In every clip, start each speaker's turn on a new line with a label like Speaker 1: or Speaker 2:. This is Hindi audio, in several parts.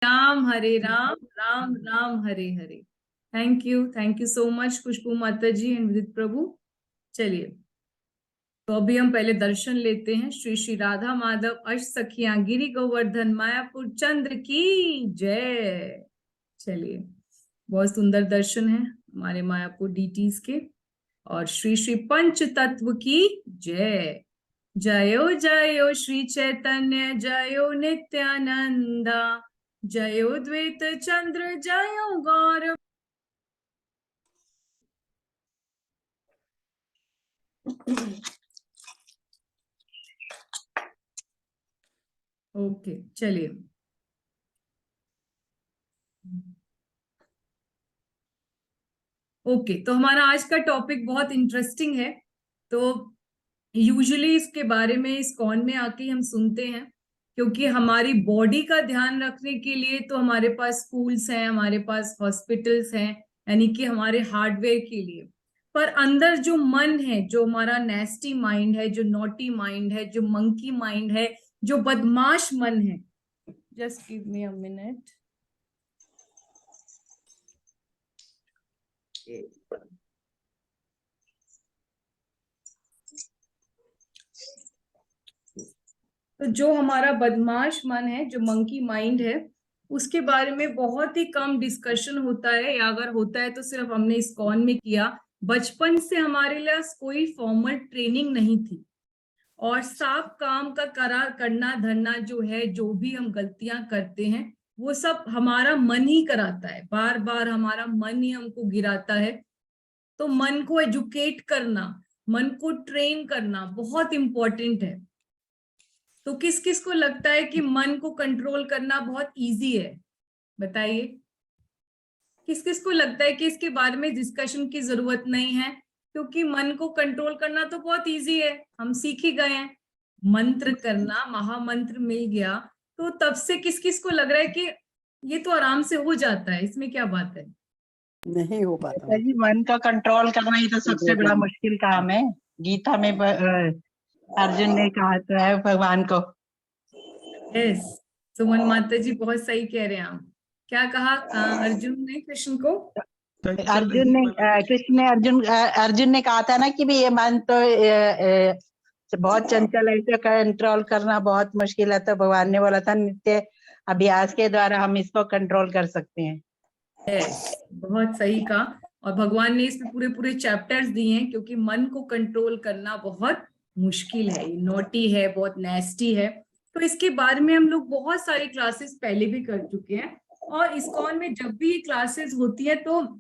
Speaker 1: Ram Hare Ram, Ram Ram Hare Hare. Thank you so much Khushboo माता जी एंड विदित प्रभु। चलिए, तो अभी हम पहले दर्शन लेते हैं। श्री श्री राधा माधव अष्ट सखियां गिरि गोवर्धन मायापुर चंद्र की जय। चलिए, बहुत सुंदर दर्शन है हमारे मायापुर डीटीज के। और श्री श्री पंच तत्व की जय। जयो जयो श्री चैतन्य जयो नित्यानंदा, जयो द्वैत चंद्र जयो गौर। ओके, चलिए। ओके, तो हमारा आज का टॉपिक बहुत इंटरेस्टिंग है। तो यूजुअली इसके बारे में इस्कॉन में आके हम सुनते हैं, क्योंकि हमारी बॉडी का ध्यान रखने के लिए तो हमारे पास स्कूल्स हैं, हमारे पास हॉस्पिटल्स हैं, यानी कि हमारे हार्डवेयर के लिए। पर अंदर जो मन है, जो हमारा नेस्टी माइंड है, जो नॉटी माइंड है, जो मंकी माइंड है, जो बदमाश मन है, just give me a minute. तो जो हमारा बदमाश मन है, जो मंकी माइंड है, उसके बारे में बहुत ही कम डिस्कशन होता है, या अगर होता है तो सिर्फ हमने इस्कॉन में किया। बचपन से हमारे लिए कोई फॉर्मल ट्रेनिंग नहीं थी, और साफ काम का करना धरना जो है, जो भी हम गलतियां करते हैं, वो सब हमारा मन ही कराता है। बार बार हमारा मन ही हमको गिराता है। तो मन को एजुकेट करना, मन को ट्रेन करना बहुत इंपॉर्टेंट है। तो किस किस को लगता है कि मन को कंट्रोल करना बहुत इजी है? बताइए, किस किस को लगता है कि इसके बारे में डिस्कशन की जरूरत नहीं है, क्योंकि मन को कंट्रोल करना तो बहुत इजी है, हम सीख ही गए हैं। मंत्र करना, महामंत्र मिल गया, तो तब से किस किस को लग रहा है कि ये तो आराम से हो जाता है, इसमें क्या बात है?
Speaker 2: नहीं हो पाता।
Speaker 3: जी, मन का कंट्रोल करना ही तो सबसे बड़ा मुश्किल काम है। गीता में अर्जुन ने कहा तो है भगवान को।
Speaker 1: यस, सुमन माता जी बहुत सही कह रहे हैं आप। क्या कहा अर्जुन ने कृष्ण को?
Speaker 3: अर्जुन ने कहा था ना कि भी ये मन तो बहुत चंचल है, इसे कंट्रोल करना बहुत मुश्किल है। तो भगवान ने बोला था नित्य अभ्यास के द्वारा हम इसको कंट्रोल कर सकते हैं।
Speaker 1: बहुत सही कहा। और भगवान ने इसमें पूरे पूरे चैप्टर्स दिए हैं, क्योंकि मन को कंट्रोल करना बहुत मुश्किल है, नोटी है, बहुत नेस्टी है। तो इसके बारे में हम लोग बहुत सारी क्लासेस पहले भी कर चुके हैं। और इस्कॉन में जब भी ये क्लासेस होती है तो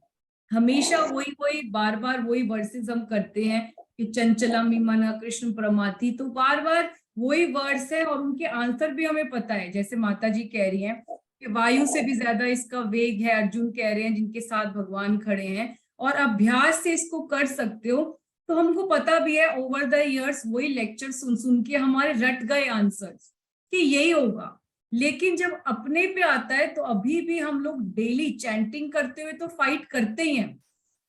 Speaker 1: हमेशा वही वही बार बार वही वर्सेस हम करते हैं कि चंचलम मन कृष्ण परमाथि। तो बार बार वही वर्ड्स है, और उनके आंसर भी हमें पता है। जैसे माता जी कह रही हैं कि वायु से भी ज्यादा इसका वेग है, अर्जुन कह रहे हैं, जिनके साथ भगवान खड़े हैं, और अभ्यास से इसको कर सकते हो। तो हमको पता भी है, ओवर द इयर्स वही लेक्चर सुन सुन के हमारे रट गए आंसर्स कि यही होगा। लेकिन जब अपने पे आता है तो अभी भी हम लोग डेली चैंटिंग करते हुए तो फाइट करते ही हैं।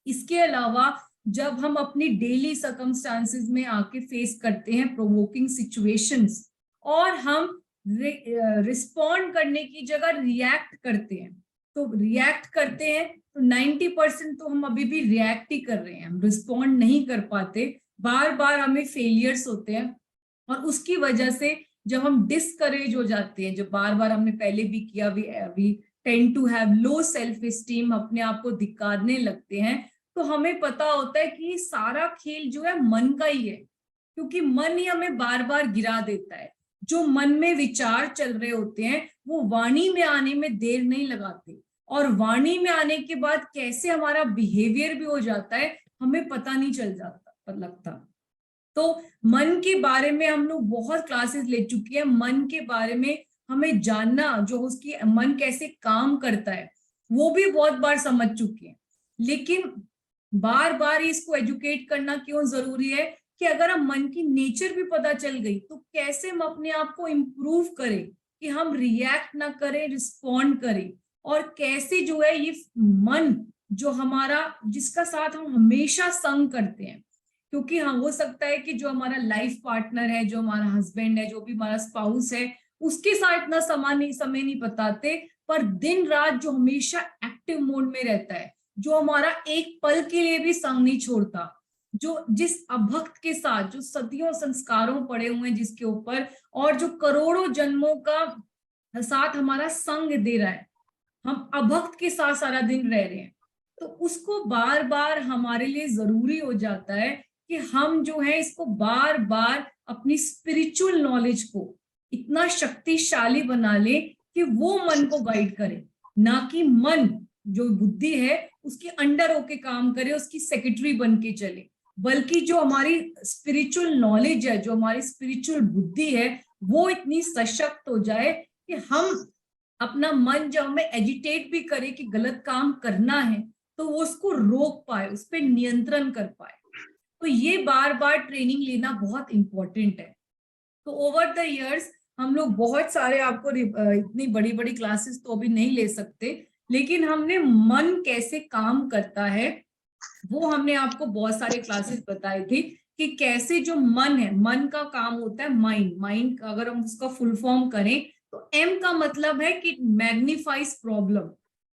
Speaker 1: इसके अलावा जब हम अपनी डेली सर्कमस्टांसेस में आके फेस करते हैं प्रोवोकिंग सिचुएशंस, और हम रिस्पॉन्ड करने की जगह रिएक्ट करते हैं, तो रिएक्ट करते हैं तो 90% तो हम अभी भी रिएक्ट ही कर रहे हैं, हम रिस्पॉन्ड नहीं कर पाते। बार बार हमें फेलियर्स होते हैं, और उसकी वजह से जब हम डिस्करेज हो जाते हैं, जो बार बार हमने पहले भी किया, we tend to have low self esteem, अपने आप को धिक्कारने लगते हैं, तो हमें पता होता है कि सारा खेल जो है मन का ही है, क्योंकि मन ही हमें बार बार गिरा देता है। जो मन में विचार चल रहे होते हैं वो वाणी में आने में देर नहीं लगाते, और वाणी में आने के बाद कैसे हमारा बिहेवियर भी हो जाता है हमें पता नहीं चल जाता लगता। तो मन के बारे में हम लोग बहुत क्लासेस ले चुके हैं। मन के बारे में हमें जानना, जो उसकी मन कैसे काम करता है, वो भी बहुत बार समझ चुके हैं। लेकिन बार बार इसको एजुकेट करना क्यों जरूरी है कि अगर हम मन की नेचर भी पता चल गई तो कैसे हम अपने आप को इम्प्रूव करें कि हम रिएक्ट ना करें, रिस्पॉन्ड करें। और कैसे जो है ये मन जो हमारा, जिसका साथ हम हमेशा संग करते हैं, क्योंकि हाँ हो सकता है कि जो हमारा लाइफ पार्टनर है, जो हमारा हस्बैंड है, जो भी हमारा स्पाउस है, उसके साथ इतना समय नहीं बताते, पर दिन रात जो हमेशा एक्टिव मोड में रहता है, जो हमारा एक पल के लिए भी संग नहीं छोड़ता, जो जिस अभक्त के साथ, जो सदियों संस्कारों पड़े हुए हैं जिसके ऊपर, और जो करोड़ों जन्मों का साथ हमारा संग दे रहा है, हम अभक्त के साथ सारा दिन रह रहे हैं, तो उसको बार बार हमारे लिए जरूरी हो जाता है कि हम जो है इसको बार बार अपनी स्पिरिचुअल नॉलेज को इतना शक्तिशाली बना ले कि वो मन को गाइड करे, ना कि मन जो बुद्धि है उसके अंडर होके काम करे, उसकी सेक्रेटरी बन के चले, बल्कि जो हमारी स्पिरिचुअल नॉलेज है, जो हमारी स्पिरिचुअल बुद्धि है, वो इतनी सशक्त हो जाए कि हम अपना मन जब हमें एजिटेट भी करे कि गलत काम करना है, तो वो उसको रोक पाए, उस पर नियंत्रण कर पाए। तो ये बार बार ट्रेनिंग लेना बहुत इंपॉर्टेंट है। तो ओवर द इयर्स हम लोग बहुत सारे, आपको इतनी बड़ी बड़ी क्लासेस तो अभी नहीं ले सकते, लेकिन हमने मन कैसे काम करता है वो हमने आपको बहुत सारे क्लासेस बताए थे कि कैसे जो मन है, मन का काम होता है माइंड। माइंड अगर हम उसका फुल फॉर्म करें तो एम का मतलब है कि मैग्निफाइज प्रॉब्लम,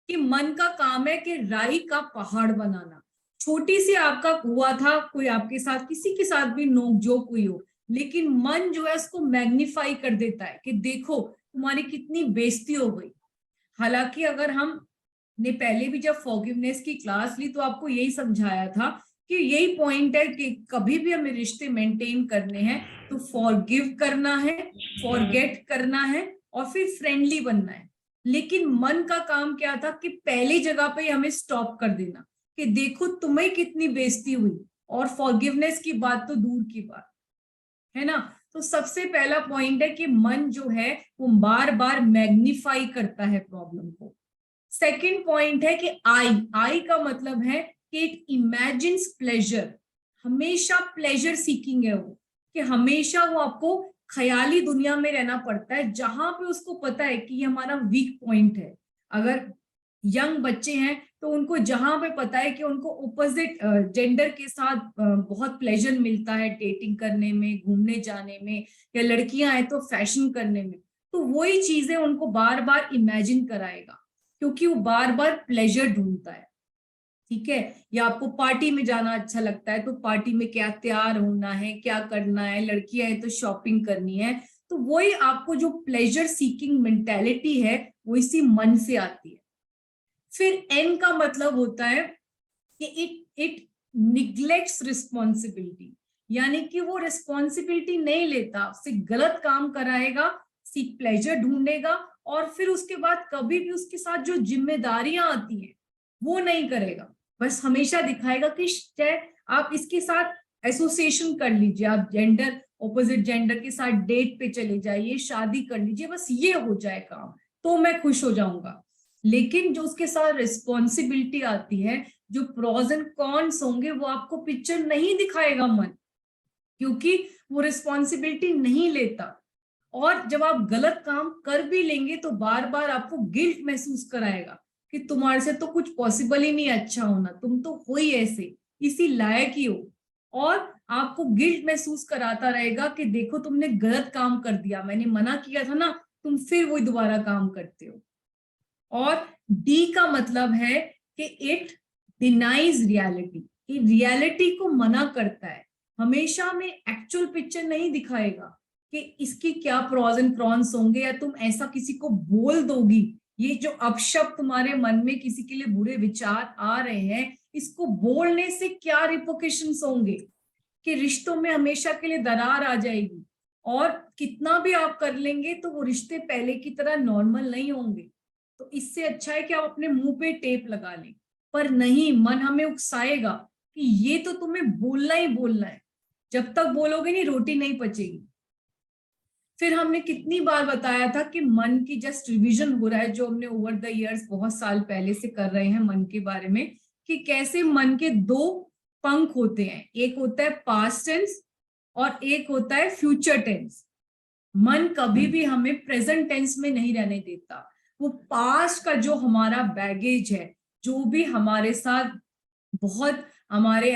Speaker 1: कि मन का काम है कि राई का पहाड़ बनाना। छोटी सी आपका हुआ था, कोई आपके साथ किसी के साथ भी नोकझोंक हुई हो, लेकिन मन जो है उसको मैग्निफाई कर देता है कि देखो तुम्हारी कितनी बेइज्जती हो गई। हालांकि अगर हम ने पहले भी जब फॉरगिवनेस की क्लास ली तो आपको यही समझाया था कि यही पॉइंट है कि कभी भी हमें रिश्ते मेंटेन करने हैं तो फॉरगिव करना है, फॉरगेट करना है और फिर फ्रेंडली बनना है। लेकिन मन का काम क्या था कि पहली जगह पे हमें स्टॉप कर देना कि देखो तुम्हें कितनी बेइज्जती हुई, और फॉरगिवनेस की बात तो दूर की बात है ना। तो सबसे पहला पॉइंट है कि मन जो है वो बार बार मैग्निफाई करता है प्रॉब्लम को। सेकंड पॉइंट है कि आई का मतलब है कि इट इमेजिन्स प्लेजर, हमेशा प्लेजर सीकिंग है वो, कि हमेशा वो आपको ख्याली दुनिया में रहना पड़ता है जहां पे उसको पता है कि ये हमारा वीक पॉइंट है। अगर यंग बच्चे हैं तो उनको जहां पे पता है कि उनको ऑपोजिट जेंडर के साथ बहुत प्लेजर मिलता है डेटिंग करने में, घूमने जाने में, या लड़कियां हैं तो फैशन करने में, तो वही चीजें उनको बार बार इमेजिन कराएगा क्योंकि वो बार बार प्लेजर ढूंढता है। ठीक है, या आपको पार्टी में जाना अच्छा लगता है तो पार्टी में क्या तैयार होना है, क्या करना है, लड़कियां हैं तो शॉपिंग करनी है, तो वही आपको जो प्लेजर सीकिंग मेंटेलिटी है वो इसी मन से आती है। फिर एन का मतलब होता है कि इट निग्लेक्ट्स रिस्पॉन्सिबिलिटी, यानी कि वो रिस्पॉन्सिबिलिटी नहीं लेता, उससे गलत काम कराएगा, सीख प्लेजर ढूंढेगा, और फिर उसके बाद कभी भी उसके साथ जो जिम्मेदारियां आती हैं वो नहीं करेगा, बस हमेशा दिखाएगा कि चाहे आप इसके साथ एसोसिएशन कर लीजिए, आप जेंडर ऑपोजिट जेंडर के साथ डेट पे चले जाइए, शादी कर लीजिए, बस ये हो जाए काम तो मैं खुश हो जाऊंगा। लेकिन जो उसके साथ रिस्पॉन्सिबिलिटी आती है, जो प्रोज एंड कॉन्स होंगे, वो आपको पिक्चर नहीं दिखाएगा मन, क्योंकि वो रिस्पॉन्सिबिलिटी नहीं लेता। और जब आप गलत काम कर भी लेंगे तो बार बार आपको गिल्ट महसूस कराएगा कि तुम्हारे से तो कुछ पॉसिबल ही नहीं अच्छा होना, तुम तो हो ही ऐसे, इसी लायक ही हो, और आपको गिल्ट महसूस कराता रहेगा कि देखो तुमने गलत काम कर दिया, मैंने मना किया था ना, तुम फिर वही दोबारा काम करते हो। और डी का मतलब है कि इट डिनाइज रियलिटी, ये रियलिटी को मना करता है, हमेशा में एक्चुअल पिक्चर नहीं दिखाएगा कि इसकी क्या प्रॉज एंड कॉन्स होंगे, या तुम ऐसा किसी को बोल दोगी, ये जो अपशब्द तुम्हारे मन में किसी के लिए बुरे विचार आ रहे हैं, इसको बोलने से क्या रिपोर्केशंस होंगे, कि रिश्तों में हमेशा के लिए दरार आ जाएगी, और कितना भी आप कर लेंगे तो वो रिश्ते पहले की तरह नॉर्मल नहीं होंगे। तो इससे अच्छा है कि आप अपने मुंह पे टेप लगा लें, पर नहीं, मन हमें उकसाएगा कि ये तो तुम्हें बोलना ही बोलना है, जब तक बोलोगे नहीं रोटी नहीं पचेगी। फिर हमने कितनी बार बताया था कि मन की जस्ट रिवीजन हो रहा है, जो हमने ओवर द इयर्स बहुत साल पहले से कर रहे हैं मन के बारे में, कि कैसे मन के दो पंख होते हैं, एक होता है पास्ट टेंस और एक होता है फ्यूचर टेंस। मन कभी भी हमें प्रेजेंट टेंस में नहीं रहने देता, वो पास्ट का जो हमारा बैगेज है, जो भी हमारे साथ बहुत हमारे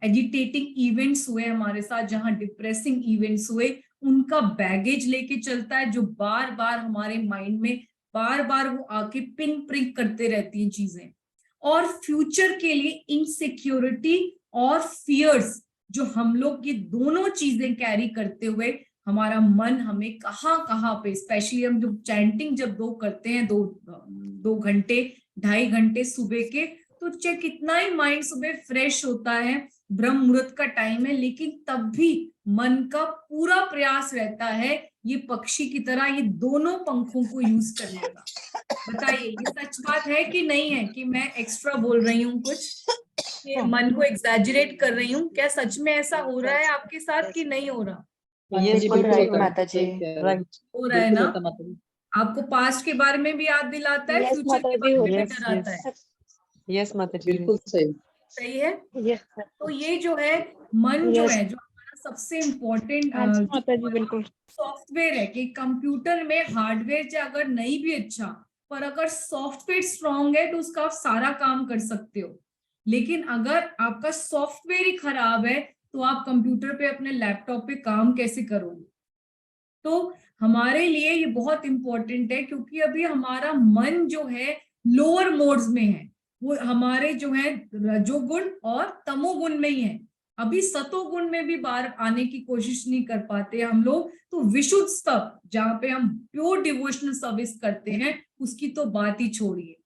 Speaker 1: एजिटेटिंग इवेंट्स हुए हमारे साथ, जहां डिप्रेसिंग इवेंट्स हुए, उनका बैगेज लेके चलता है, जो बार बार हमारे माइंड में बार बार वो आके पिन प्रिक करते रहती हैं चीजें, और फ्यूचर के लिए इनसिक्योरिटी और फियर्स, जो हम लोग ये दोनों चीजें कैरी करते हुए हमारा मन हमें कहाँ पे, स्पेशली हम जो चैंटिंग जब करते हैं 2 घंटे 2.5 घंटे सुबह के, तो चाहे कितना ही माइंड सुबह फ्रेश होता है, ब्रह्म मुहूर्त का टाइम है, लेकिन तब भी मन का पूरा प्रयास रहता है ये पक्षी की तरह ये दोनों पंखों को यूज करने का। बताइए ये सच बात है कि नहीं है, कि मैं एक्स्ट्रा बोल रही हूँ कुछ, कि मन को एग्जैजरेट कर रही हूँ? क्या सच में ऐसा हो रहा है आपके साथ कि नहीं हो रहा?
Speaker 4: ये जी
Speaker 2: बिल्कुल
Speaker 4: बिल्कुल
Speaker 2: राइट
Speaker 4: होता है,
Speaker 2: माता जी,
Speaker 4: सही कह रहे हैं।
Speaker 2: राइट।
Speaker 1: हो रहा है
Speaker 4: बिल्कुल
Speaker 1: ना?
Speaker 4: होता है माता जी।
Speaker 1: आपको पास्ट के बारे में भी याद दिलाता है,
Speaker 2: Yes,
Speaker 1: फ्यूचर
Speaker 2: माता
Speaker 1: के
Speaker 2: जी,
Speaker 1: बारे में भी
Speaker 2: yes,
Speaker 1: डराता है।
Speaker 2: यस माता जी,
Speaker 4: बिल्कुल सही।
Speaker 1: सही है।
Speaker 2: यस
Speaker 1: तो ये जो है मन जो
Speaker 2: Yes.
Speaker 1: है, जो हमारा सबसे इम्पोर्टेंट
Speaker 2: हाँ जी माता जी, बिल्कुल।
Speaker 1: सॉफ्टवेयर है, कि कंप्यूटर में हार्डवेयर चाहे अगर नहीं भी अच्छा, पर अगर सॉफ्टवेयर स्ट्रांग है तो उसका आप सारा काम कर सकते हो। लेकिन अगर आपका सॉफ्टवेयर ही खराब है तो आप कंप्यूटर पे, अपने लैपटॉप पे काम कैसे करोगे? तो हमारे लिए ये बहुत इंपॉर्टेंट है, क्योंकि अभी हमारा मन जो है लोअर मोड्स में है, वो हमारे जो है रजोगुण और तमोगुण में ही है। अभी सतोगुण में भी बाहर आने की कोशिश नहीं कर पाते हम लोग। तो विशुद्ध स्तर, जहाँ पे हम प्योर डिवोशनल सर्विस करते हैं, उसकी तो बात ही छोड़िए।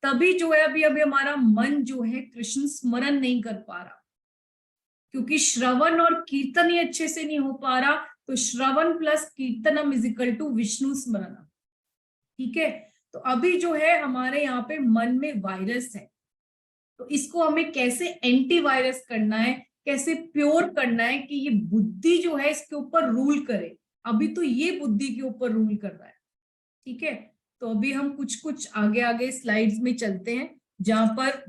Speaker 1: तभी जो है अभी अभी हमारा मन जो है कृष्ण स्मरण नहीं कर पा रहा, क्योंकि श्रवण और कीर्तन ही अच्छे से नहीं हो पा रहा। तो श्रवण प्लस कीर्तनम इज इक्वल टू विष्णु स्मरण। ठीक है, तो अभी जो है हमारे यहाँ पे मन में वायरस है, तो इसको हमें कैसे एंटीवायरस करना है, कैसे प्योर करना है कि ये बुद्धि जो है इसके ऊपर रूल करे। अभी तो ये बुद्धि के ऊपर रूल कर रहा है। ठीक है, तो अभी हम कुछ कुछ आगे आगे स्लाइड्स में चलते हैं, जहां पर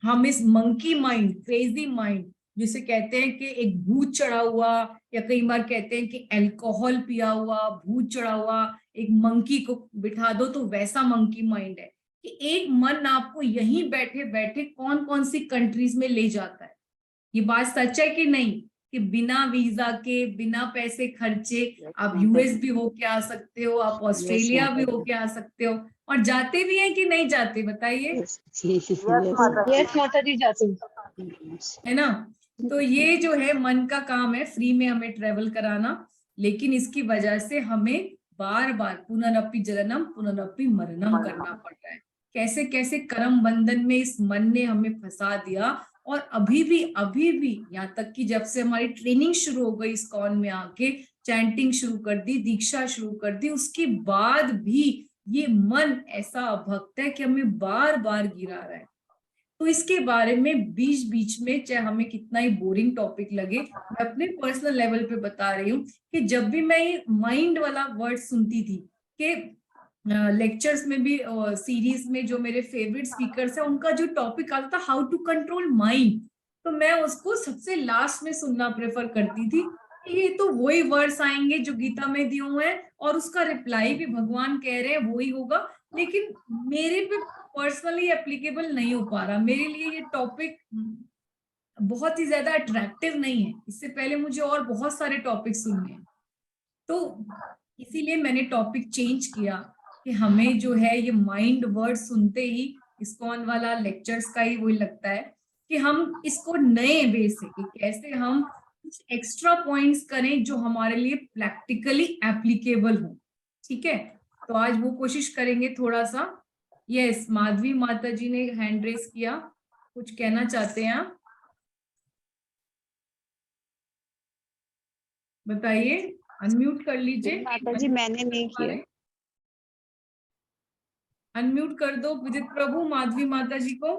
Speaker 1: हम इस मंकी माइंड, क्रेजी माइंड, जिसे कहते हैं कि एक भूत चढ़ा हुआ, या कई बार कहते हैं कि अल्कोहल पिया हुआ भूत चढ़ा हुआ एक मंकी को बिठा दो तो वैसा मंकी माइंड है, कि एक मन आपको यहीं बैठे बैठे कौन कौन सी कंट्रीज में ले जाता है। ये बात सच है कि नहीं, कि बिना वीजा के, बिना पैसे खर्चे आप यूएस भी होके आ सकते हो, आप ऑस्ट्रेलिया भी होके आ सकते हो, और जाते भी हैं कि नहीं जाते, बताइए?
Speaker 2: यस माता जी, जाते
Speaker 1: है ना? तो ये जो है मन का काम है, फ्री में हमें ट्रेवल कराना, लेकिन इसकी वजह से हमें बार बार पुनरपि जननम पुनरपि मरणम करना पड़ रहा है। कैसे कैसे कर्म बंधन में इस मन ने हमें फंसा दिया, और अभी भी यहाँ तक कि जब से हमारी ट्रेनिंग शुरू हो गई इस्कॉन में आके, चैंटिंग शुरू कर दी, दीक्षा शुरू कर दी, उसके बाद भी ये मन ऐसा अभक्त है कि हमें बार बार गिरा रहा है। तो इसके बारे में बीच बीच में, चाहे हमें कितना ही बोरिंग टॉपिक लगे, मैं अपने पर्सनल लेवल पे बता रही हूँ कि जब भी मैं ये माइंड वाला वर्ड सुनती थी, कि लेक्चर्स में भी, सीरीज में जो मेरे फेवरेट स्पीकर्स हैं उनका जो टॉपिक आता था हाउ टू कंट्रोल माइंड, तो मैं उसको सबसे लास्ट में सुनना प्रेफर करती थी। ये तो वही वर्ड्स आएंगे जो गीता में दिए हुए हैं, और उसका रिप्लाई भी भगवान कह रहे हैं वही होगा, लेकिन मेरे पे पर्सनली एप्लीकेबल नहीं हो पा रहा। मेरे लिए ये टॉपिक बहुत ही ज्यादा अट्रैक्टिव नहीं है। इससे पहले मुझे और बहुत सारे टॉपिक सुनने हैं, तो इसीलिए मैंने टॉपिक चेंज किया, कि हमें जो है ये माइंड वर्ड सुनते ही इस्कॉन वाला लेक्चर्स का ही वही लगता है, कि हम इसको नए वे से, कि कैसे हम कुछ एक्स्ट्रा पॉइंट्स करें जो हमारे लिए प्रैक्टिकली एप्लीकेबल हो। ठीक है, तो आज वो कोशिश करेंगे थोड़ा सा। यस, माधवी माता जी ने हैंड रेस किया, कुछ कहना चाहते हैं आप? बताइए, अनम्यूट कर लीजिए।
Speaker 2: माता जी, मैंने नहीं किया।
Speaker 1: अनम्यूट कर दो विदित प्रभु माधवी माता जी को।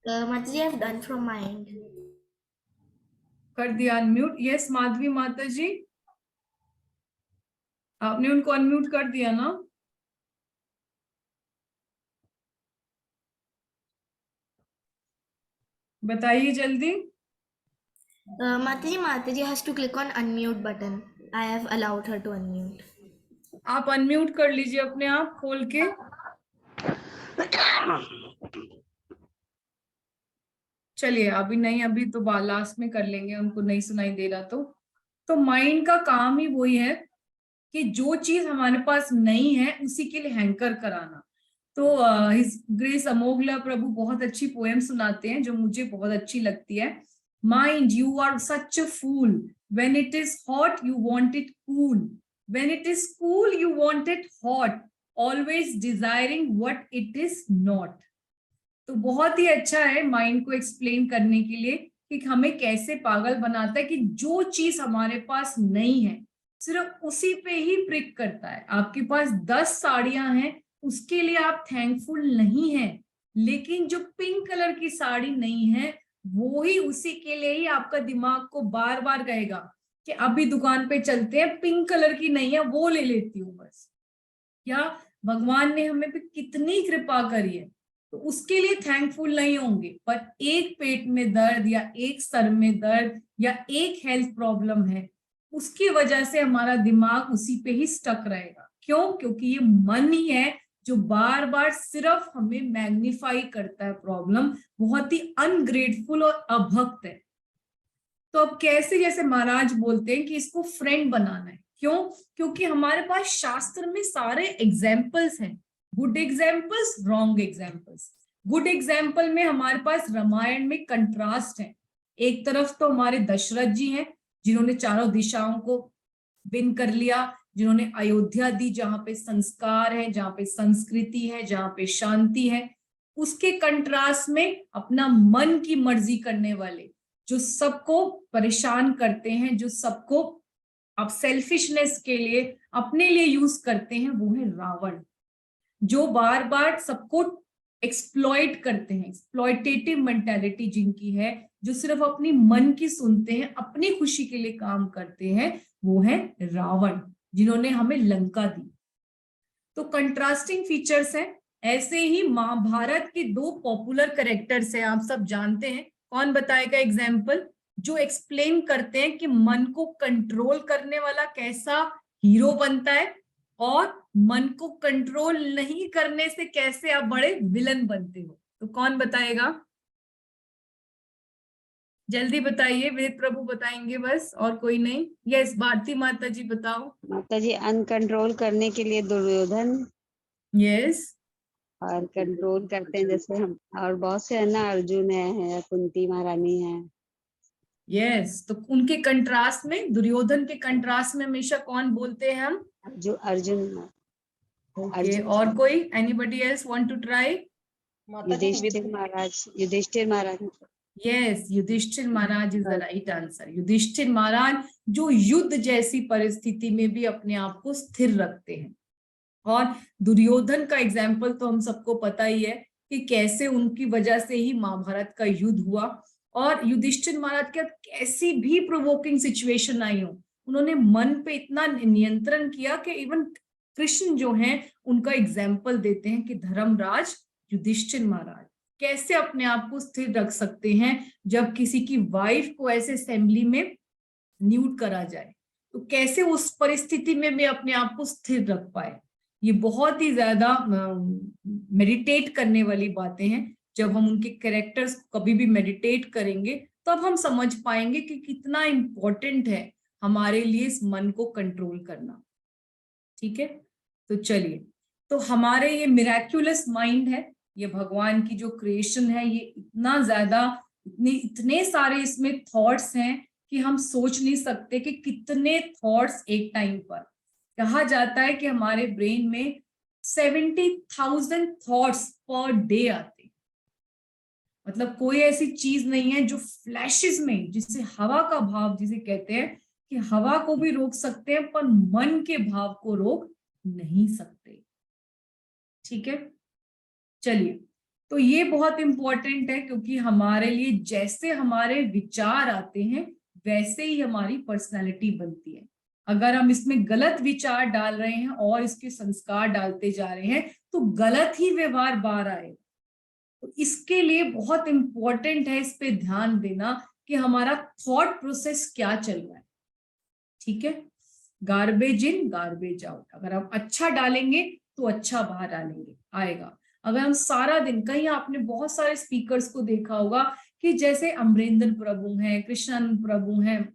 Speaker 5: Mataji, I have done from my end.
Speaker 1: कर दिया अनम्यूट। यस माधवी माता जी, आपने उनको अनम्यूट कर दिया ना? बताइए जल्दी।
Speaker 5: Mataji has to click on unmute button. I have allowed her to unmute.
Speaker 1: आप अनम्यूट कर लीजिए अपने आप खोल के। चलिए अभी नहीं, अभी तो लास्ट में कर लेंगे, उनको नहीं सुनाई दे रहा तो। तो माइंड का काम ही वही है कि जो चीज हमारे पास नहीं है उसी के लिए हैंकर कराना। तो हिज ग्रेस अमोघला प्रभु बहुत अच्छी पोएम सुनाते हैं जो मुझे बहुत अच्छी लगती है। Mind you are such a fool, when it is hot you want it cool, when it is cool you want it hot, always desiring what it is not. तो बहुत ही अच्छा है माइंड को एक्सप्लेन करने के लिए कि हमें कैसे पागल बनाता है कि जो चीज हमारे पास नहीं है सिर्फ उसी पे ही प्रिक करता है। आपके पास 10 साड़ियां हैं, उसके लिए आप थैंकफुल नहीं हैं, लेकिन जो पिंक कलर की साड़ी नहीं है वो ही उसी के लिए ही आपका दिमाग को बार बार कहेगा कि अभी दुकान पे चलते हैं, पिंक कलर की नहीं है वो ले लेती हूँ बस। क्या भगवान ने हमें पे कितनी कृपा करी है, तो उसके लिए थैंकफुल नहीं होंगे, पर एक पेट में दर्द या एक सर में दर्द या एक हेल्थ प्रॉब्लम है उसकी वजह से हमारा दिमाग उसी पे ही स्टक रहेगा। क्यों? क्योंकि ये मन ही है जो बार बार सिर्फ हमें मैग्नीफाई करता है प्रॉब्लम, बहुत ही अनग्रेटफुल और अभक्त है। तो अब कैसे, जैसे महाराज बोलते हैं कि इसको फ्रेंड बनाना है। क्यों? क्योंकि हमारे पास शास्त्र में सारे एग्जाम्पल्स हैं, good examples, wrong examples. Good example में हमारे पास रामायण में कंट्रास्ट है। एक तरफ तो हमारे दशरथ जी हैं जिन्होंने चारों दिशाओं को विन कर लिया, जिन्होंने अयोध्या दी जहां पे संस्कार है, जहां पे संस्कृति है, जहां पे शांति है। उसके कंट्रास्ट में अपना मन की मर्जी करने वाले जो सबको परेशान करते हैं, जो सबको अब सेल्फिशनेस के लिए अपने लिए यूज करते हैं, वो है रावण, जो बार बार सबको एक्सप्लॉइट करते हैं, एक्सप्लॉइटेटिव मेंटालिटी जिनकी है, जो सिर्फ अपनी मन की सुनते हैं, अपनी खुशी के लिए काम करते हैं, वो है रावण, जिन्होंने हमें लंका दी। तो कंट्रास्टिंग फीचर्स हैं। ऐसे ही महाभारत के 2 पॉपुलर कैरेक्टर्स हैं, आप सब जानते हैं। कौन बताएगा एग्जाम्पल जो एक्सप्लेन करते हैं कि मन को कंट्रोल करने वाला कैसा हीरो बनता है और मन को कंट्रोल नहीं करने से कैसे आप बड़े विलन बनते हो? तो कौन बताएगा? जल्दी बताइए। वेद प्रभु बताएंगे बस, और कोई नहीं। यस, भारती माता जी बताओ।
Speaker 2: माता जी अनकंट्रोल करने के लिए दुर्योधन,
Speaker 1: यस,
Speaker 2: और कंट्रोल करते हैं जैसे हम, और बहुत से है ना, अर्जुन है कुंती महारानी है।
Speaker 1: यस। तो उनके कंट्रास्ट में, दुर्योधन के कंट्रास्ट में हमेशा कौन बोलते हैं हम?
Speaker 2: जो अर्जुन
Speaker 1: ओके, और कोई? Anybody else want to try?
Speaker 2: Yudhishthir Maharaj, Yudhishthir Maharaj.
Speaker 1: Yes, Yudhishthir Maharaj is the right answer. Yudhishthir Maharaj जो युद्ध जैसी परिस्थिति में भी अपने आप को स्थिर रखते हैं। और दुर्योधन का एग्जाम्पल तो हम सबको पता ही है कि कैसे उनकी वजह से ही महाभारत का युद्ध हुआ। और युधिष्ठिर महाराज के कैसी भी प्रोवोकिंग सिचुएशन आई हो, उन्होंने मन पे इतना नियंत्रण किया कि इवन कृष्ण जो हैं उनका एग्जाम्पल देते हैं कि धर्मराज युधिष्ठिर महाराज कैसे अपने आप को स्थिर रख सकते हैं जब किसी की वाइफ को ऐसे असेंबली में न्यूड करा जाए, तो कैसे उस परिस्थिति में भी अपने आप को स्थिर रख पाए। ये बहुत ही ज्यादा मेडिटेट करने वाली बातें हैं। जब हम उनके कैरेक्टर्स को कभी भी मेडिटेट करेंगे तब हम समझ पाएंगे कि कितना इम्पोर्टेंट है हमारे लिए इस मन को कंट्रोल करना। ठीक है, तो चलिए, तो हमारे ये मिराक्युलस माइंड है, ये भगवान की जो क्रिएशन है, ये इतना ज्यादा, इतने सारे इसमें थॉट्स हैं कि हम सोच नहीं सकते कि कितने थॉट्स एक टाइम पर। कहा जाता है कि हमारे ब्रेन में 70,000 थॉट्स पर डे आते, मतलब कोई ऐसी चीज नहीं है जो फ्लैशेस में, जिसे हवा का भाव जिसे कहते हैं कि हवा को भी रोक सकते हैं पर मन के भाव को रोक नहीं सकते। ठीक है, चलिए, तो ये बहुत इंपॉर्टेंट है क्योंकि हमारे लिए जैसे हमारे विचार आते हैं वैसे ही हमारी पर्सनालिटी बनती है। अगर हम इसमें गलत विचार डाल रहे हैं और इसके संस्कार डालते जा रहे हैं तो गलत ही व्यवहार बाहर आएगा। तो इसके लिए बहुत इंपॉर्टेंट है इस पे ध्यान देना कि हमारा थॉट प्रोसेस क्या चल रहा है। ठीक है, गार्बेज इन गार्बेज आउट। अगर हम अच्छा डालेंगे तो अच्छा बाहर डालेंगे आएगा। अगर हम सारा दिन, कहीं आपने बहुत सारे स्पीकर्स को देखा होगा कि जैसे अमरेंद्र प्रभु हैं, कृष्णानंद प्रभु हैं,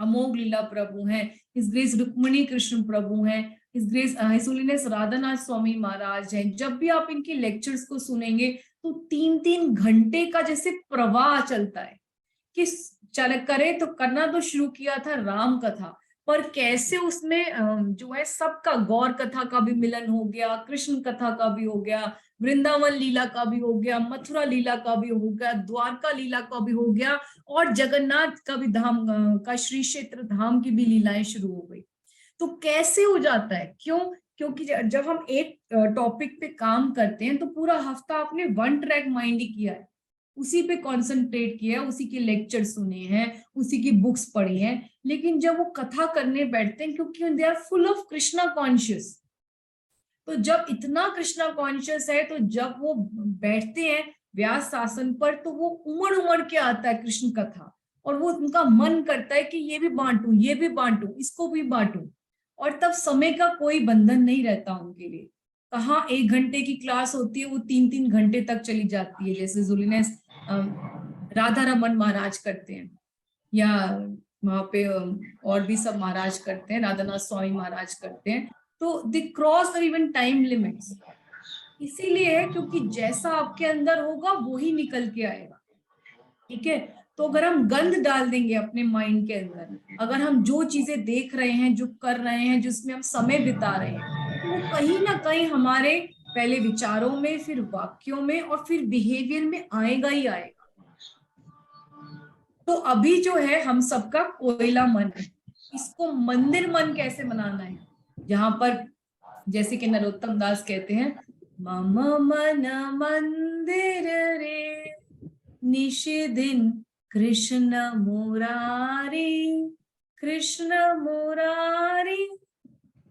Speaker 1: अमोघ लीला प्रभु हैं, हिज ग्रेस रुक्मिणी कृष्ण प्रभु हैं, his grace his holiness Radhanath Swami Maharaj हैं। जब भी आप इनके लेक्चर्स को सुनेंगे तो 3-3 घंटे का जैसे प्रवाह चलता है कि चल करे तो करना तो शुरू किया था राम कथा, पर कैसे उसमें जो है सबका गौर कथा का भी मिलन हो गया, कृष्ण कथा का भी हो गया, वृंदावन लीला का भी हो गया, मथुरा लीला का भी हो गया, द्वारका लीला का भी हो गया, और जगन्नाथ का भी धाम का श्री क्षेत्र धाम की भी लीलाएं शुरू हो गई। तो कैसे हो जाता है? क्यों? क्योंकि जब हम एक टॉपिक पे काम करते हैं तो पूरा हफ्ता आपने वन ट्रैक माइंड ही किया है, उसी पे कंसंट्रेट किया है, उसी के लेक्चर सुने हैं, उसी की बुक्स पढ़ी हैं। लेकिन जब वो कथा करने बैठते हैं, क्योंकि they are full of Krishna conscious, तो जब इतना कृष्णा कॉन्शियस है, तो जब वो बैठते हैं व्यास आसन पर तो वो उमड़ उमड़ के आता है कृष्ण कथा, और वो उनका मन करता है कि ये भी बांटूं, ये भी बांटूं, इसको भी बांटूं, और तब समय का कोई बंधन नहीं रहता उनके लिए। कहाँ 1 घंटे की क्लास होती है, वो 3-3 घंटे तक चली जाती है, जैसे होलीनेस राधा रमन महाराज करते हैं, या वहां पे और भी सब महाराज करते हैं, राधानाथ स्वामी महाराज करते हैं। तो they cross the even time limits, इसीलिए है क्योंकि जैसा आपके अंदर होगा वो ही निकल के आएगा। ठीक है, तो अगर हम गंद डाल देंगे अपने माइंड के अंदर, अगर हम जो चीजें देख रहे हैं, जो कर रहे हैं, जिसमें हम समय बिता रहे हैं, तो वो कहीं ना कहीं हमारे पहले विचारों में, फिर वाक्यों में, और फिर बिहेवियर में आएगा ही आएगा। तो अभी जो है हम सबका कोयला मन है, इसको मंदिर मन कैसे बनाना है, जहां पर जैसे कि नरोत्तम दास कहते हैं, मम मन मंदिर रे निषिदिन कृष्ण मुरारी, कृष्ण मुरारी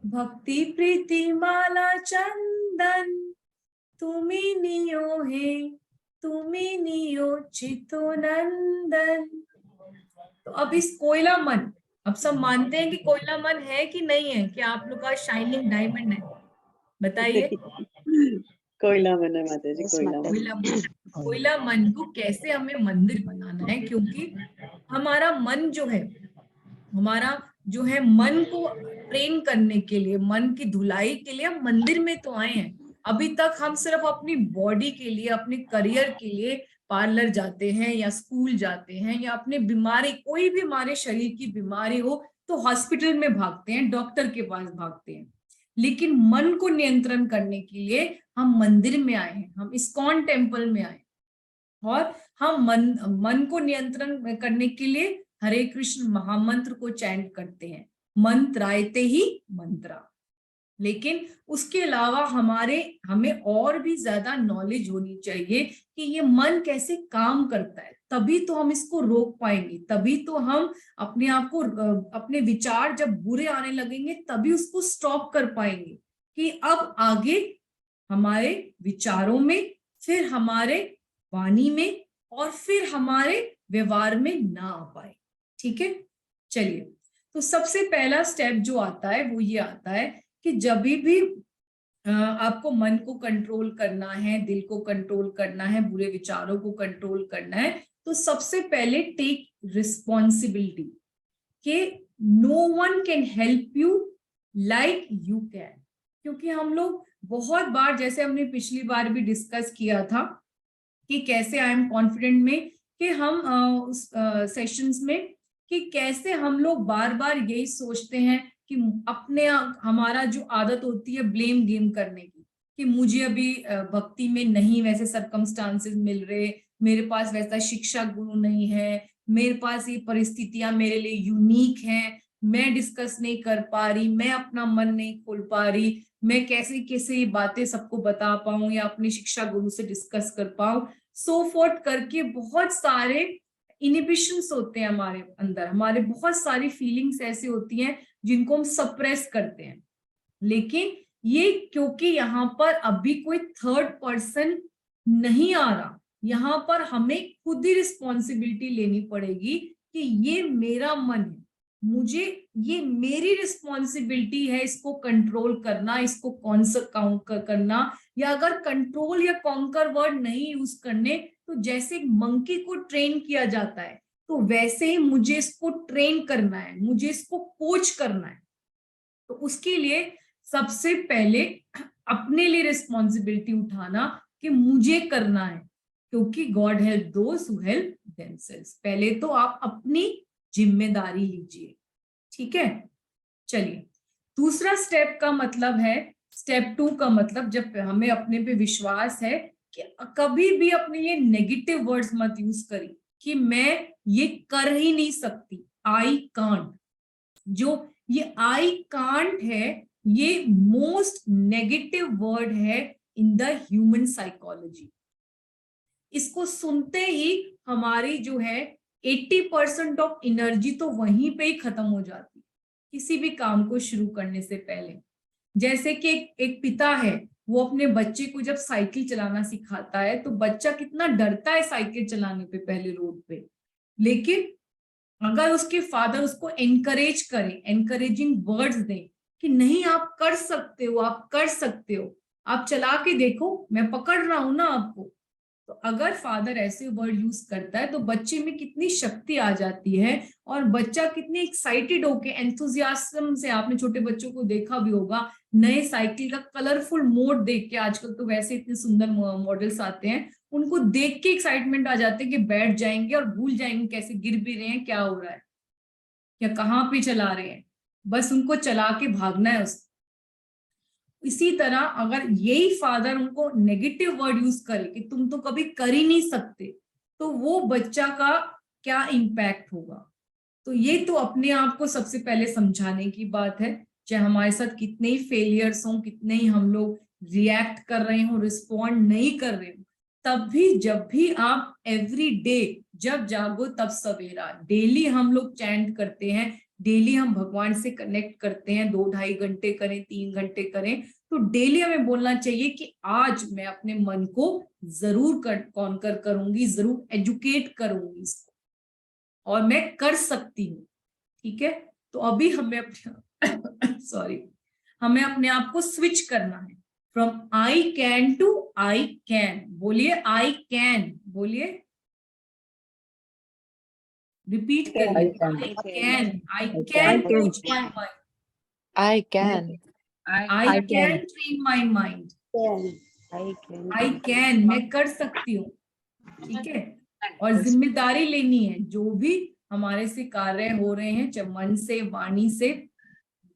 Speaker 1: भक्ति प्रीति माला चंदन, तुम्ही नियो हे, तुम्ही नियो चितो नंदन। तो अब इस कोयला मन, अब सब मानते हैं कि कोयला मन है कि नहीं है? कि आप लोग का शाइनिंग डायमंड है? बताइए।
Speaker 4: कोयला मन है माता जी,
Speaker 1: कोयला मन को कैसे हमें मंदिर बनाना है, क्योंकि हमारा मन जो है, हमारा जो है मन को ट्रेन करने के लिए, मन की धुलाई के लिए हम मंदिर में तो आए हैं। अभी तक हम सिर्फ अपनी बॉडी के लिए, अपने करियर के लिए पार्लर जाते हैं या स्कूल जाते हैं, या अपने बीमारी, कोई भी हमारे शरीर की बीमारी हो तो हॉस्पिटल में भागते हैं, डॉक्टर के पास भागते हैं। लेकिन मन को नियंत्रण करने के लिए हम मंदिर में आए हैं, हम इस्कॉन टेम्पल में आए, और हम मन को नियंत्रण करने के लिए हरे कृष्ण महामंत्र को चैंट करते हैं, मंत्रायते ही मंत्रा। लेकिन उसके अलावा हमें और भी ज्यादा नॉलेज होनी चाहिए कि ये मन कैसे काम करता है, तभी तो हम इसको रोक पाएंगे, तभी तो हम अपने आप को, अपने विचार जब बुरे आने लगेंगे तभी उसको स्टॉप कर पाएंगे, कि अब आगे हमारे विचारों में, फिर हमारे वाणी में, और फिर हमारे व्यवहार में ना आ पाए। ठीक है, चलिए, तो सबसे पहला स्टेप जो आता है वो ये आता है कि जब भी आपको मन को कंट्रोल करना है, दिल को कंट्रोल करना है, बुरे विचारों को कंट्रोल करना है, तो सबसे पहले टेक रिस्पॉन्सिबिलिटी कि no one can help you like you can. क्योंकि हम लोग बहुत बार, जैसे हमने पिछली बार भी डिस्कस किया था कि कैसे आई एम कॉन्फिडेंट में, कि हम उस सेशंस में, कि कैसे हम लोग बार बार यही सोचते हैं कि अपने, हमारा जो आदत होती है ब्लेम गेम करने की, कि मुझे अभी भक्ति में नहीं वैसे सर्कमस्टांसेस मिल रहे, मेरे पास वैसा शिक्षा गुरु नहीं है, मेरे पास ये परिस्थितियां मेरे लिए यूनिक हैं, मैं डिस्कस नहीं कर पा रही, मैं अपना मन नहीं खोल पा रही, मैं कैसे कैसे ये बातें सबको बता पाऊं या अपने शिक्षा गुरु से डिस्कस कर पाऊं, सो फोर्थ करके बहुत सारे इनिबिशंस होते हैं हमारे अंदर, हमारे बहुत सारी फीलिंग्स ऐसी होती हैं जिनको हम सप्रेस करते हैं। लेकिन ये क्योंकि यहाँ पर अभी कोई थर्ड पर्सन नहीं आ रहा, यहाँ पर हमें खुद ही रिस्पॉन्सिबिलिटी लेनी पड़ेगी कि ये मेरा मन है, मुझे, ये मेरी रिस्पॉन्सिबिलिटी है इसको कंट्रोल करना, इसको काउंटर करना, या अगर कंट्रोल या कॉन्कर वर्ड नहीं यूज करने, तो जैसे मंकी को ट्रेन किया जाता है तो वैसे ही मुझे इसको ट्रेन करना है, मुझे इसको कोच करना है। तो उसके लिए सबसे पहले अपने लिए रिस्पॉन्सिबिलिटी उठाना कि मुझे करना है, क्योंकि God help those who help themselves. पहले तो आप अपनी जिम्मेदारी लीजिए, ठीक है। चलिए, दूसरा स्टेप का मतलब है, स्टेप 2 का मतलब, जब हमें अपने पे विश्वास है कि कभी भी अपने लिए नेगेटिव वर्ड्स मत यूज करिए कि मैं ये कर ही नहीं सकती, आई कांट। जो ये आई कांट है, ये मोस्ट नेगेटिव वर्ड है इन द ह्यूमन साइकोलॉजी। इसको सुनते ही हमारी जो है 80% ऑफ एनर्जी तो वहीं पे ही खत्म हो जाती है, किसी भी काम को शुरू करने से पहले। जैसे कि एक पिता है, वो अपने बच्चे को जब साइकिल चलाना सिखाता है तो बच्चा कितना डरता है साइकिल चलाने पे पहले रोड पे, लेकिन अगर उसके फादर उसको एनकरेज करें, एनकरेजिंग वर्ड्स दें कि नहीं आप कर सकते हो, आप कर सकते हो, आप चला के देखो, मैं पकड़ रहा हूं ना आपको। तो अगर फादर ऐसे वर्ड यूज करता है तो बच्चे में कितनी शक्ति आ जाती है, और बच्चा कितनी एक्साइटेड होके, एंथुजियाज्म से, आपने छोटे बच्चों को देखा भी होगा, नए साइकिल का कलरफुल मोड देख के, आजकल तो वैसे इतने सुंदर मॉडल्स आते हैं, उनको देख के एक्साइटमेंट आ जाते हैं कि बैठ जाएंगे और भूल जाएंगे कैसे गिर भी रहे हैं, क्या हो रहा है, या कहाँ पे चला रहे हैं, बस उनको चला के भागना है उसको। इसी तरह अगर यही फादर उनको नेगेटिव वर्ड यूज करे कि तुम तो कभी कर ही नहीं सकते, तो वो बच्चा का क्या इम्पैक्ट होगा। तो ये तो अपने आप को सबसे पहले समझाने की बात है, चाहे हमारे साथ कितने ही फेलियर्स हों, कितने ही हम लोग रिएक्ट कर रहे हो, रिस्पॉन्ड नहीं कर रहे हो, तब भी जब भी आप एवरी डे, जब जागो तब सवेरा, डेली हम लोग चैंट करते हैं, डेली हम भगवान से कनेक्ट करते हैं, 2-2.5 घंटे करें, 3 घंटे करें, तो डेली हमें बोलना चाहिए कि आज मैं अपने मन को जरूर कॉन्कर करूंगी, जरूर एजुकेट करूंगी इसको, और मैं कर सकती हूँ, ठीक है। तो अभी हमें अपने सॉरी, हमें अपने आप को स्विच करना है from I can to I can. बोलिए आई कैन, बोलिए, रिपीट करिए, I can coach my mind,
Speaker 4: I can.
Speaker 1: I can train my mind, I can, मैं कर सकती हूँ, ठीक है। और जिम्मेदारी लेनी है, जो भी हमारे से कार्य हो रहे हैं, चाहे मन से, वाणी से,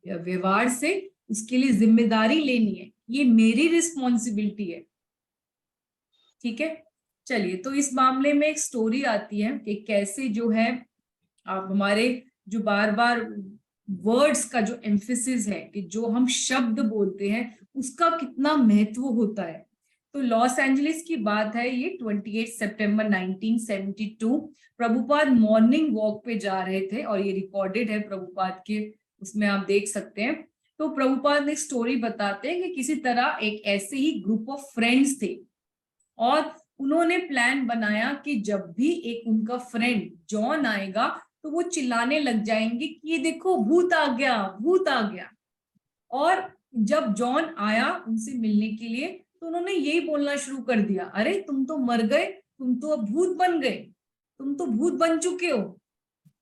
Speaker 1: व्यवहार से, उसके लिए जिम्मेदारी लेनी है, ये मेरी रिस्पॉन्सिबिलिटी है, ठीक है। चलिए, तो इस मामले में एक स्टोरी आती है कि कैसे जो है आप हमारे जो बार बार वर्ड्स का जो एम्फेसिस है, कि जो हम शब्द बोलते हैं उसका कितना महत्व होता है। तो लॉस एंजलिस की बात है ये, 28 सितंबर 1972, प्रभुपाद मॉर्निंग वॉक पे जा रहे थे, और ये रिकॉर्डेड है प्रभुपाद के, उसमें आप देख सकते हैं। तो प्रभुपाद ने स्टोरी बताते हैं कि किसी तरह एक ऐसे ही ग्रुप ऑफ फ्रेंड्स थे, और उन्होंने प्लान बनाया कि जब भी एक उनका फ्रेंड जॉन आएगा तो वो चिल्लाने लग जाएंगे कि ये देखो भूत आ गया, भूत आ गया। और जब जॉन आया उनसे मिलने के लिए, तो उन्होंने यही बोलना शुरू कर दिया, अरे तुम तो मर गए, तुम तो अब भूत बन गए, तुम तो भूत बन चुके हो।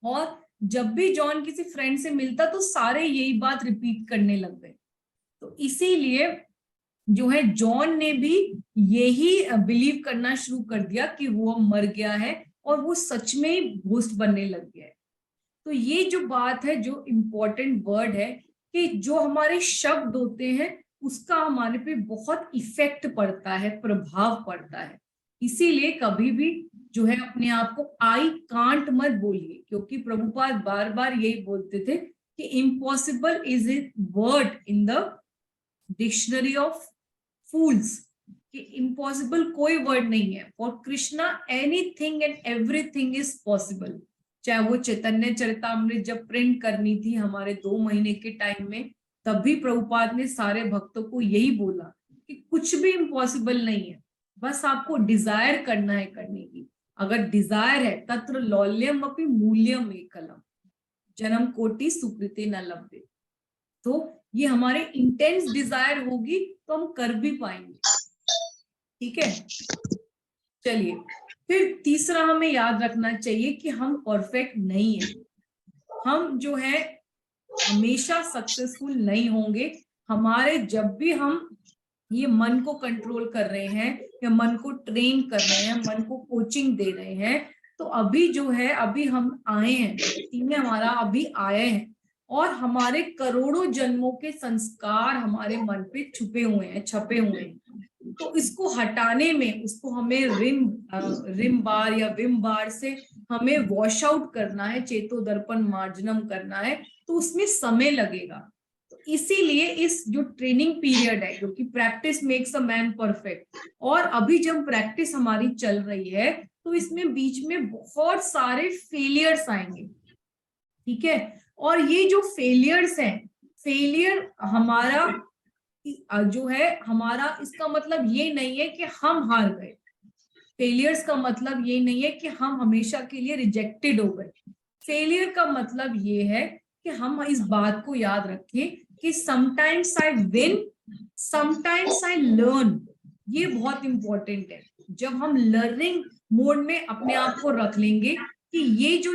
Speaker 1: और जब भी जॉन किसी फ्रेंड से मिलता तो सारे यही बात रिपीट करने लग गए। तो इसीलिए जो है जॉन ने भी यही बिलीव करना शुरू कर दिया कि वो मर गया है, और वो सच में ही घोस्ट बनने लग गया है। तो ये जो बात है, जो इम्पोर्टेंट वर्ड है, कि जो हमारे शब्द होते हैं उसका हमारे पे बहुत इफेक्ट पड़ता है, प्रभाव पड़ता है। इसीलिए कभी भी जो है अपने आप को आई कांट मत बोलिए, क्योंकि प्रभुपाद बार बार यही बोलते थे कि impossible is a word in the dictionary of fools, कि इम्पॉसिबल कोई वर्ड नहीं है। For Krishna anything and everything is possible. चाहे वो चैतन्य चरितामृत जब प्रिंट करनी थी हमारे 2 महीने के टाइम में, तब भी प्रभुपाद ने सारे भक्तों को यही बोला कि कुछ भी इम्पॉसिबल नहीं है, बस आपको डिजायर करना है करने की। अगर डिजायर है, तत्र लौल्यम अपि मूल्यम एकलम, जन्म कोटि सुकृते न लभ्यते। तो ये हमारे इंटेंस डिजायर होगी तो हम कर भी पाएंगे, ठीक है। चलिए, फिर तीसरा हमें याद रखना चाहिए कि हम परफेक्ट नहीं है, हम जो है हमेशा सक्सेसफुल नहीं होंगे। हमारे जब भी हम ये मन को कंट्रोल कर रहे हैं या मन को ट्रेन कर रहे हैं, मन को कोचिंग दे रहे हैं, तो अभी जो है अभी हम आए हैं, टीम में हमारा अभी आए हैं और हमारे करोड़ों जन्मों के संस्कार हमारे मन पे छुपे हुए हैं, छपे हुए हैं। तो इसको हटाने में उसको हमें रिम बार या विम बार से हमें वॉश आउट करना है, चेतो दर्पण मार्जनम करना है, तो उसमें समय लगेगा। तो इसीलिए इस जो ट्रेनिंग पीरियड है, क्योंकि practice makes a man perfect, और अभी जब प्रैक्टिस हमारी चल रही है तो इसमें बीच में बहुत सारे फेलियर्स आएंगे, ठीक है। और ये जो फेलियर्स हैं, फेलियर हमारा जो है हमारा, इसका मतलब ये नहीं है कि हम हार गए, फेलियर्स का मतलब ये नहीं है कि हम हमेशा के लिए रिजेक्टेड हो गए। फेलियर का मतलब ये है कि हम इस बात को याद रखें कि sometimes I win, sometimes I learn. ये बहुत इंपॉर्टेंट है। जब हम लर्निंग मोड में अपने आप को रख लेंगे कि ये जो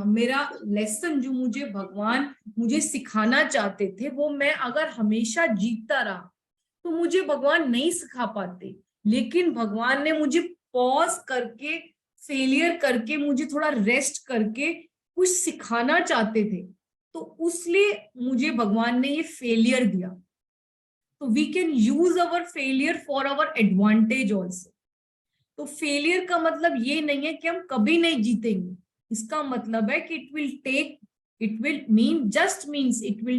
Speaker 1: मेरा लेसन जो मुझे भगवान मुझे सिखाना चाहते थे, वो मैं अगर हमेशा जीतता रहा तो मुझे भगवान नहीं सिखा पाते, लेकिन भगवान ने मुझे पॉज करके, फेलियर करके, मुझे थोड़ा रेस्ट करके कुछ सिखाना चाहते थे, तो उसलिए मुझे भगवान ने ये फेलियर दिया। तो we can use our failure for our advantage also. तो फेलियर का मतलब ये नहीं है कि हम कभी नहीं जीतेंगे, इसका मतलब है कि it will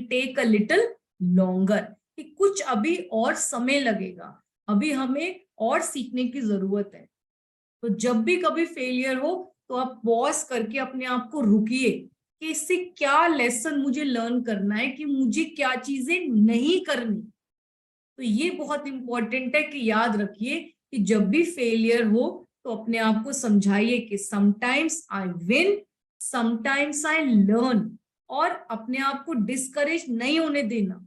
Speaker 1: take a little longer, कि कुछ अभी और समय लगेगा, अभी हमें और सीखने की जरूरत है। तो जब भी कभी फेलियर हो तो आप पॉज करके अपने आप को रुकिए कि इससे क्या लेसन मुझे लर्न करना है, कि मुझे क्या चीजें नहीं करनी। तो ये बहुत इंपॉर्टेंट है कि याद रखिए कि जब भी फेलियर हो तो अपने आप को समझाइए कि sometimes I win, sometimes I learn, और अपने आप को डिस्करेज नहीं होने देना।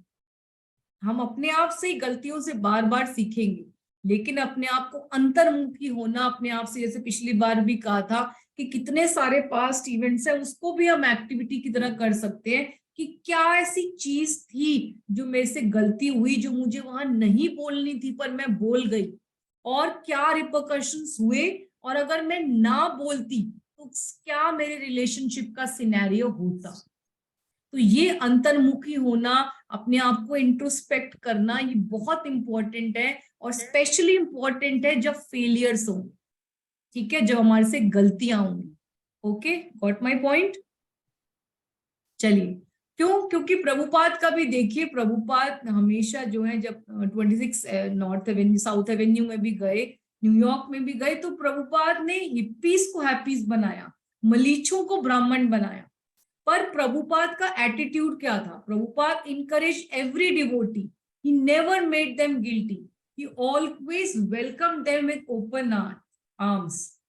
Speaker 1: हम अपने आप से गलतियों से बार बार सीखेंगे, लेकिन अपने आप को अंतर्मुखी होना, अपने आप से, जैसे पिछली बार भी कहा था कि कितने सारे पास्ट इवेंट्स हैं, उसको भी हम एक्टिविटी की तरह कर सकते हैं कि क्या ऐसी चीज थी जो मेरे से गलती हुई, जो मुझे वहां नहीं बोलनी थी पर मैं बोल गई, और क्या रिपरकशंस हुए, और अगर मैं ना बोलती तो क्या मेरे रिलेशनशिप का सिनेरियो होता। तो ये अंतर्मुखी होना, अपने आप को इंट्रोस्पेक्ट करना, ये बहुत इंपॉर्टेंट है, और स्पेशली इंपॉर्टेंट है जब फेलियर्स हो, ठीक है, जब हमारे से गलतियां होंगी। Okay, got my point. चलिए, क्योंकि प्रभुपाद का भी देखिए, प्रभुपाद हमेशा जो है, जब 26 नॉर्थ एवेन्यू, साउथ एवेन्यू में भी गए, न्यूयॉर्क में भी गए, तो प्रभुपाद ने हिप्पीज को हैप्पीज बनाया, मलीचों को ब्राह्मण बनाया। पर प्रभुपाद का एटीट्यूड क्या था? Prabhupada encourage every devotee, he never made them guilty, he always welcome them with open arms.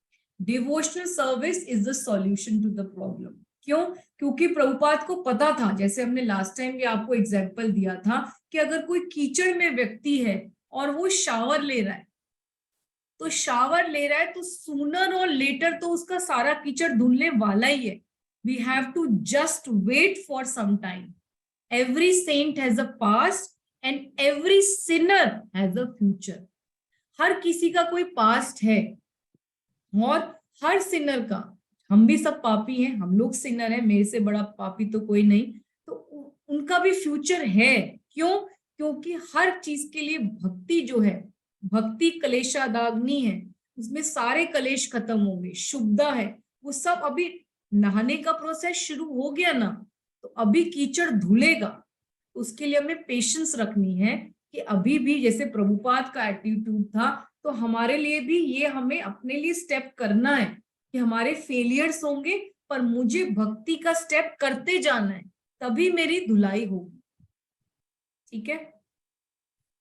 Speaker 1: Devotional service is the solution to the problem. क्यों? क्योंकि प्रभुपाद को पता था, जैसे हमने लास्ट टाइम भी आपको एग्जाम्पल दिया था, कि अगर कोई कीचड़ में व्यक्ति है और वो शावर ले रहा है, तो सूनर और लेटर तो उसका सारा कीचड़ धुलने वाला ही है। We have to just wait for some time. Every saint has a past and every sinner has a future. हर किसी का कोई पास्ट है और हर सिनर का, हम भी सब पापी हैं, हम लोग सिनर हैं, मेरे से बड़ा पापी तो कोई नहीं, तो उनका भी फ्यूचर है। क्यों? क्योंकि हर चीज के लिए भक्ति जो है, भक्ति कलेशादाग्नि है, उसमें सारे कलेश खत्म होंगे, शुभदा है, वो सब अभी नहाने का प्रोसेस शुरू हो गया ना, तो अभी कीचड़ धुलेगा। उसके लिए हमें पेशेंस रखनी है कि अभी भी जैसे प्रभुपाद का एटीट्यूड था, तो हमारे लिए भी ये हमें अपने लिए स्टेप करना है कि हमारे फेलियर्स होंगे, पर मुझे भक्ति का स्टेप करते जाना है, तभी मेरी धुलाई होगी। ठीक है,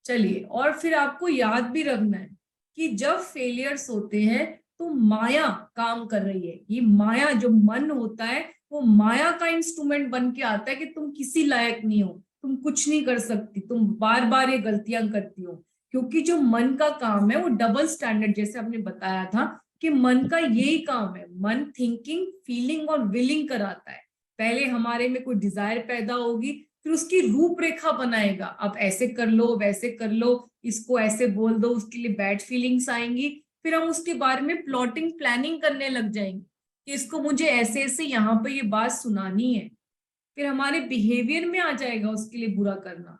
Speaker 1: चलिए, और फिर आपको याद भी रखना है कि जब फेलियर्स होते हैं तो माया काम कर रही है। ये माया, जो मन होता है, वो माया का इंस्ट्रूमेंट बन के आता है कि तुम किसी लायक नहीं हो, तुम कुछ नहीं कर सकती, तुम बार बार ये गलतियां करती हो। क्योंकि जो मन का काम है वो डबल स्टैंडर्ड, जैसे हमने बताया था, कि मन का यही काम है, मन थिंकिंग, फीलिंग और विलिंग कराता है। पहले हमारे में कोई डिजायर पैदा होगी, फिर उसकी रूपरेखा बनाएगा, अब ऐसे कर लो, वैसे कर लो, इसको ऐसे बोल दो, उसके लिए बैड फीलिंग्स आएंगी, फिर हम उसके बारे में प्लॉटिंग प्लानिंग करने लग जाएंगे कि इसको मुझे ऐसे ऐसे यहाँ पे ये बात सुनानी है, फिर हमारे बिहेवियर में आ जाएगा उसके लिए बुरा करना।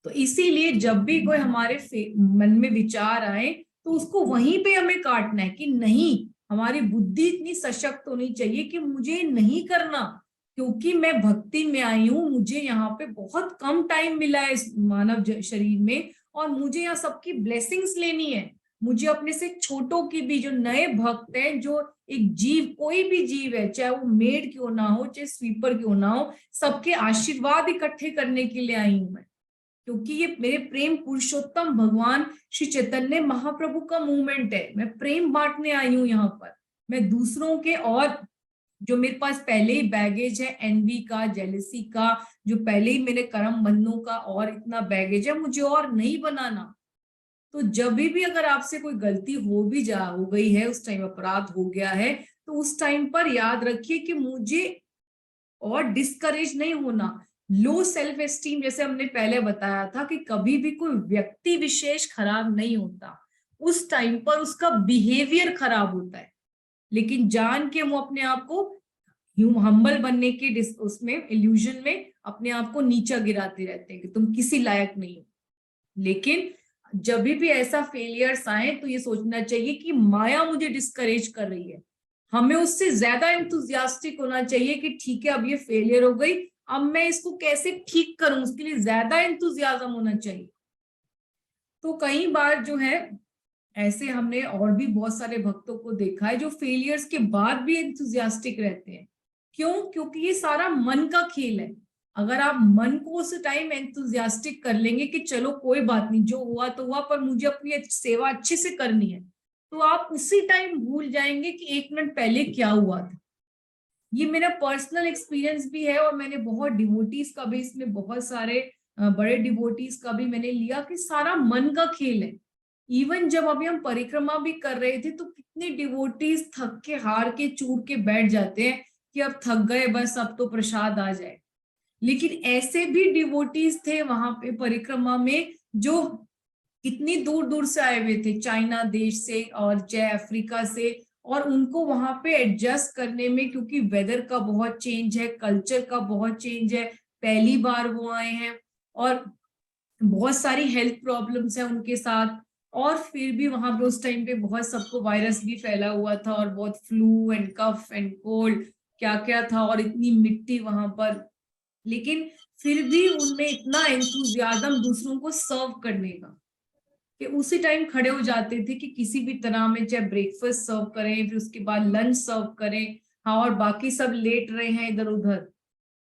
Speaker 1: तो इसीलिए जब भी कोई हमारे मन में विचार आए तो उसको वहीं पे हमें काटना है कि नहीं, हमारी बुद्धि इतनी सशक्त होनी चाहिए कि मुझे नहीं करना, क्योंकि मैं भक्ति में आई हूँ, मुझे यहाँ पे बहुत कम टाइम मिला है इस मानव शरीर में, और मुझे यहाँ सबकी ब्लेसिंग्स लेनी है। मुझे अपने से छोटों की भी, जो नए भक्त हैं, जो एक जीव, कोई भी जीव है, चाहे वो मेड क्यों ना हो, चाहे स्वीपर क्यों ना हो, सबके आशीर्वाद इकट्ठे करने के लिए आई हूं मैं, क्योंकि ये मेरे प्रेम पुरुषोत्तम भगवान श्री चैतन्य महाप्रभु का मूवमेंट है। मैं प्रेम बांटने आई हूँ यहाँ पर। मैं दूसरों के, और जो मेरे पास पहले ही बैगेज है एनवी का, जेलसी का, जो पहले ही मेरे कर्म बंधनों का और इतना बैगेज है, मुझे और नहीं बनाना। तो जब भी अगर आपसे कोई गलती हो गई है, उस टाइम अपराध हो गया है, तो उस टाइम पर याद रखिए कि मुझे और डिस्करेज नहीं होना। लो सेल्फ एस्टीम, जैसे हमने पहले बताया था कि कभी भी कोई व्यक्ति विशेष खराब नहीं होता, उस टाइम पर उसका बिहेवियर खराब होता है, लेकिन जान के वो अपने आप को हम्बल बनने के उसमें इल्यूजन में अपने आप को नीचा गिराते रहते हैं कि तुम किसी लायक नहीं हो। लेकिन जब भी ऐसा फेलियर्स आए तो ये सोचना चाहिए कि माया मुझे डिस्करेज कर रही है, हमें उससे ज्यादा एंथुजियास्टिक होना चाहिए कि ठीक है अब ये फेलियर हो गई, अब मैं इसको कैसे ठीक करूं, उसके लिए ज्यादा एंथुजियाज्म होना चाहिए। तो कई बार जो है ऐसे हमने और भी बहुत सारे भक्तों को देखा है जो फेलियर्स के बाद भी एंथुजियास्टिक रहते हैं। क्यों? क्योंकि ये सारा मन का खेल है। अगर आप मन को उस टाइम एंथुजियास्टिक कर लेंगे कि चलो कोई बात नहीं, जो हुआ तो हुआ, पर मुझे अपनी सेवा अच्छे से करनी है, तो आप उसी टाइम भूल जाएंगे कि 1 मिनट पहले क्या हुआ था। ये मेरा पर्सनल एक्सपीरियंस भी है, और मैंने बहुत डिवोटीज का भी, इसमें बहुत सारे बड़े डिवोटीज का भी मैंने लिया कि सारा मन का खेल है। इवन जब अभी हम परिक्रमा भी कर रहे थे तो कितने डिवोटीज थक के, हार के, चूर के बैठ जाते हैं कि अब थक गए, बस अब तो प्रसाद आ जाए। लेकिन ऐसे भी डिवोटीज थे वहां पे परिक्रमा में जो कितनी दूर दूर से आए हुए थे, चाइना देश से और जय अफ्रीका से, और उनको वहां पे एडजस्ट करने में, क्योंकि वेदर का बहुत चेंज है, कल्चर का बहुत चेंज है, पहली बार वो आए हैं और बहुत सारी हेल्थ प्रॉब्लम्स है उनके साथ, और फिर भी वहां पे उस टाइम पे बहुत सबको वायरस भी फैला हुआ था और बहुत flu and cough and cold क्या क्या था, और इतनी मिट्टी वहां पर, लेकिन फिर भी उनमें इतना एंथुजियाज्म दूसरों को सर्व करने का कि उसी टाइम खड़े हो जाते थे कि किसी भी तरह में, चाहे ब्रेकफास्ट सर्व करें, फिर उसके बाद लंच सर्व करें, हाँ, और बाकी सब लेट रहे हैं इधर उधर,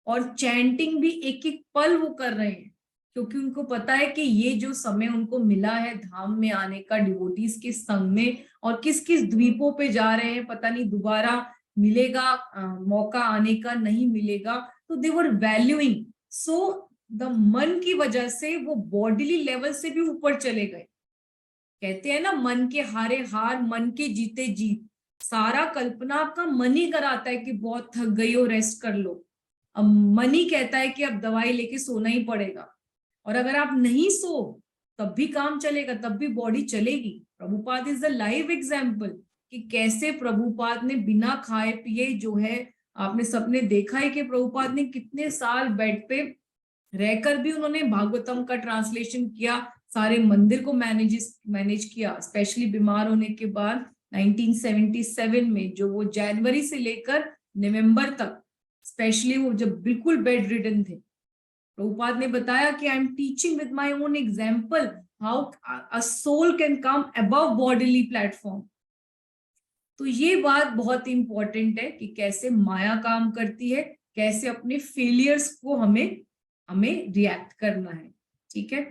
Speaker 1: और चैंटिंग भी एक एक पल वो कर रहे हैं, क्योंकि उनको पता है कि ये जो समय उनको मिला है धाम में आने का, डिवोटीज के संग में, और किस किस द्वीपों पे जा रहे हैं, पता नहीं दोबारा मिलेगा मौका आने का, नहीं मिलेगा, तो दे वर वैल्यूइंग। सो द मन की वजह से वो बॉडीली लेवल से भी ऊपर चले गए। कहते हैं ना, मन के हारे हार, मन के जीते जीत। सारा कल्पना आपका मन ही कराता है कि बहुत थक गई हो, रेस्ट कर लो। अब मन ही कहता है कि अब दवाई लेके सोना ही पड़ेगा, और अगर आप नहीं सो तब भी काम चलेगा, तब भी बॉडी चलेगी। Prabhupada is the live example कि कैसे प्रभुपाद ने बिना खाए पिए, जो है आपने सबने देखा है कि प्रभुपाद ने कितने साल बेड पे रहकर भी उन्होंने भागवतम का ट्रांसलेशन किया, सारे मंदिर को मैनेज किया, स्पेशली बीमार होने के बाद 1977 में, जो वो जनवरी से लेकर नवंबर तक, स्पेशली वो जब बिल्कुल बेड रिडन थे, प्रभुपाद ने बताया कि I am teaching with my own example how a soul can come above bodily platform. तो ये बात बहुत इंपॉर्टेंट है कि कैसे माया काम करती है, कैसे अपने फेलियर्स को हमें रिएक्ट करना है, ठीक है।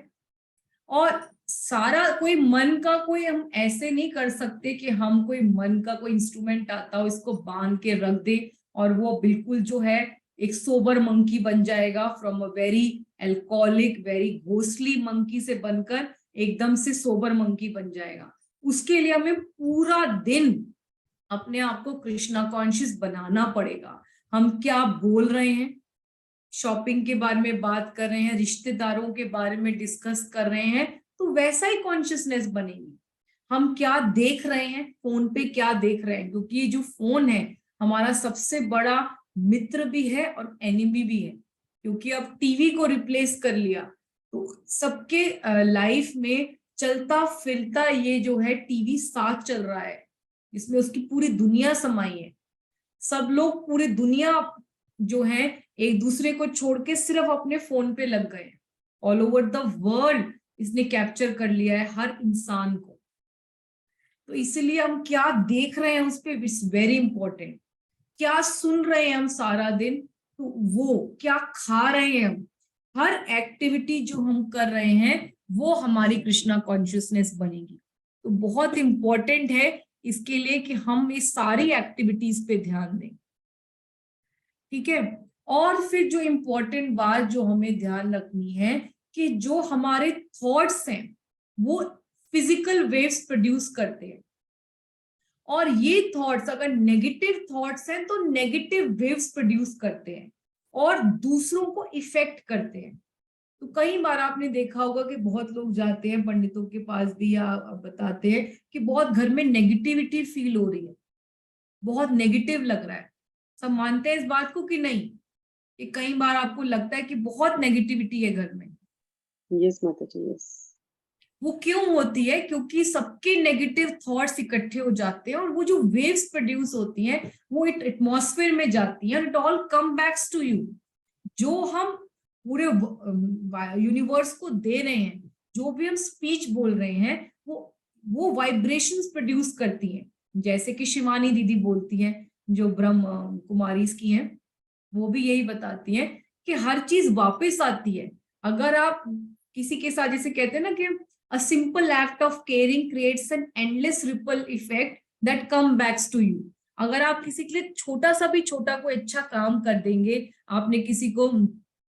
Speaker 1: और सारा कोई मन का, कोई हम ऐसे नहीं कर सकते कि हम कोई मन का कोई इंस्ट्रूमेंट आता हो, इसको बांध के रख दे और वो बिल्कुल जो है एक सोबर मंकी बन जाएगा, from a very alcoholic, very ghostly monkey से बनकर एकदम से सोबर मंकी बन जाएगा। उसके लिए हमें पूरा दिन अपने आप को कृष्णा कॉन्शियस बनाना पड़ेगा। हम क्या बोल रहे हैं, शॉपिंग के बारे में बात कर रहे हैं, रिश्तेदारों के बारे में डिस्कस कर रहे हैं, तो वैसा ही कॉन्शियसनेस बनेगी। हम क्या देख रहे हैं, फोन पे क्या देख रहे हैं, क्योंकि ये जो फोन है हमारा सबसे बड़ा मित्र भी है और एनिमी भी है, क्योंकि अब टीवी को रिप्लेस कर लिया। तो सबके लाइफ में चलता फिरता ये जो है टीवी साथ चल रहा है, इसमें उसकी पूरी दुनिया समाई है। सब लोग पूरी दुनिया जो है एक दूसरे को छोड़ के सिर्फ अपने फोन पे लग गए। ऑल ओवर द वर्ल्ड इसने कैप्चर कर लिया है हर इंसान को। तो इसलिए हम क्या देख रहे हैं उस पर इट्स वेरी इंपॉर्टेंट। क्या सुन रहे हैं हम सारा दिन, तो वो क्या खा रहे हैं हम, हर एक्टिविटी जो हम कर रहे हैं वो हमारी कृष्णा कॉन्शियसनेस बनेगी। तो बहुत इंपॉर्टेंट है इसके लिए कि हम इस सारी एक्टिविटीज पे ध्यान दें, ठीक है। और फिर जो इंपॉर्टेंट बात जो हमें ध्यान रखनी है कि जो हमारे थॉट्स हैं वो फिजिकल वेव्स प्रोड्यूस करते हैं, और ये थॉट्स अगर नेगेटिव थॉट्स हैं तो नेगेटिव वेव्स प्रोड्यूस करते हैं और दूसरों को इफेक्ट करते हैं। तो कई बार आपने देखा होगा कि बहुत लोग जाते हैं पंडितों के पास भी या बताते हैं कि बहुत घर में नेगेटिविटी फील हो रही है, बहुत नेगेटिव लग रहा है। सब मानते हैं इस बात को कि नहीं, कि कई बार आपको लगता है कि बहुत नेगेटिविटी है घर में।
Speaker 2: यस माता जी, यस।
Speaker 1: वो क्यों होती है? क्योंकि सबके नेगेटिव थॉट्स इकट्ठे हो जाते हैं और वो जो वेव्स प्रोड्यूस होती हैं वो एटमॉस्फेयर में जाती हैं, it all come backs to you. जो हम पूरे यूनिवर्स को दे रहे हैं, जो भी हम स्पीच बोल रहे हैं, वो वाइब्रेशंस प्रोड्यूस करती हैं। जैसे कि शिवानी दीदी बोलती हैं, जो ब्रह्म कुमारीज की हैं, वो भी यही बताती हैं कि हर चीज वापस आती है। अगर आप किसी के साथ, जैसे कहते हैं ना कि a simple act of caring creates an endless ripple effect that come backs to you। अगर आप किसी के लिए छोटा सा भी छोटा कोई अच्छा काम कर देंगे, आपने किसी को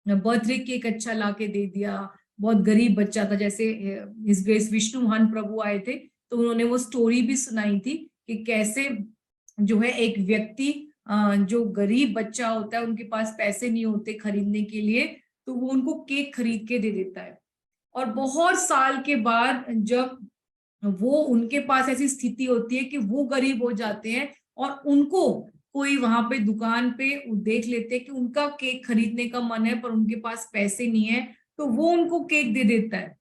Speaker 1: बर्थडे केक अच्छा लाके दे दिया, बहुत गरीब बच्चा था, जैसे हिज ग्रेस विष्णु महान प्रभु आए थे तो उन्होंने वो स्टोरी भी सुनाई थी कि कैसे जो है एक व्यक्ति जो गरीब बच्चा होता है, उनके पास पैसे नहीं होते खरीदने के लिए, तो वो उनको केक खरीद के दे देता है। और बहुत साल के बाद जब वो उनके पास ऐसी स्थिति होती है कि वो गरीब हो जाते हैं और उनको कोई वहां पे दुकान पे देख लेते हैं कि उनका केक खरीदने का मन है पर उनके पास पैसे नहीं है, तो वो उनको केक दे देता है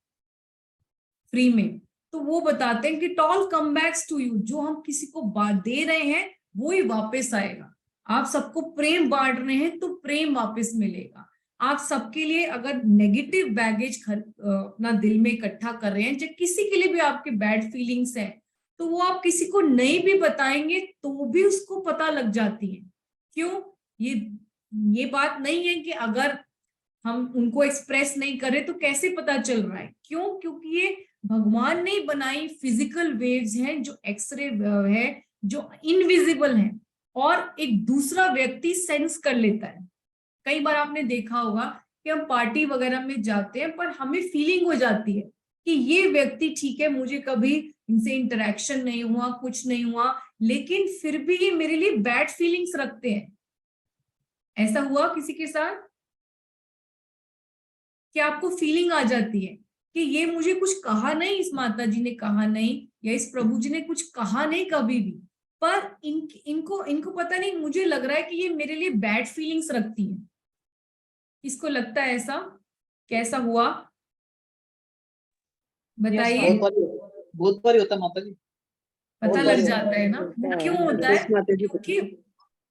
Speaker 1: फ्री में। तो वो बताते हैं कि it all come backs to you. जो हम किसी को दे रहे हैं वो ही वापस आएगा। आप सबको प्रेम बांट रहे हैं तो प्रेम वापस मिलेगा। आप सबके लिए अगर नेगेटिव बैगेज अपना दिल में इकट्ठा कर रहे हैं, जब किसी के लिए भी आपके बैड फीलिंग्स हैं, तो वो आप किसी को नहीं भी बताएंगे तो भी उसको पता लग जाती है। क्यों? ये बात नहीं है कि अगर हम उनको एक्सप्रेस नहीं करें तो कैसे पता चल रहा है। क्यों? क्योंकि ये भगवान ने बनाई फिजिकल वेव्स हैं, जो एक्सरे है, जो इनविजिबल हैं और एक दूसरा व्यक्ति सेंस कर लेता है। कई बार आपने देखा होगा कि हम पार्टी वगैरह में जाते हैं पर हमें फीलिंग हो जाती है कि ये व्यक्ति ठीक है, मुझे कभी इनसे इंटरेक्शन नहीं हुआ, कुछ नहीं हुआ, लेकिन फिर भी ये मेरे लिए बैड फीलिंग्स रखते हैं। ऐसा हुआ किसी के साथ कि आपको फीलिंग आ जाती है कि ये मुझे कुछ कहा नहीं, इस माता जी ने कहा नहीं या इस प्रभु जी ने कुछ कहा नहीं कभी भी, पर इनको पता नहीं, मुझे लग रहा है कि ये मेरे लिए बैड फीलिंग्स रखती है। किसको लगता है ऐसा? कैसा हुआ बताइए।
Speaker 6: बहुत बार होता है माता जी,
Speaker 1: पता लग जाता है ना। वो क्यों होता है? क्योंकि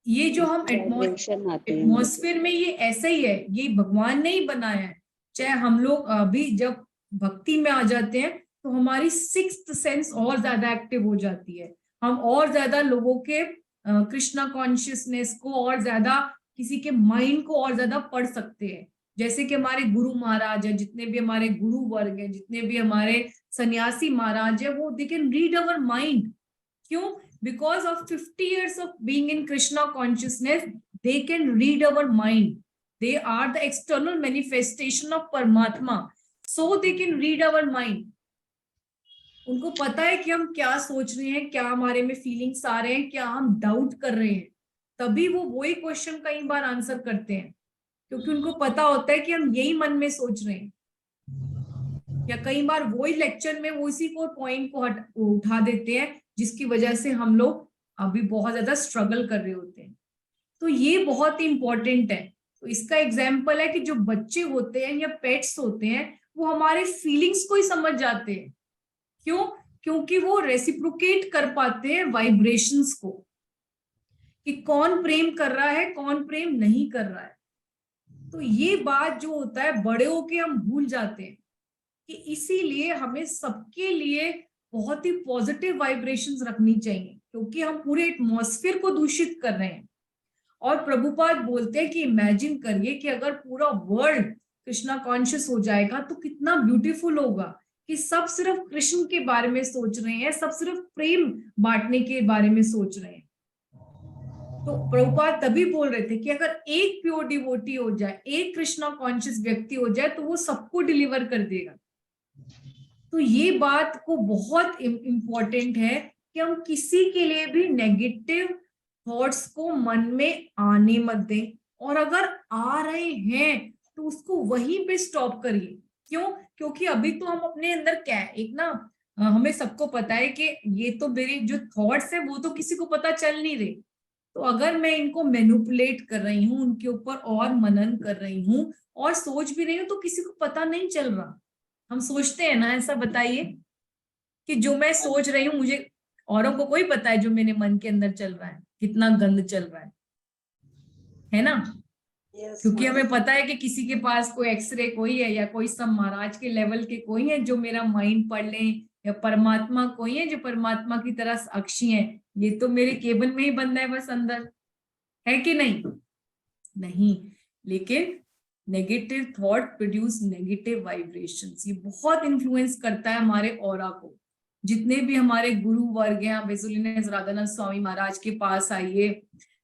Speaker 1: ये जो हम एटमॉस्फेयर में, ये ऐसा ही है, ये भगवान ने ही बनाया है। चाहे हम लोग अभी जब भक्ति में आ जाते हैं तो हमारी सिक्स्थ सेंस और ज्यादा एक्टिव हो जाती है। हम और ज्यादा लोगों के कृष्णा कॉन्शियसनेस को और ज्यादा, किसी के माइंड को और ज्यादा पढ़ सकते हैं। जैसे कि हमारे गुरु महाराज है, जितने भी हमारे गुरु वर्ग है, जितने भी हमारे सन्यासी महाराज है, वो they can read our mind. क्यों? Because of 50 years of being in Krishna consciousness, they can read our mind. They are the external manifestation of Paramatma, so they can read our mind. उनको पता है कि हम क्या सोच रहे हैं, क्या हमारे में फीलिंग्स आ रहे हैं, क्या हम डाउट कर रहे हैं, तभी वो वही क्वेश्चन कई बार आंसर करते हैं, क्योंकि उनको पता होता है कि हम यही मन में सोच रहे हैं। या कई बार वही लेक्चर में वो इसी को पॉइंट को उठा देते हैं, जिसकी वजह से हम लोग अभी बहुत ज्यादा स्ट्रगल कर रहे होते हैं। तो ये बहुत ही इंपॉर्टेंट है। तो इसका एग्जाम्पल है कि जो बच्चे होते हैं या पेट्स होते हैं, वो हमारे फीलिंग्स को ही समझ जाते हैं। क्यों? क्योंकि वो रेसिप्रोकेट कर पाते हैं वाइब्रेशंस को, कि कौन प्रेम कर रहा है, कौन प्रेम नहीं कर रहा है। तो ये बात जो होता है बड़े होके हम भूल जाते हैं, कि इसीलिए हमें सबके लिए बहुत ही पॉजिटिव वाइब्रेशंस रखनी चाहिए, क्योंकि हम पूरे एटमॉस्फेयर को दूषित कर रहे हैं। और प्रभुपाद बोलते हैं कि इमेजिन करिए कि अगर पूरा वर्ल्ड कृष्णा कॉन्शियस हो जाएगा तो कितना ब्यूटीफुल होगा, कि सब सिर्फ कृष्ण के बारे में सोच रहे हैं, सब सिर्फ प्रेम बांटने के बारे में सोच रहे हैं। तो प्रभुपाद तभी बोल रहे थे कि अगर एक प्योर डिवोटी हो जाए, एक कृष्णा कॉन्शियस व्यक्ति हो जाए, तो वो सबको डिलीवर कर देगा। तो ये बात को बहुत इंपॉर्टेंट है कि हम किसी के लिए भी नेगेटिव थॉट्स को मन में आने मत दें, और अगर आ रहे हैं तो उसको वहीं पे स्टॉप करिए। क्यों? क्योंकि अभी तो हम अपने अंदर क्या है, एक ना हमें सबको पता है कि ये तो मेरे जो थॉट्स है वो तो किसी को पता चल नहीं रहे। तो अगर मैं इनको मैनिपुलेट कर रही हूँ, उनके ऊपर और मनन कर रही हूँ और सोच भी रही हूँ, तो किसी को पता नहीं चल रहा। हम सोचते हैं ना ऐसा, बताइए, कि जो मैं सोच रही हूँ मुझे औरों को कोई पता है जो मेरे मन के अंदर चल रहा है, कितना गंद चल रहा है ना? क्योंकि हमें पता है कि किसी के पास कोई एक्सरे कोई है, या कोई सब महाराज के लेवल के कोई है जो मेरा माइंड पढ़ ले, या परमात्मा कोई है जो परमात्मा की तरह साक्षी है। ये तो मेरे केबल में ही बंद है बस अंदर, है कि नहीं? नहीं। लेकिन negative thought produce negative vibrations. ये बहुत इन्फ्लुएंस करता है हमारे ऑरा को। जितने भी हमारे गुरु वर्ग हैं, हिज होलीनेस राधानाथ स्वामी महाराज के पास आइए,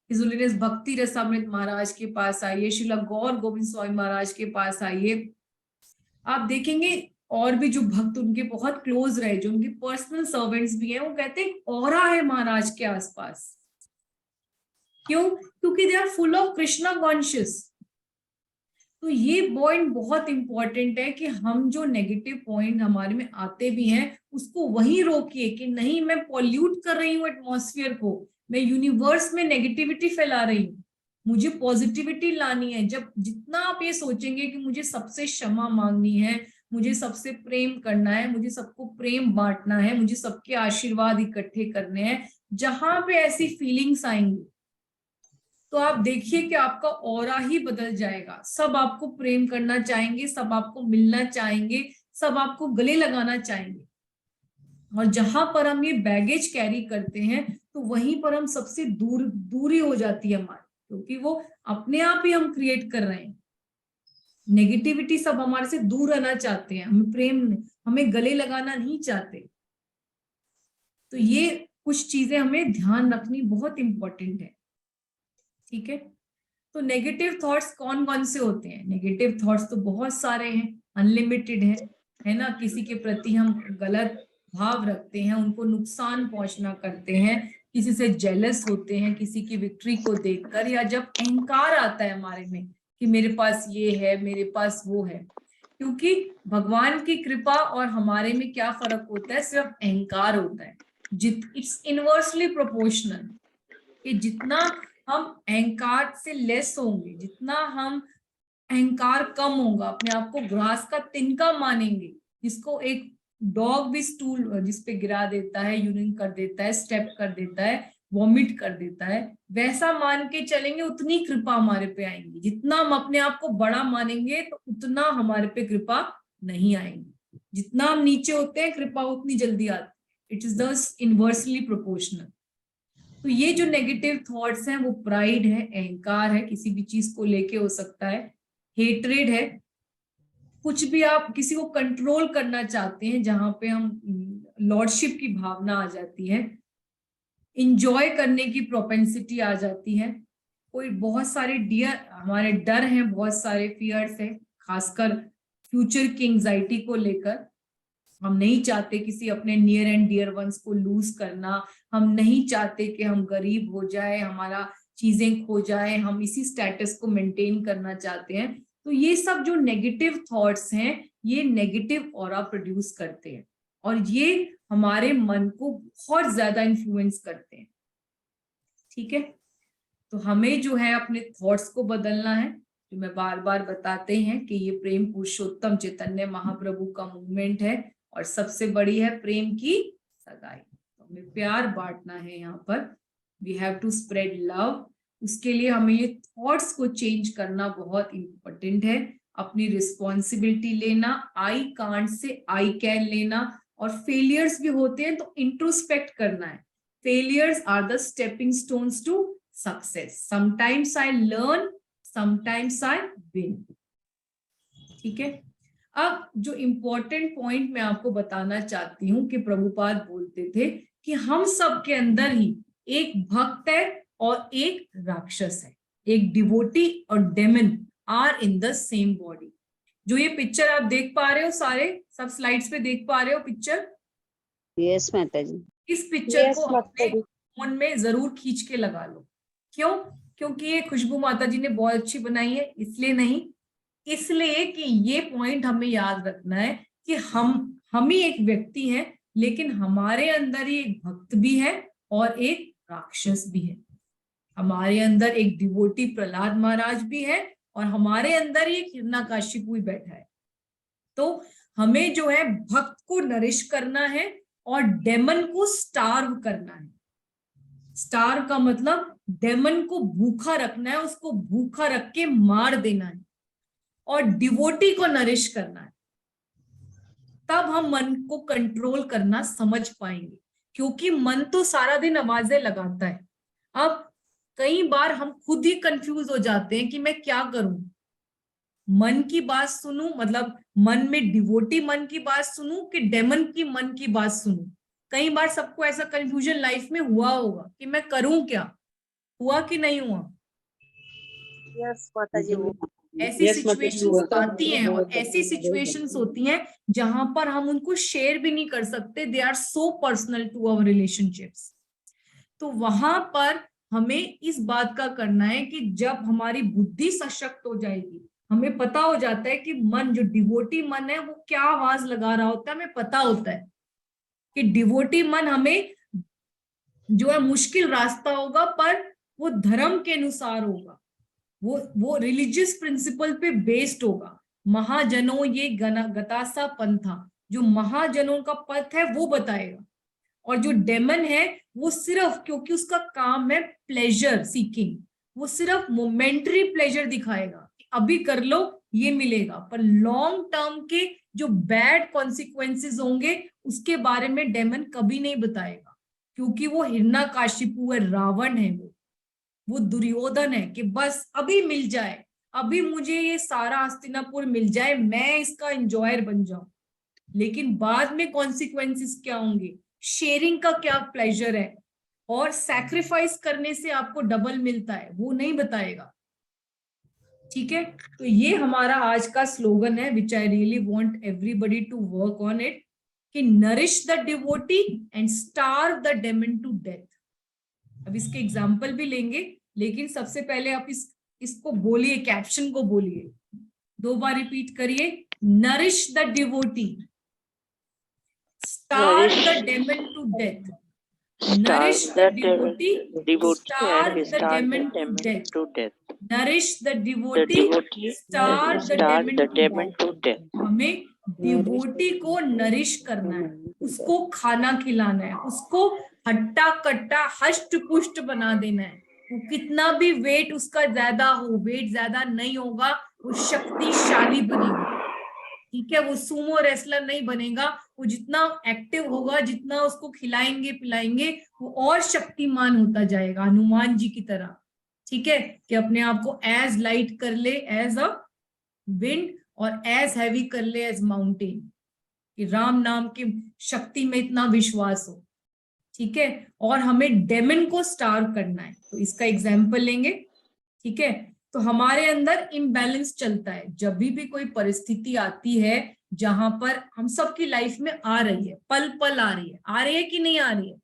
Speaker 1: हिज होलीनेस भक्ति रसामृत महाराज के पास आइए, श्रीला गौर गोविंद स्वामी महाराज के पास आइए, आप देखेंगे और भी जो भक्त उनके बहुत क्लोज रहे, जो उनके पर्सनल सर्वेंट्स भी हैं, वो कहते हैं ऑरा है महाराज के आसपास। क्यों? क्योंकि they are full of Krishna conscious. तो ये पॉइंट बहुत इंपॉर्टेंट है कि हम जो नेगेटिव पॉइंट हमारे में आते भी हैं उसको वहीं रोकिए, कि नहीं मैं पॉल्यूट कर रही हूँ एटमॉस्फेयर को, मैं यूनिवर्स में नेगेटिविटी फैला रही हूँ, मुझे पॉजिटिविटी लानी है। जब जितना आप ये सोचेंगे कि मुझे सबसे क्षमा मांगनी है, मुझे सबसे प्रेम करना है, मुझे सबको प्रेम बांटना है, मुझे सबके आशीर्वाद इकट्ठे करने हैं, जहां पे ऐसी फीलिंग्स आएंगी तो आप देखिए कि आपका ऑरा ही बदल जाएगा। सब आपको प्रेम करना चाहेंगे, सब आपको मिलना चाहेंगे, सब आपको गले लगाना चाहेंगे। और जहां पर हम ये बैगेज कैरी करते हैं तो वहीं पर हम सबसे दूरी हो जाती है हमारी, क्योंकि वो अपने आप ही हम क्रिएट कर रहे हैं नेगेटिविटी। सब हमारे से दूर रहना चाहते हैं, हमें प्रेम, हमें गले लगाना नहीं चाहते। तो ये कुछ चीजें हमें ध्यान रखनी बहुत इंपॉर्टेंट है। ठीक है? तो नेगेटिव थॉट्स कौन कौन से होते हैं? नेगेटिव थॉट्स तो बहुत सारे हैं, अनलिमिटेड है ना? किसी के प्रति हम गलत भाव रखते हैं, उनको नुकसान पहुंचना करते हैं, किसी से जेलस होते हैं किसी की विक्ट्री को देखकर, या जब अहंकार आता है हमारे में कि मेरे पास ये है, मेरे पास वो है। क्योंकि भगवान की कृपा और हमारे में क्या फर्क होता है? सिर्फ अहंकार होता है। इट्स इनवर्सली प्रोपोर्शनल, कि जितना हम अहंकार से लेस होंगे, जितना हम अहंकार कम होगा, अपने आप को घास का तिनका मानेंगे, जिसको एक डॉग भी स्टूल जिसपे गिरा देता है, यूरिन कर देता है, स्टेप कर देता है, वॉमिट कर देता है, वैसा मान के चलेंगे, उतनी कृपा हमारे पे आएंगी। जितना हम अपने आप को बड़ा मानेंगे तो उतना हमारे पे कृपा नहीं आएगी। जितना हम नीचे होते हैं कृपा उतनी जल्दी आती है। इट इज दस इनवर्सली प्रोपोर्शनल। तो ये जो नेगेटिव थॉट्स हैं वो प्राइड है, अहंकार है, किसी भी चीज को लेके हो सकता है, हेट्रेड है, कुछ भी आप किसी को कंट्रोल करना चाहते हैं, जहां पे हम लॉर्डशिप की भावना आ जाती है, इंजॉय करने की प्रोपेंसिटी आ जाती है, कोई बहुत सारे हमारे डर हैं, बहुत सारे फियर्स हैं, खासकर फ्यूचर की एंजाइटी को लेकर। हम नहीं चाहते किसी अपने नियर एंड डियर वंस को लूज करना, हम नहीं चाहते कि हम गरीब हो जाए, हमारा चीजें खो जाए, हम इसी स्टेटस को मेंटेन करना चाहते हैं। तो ये सब जो नेगेटिव थॉट्स हैं ये नेगेटिव ऑरा प्रोड्यूस करते हैं और ये हमारे मन को बहुत ज्यादा इन्फ्लुएंस करते हैं। ठीक है, तो हमें जो है अपने थॉट्स को बदलना है। जो मैं बार बार बताते हैं कि ये प्रेम पुरुषोत्तम चैतन्य महाप्रभु का मूवमेंट है और सबसे बड़ी है प्रेम की सगाई। तो हमें प्यार बांटना है यहाँ पर, we have to spread love. उसके लिए हमें ये थॉट्स को चेंज करना बहुत इंपॉर्टेंट है। अपनी रिस्पॉन्सिबिलिटी लेना, I can't say I can लेना, और फेलियर्स भी होते हैं तो इंट्रोस्पेक्ट करना है। Failures are the stepping stones to success. Sometimes I learn, sometimes I win. ठीक है, अब जो इम्पोर्टेंट पॉइंट मैं आपको बताना चाहती हूँ कि प्रभुपाद बोलते थे कि हम सब के अंदर ही एक भक्त है और एक राक्षस है, एक डिवोटी और demon are in the same body. जो ये पिक्चर आप देख पा रहे हो, सारे सब स्लाइड्स पे देख पा रहे हो पिक्चर?
Speaker 2: यस माता जी।
Speaker 1: इस पिक्चर
Speaker 2: Yes,
Speaker 1: को
Speaker 2: माता
Speaker 1: अपने
Speaker 2: जी।
Speaker 1: फोन में जरूर खींच के लगा लो। क्यों? क्योंकि ये खुशबू माता जी ने बहुत अच्छी बनाई है, इसलिए नहीं, इसलिए कि ये पॉइंट हमें याद रखना है कि हम ही एक व्यक्ति हैं, लेकिन हमारे अंदर ही एक भक्त भी है और एक राक्षस भी है। हमारे अंदर एक डिवोटी प्रहलाद महाराज भी है और हमारे अंदर ही एक हिरण्याकशिपु भी बैठा है। तो हमें जो है भक्त को नरिश करना है और डेमन को स्टार्व करना है। स्टार्व का मतलब डेमन को भूखा रखना है, उसको भूखा रख के मार देना है, और डिवोटी को नरिश करना है। तब हम मन को कंट्रोल करना समझ पाएंगे, क्योंकि मन तो सारा दिन आवाजें लगाता है। अब कई बार हम खुद ही कंफ्यूज हो जाते हैं कि मैं क्या करूं, मन की बात सुनूं, मतलब मन में डिवोटी मन की बात सुनूं कि डेमन की मन की बात सुनूं। कई बार सबको ऐसा कंफ्यूजन लाइफ में हुआ होगा कि मैं करूं क्या, हुआ कि नहीं हुआ?
Speaker 2: यस माता जी।
Speaker 1: ऐसी
Speaker 6: Yes, माता जी,
Speaker 1: सिचुएशंस
Speaker 6: हुआ।
Speaker 1: आती हैं और ऐसी सिचुएशंस होती हैं जहां पर हम उनको शेयर भी नहीं कर सकते, they are so personal to our relationships. तो वहां पर हमें इस बात का करना है कि जब हमारी बुद्धि सशक्त हो जाएगी, हमें पता हो जाता है कि मन, जो डिवोटी मन है, वो क्या आवाज लगा रहा होता है, हमें पता होता है कि डिवोटी मन हमें जो है मुश्किल रास्ता होगा पर वो धर्म के अनुसार होगा, वो रिलीजियस प्रिंसिपल पे बेस्ड होगा। महाजनों ये गतासा पंथा, जो महाजनों का पथ है वो बताएगा। और जो डेमन है वो सिर्फ, क्योंकि उसका काम है प्लेजर सीकिंग, वो सिर्फ मोमेंटरी प्लेजर दिखाएगा, अभी कर लो ये मिलेगा, पर लॉन्ग टर्म के जो बैड कॉन्सिक्वेंसेस होंगे उसके बारे में डेमन कभी नहीं बताएगा, क्योंकि वो हिरण्याकशिपु है, रावण है, वो दुर्योधन है कि बस अभी मिल जाए, अभी मुझे ये सारा हस्तिनापुर मिल जाए, मैं इसका एंजॉयर बन जाऊं, लेकिन बाद में कॉन्सिक्वेंसेस क्या होंगे, शेयरिंग का क्या प्लेजर है, और सैक्रिफाइस करने से आपको डबल मिलता है, वो नहीं बताएगा। ठीक है, तो ये हमारा आज का स्लोगन है, which I really want everybody to work on it, कि nourish the devotee and starve the demon to death. अब इसके एग्जाम्पल भी लेंगे, लेकिन सबसे पहले आप इसको बोलिए, कैप्शन को बोलिए, 2 बार रिपीट करिए, nourish the devotee, starve the demon to death. Nourish the devotee, starve the demon to death. Nourish the devotee, starve the demon to death. हमें डिवोटी को नरिश करना है, उसको खाना खिलाना है, उसको हट्टा कट्टा हष्ट पुष्ट बना देना है। वो कितना भी वेट उसका ज्यादा हो, वेट ज्यादा नहीं होगा, वो शक्तिशाली बनेगा। ठीक है, वो सूमो रेसलर नहीं बनेगा, वो जितना एक्टिव होगा, जितना उसको खिलाएंगे पिलाएंगे, वो और शक्तिमान होता जाएगा, हनुमान जी की तरह। ठीक है, कि अपने आप को एज लाइट कर ले एज अ विंड और एज हैवी कर ले एज माउंटेन, कि राम नाम की शक्ति में इतना विश्वास हो। ठीक है, और हमें डेमन को स्टार्व करना है, तो इसका एग्जाम्पल लेंगे। ठीक है, तो हमारे अंदर इम्बैलेंस चलता है। जब भी कोई परिस्थिति आती है जहां पर हम सबकी लाइफ में आ रही है, पल पल आ रही है कि नहीं आ रही है,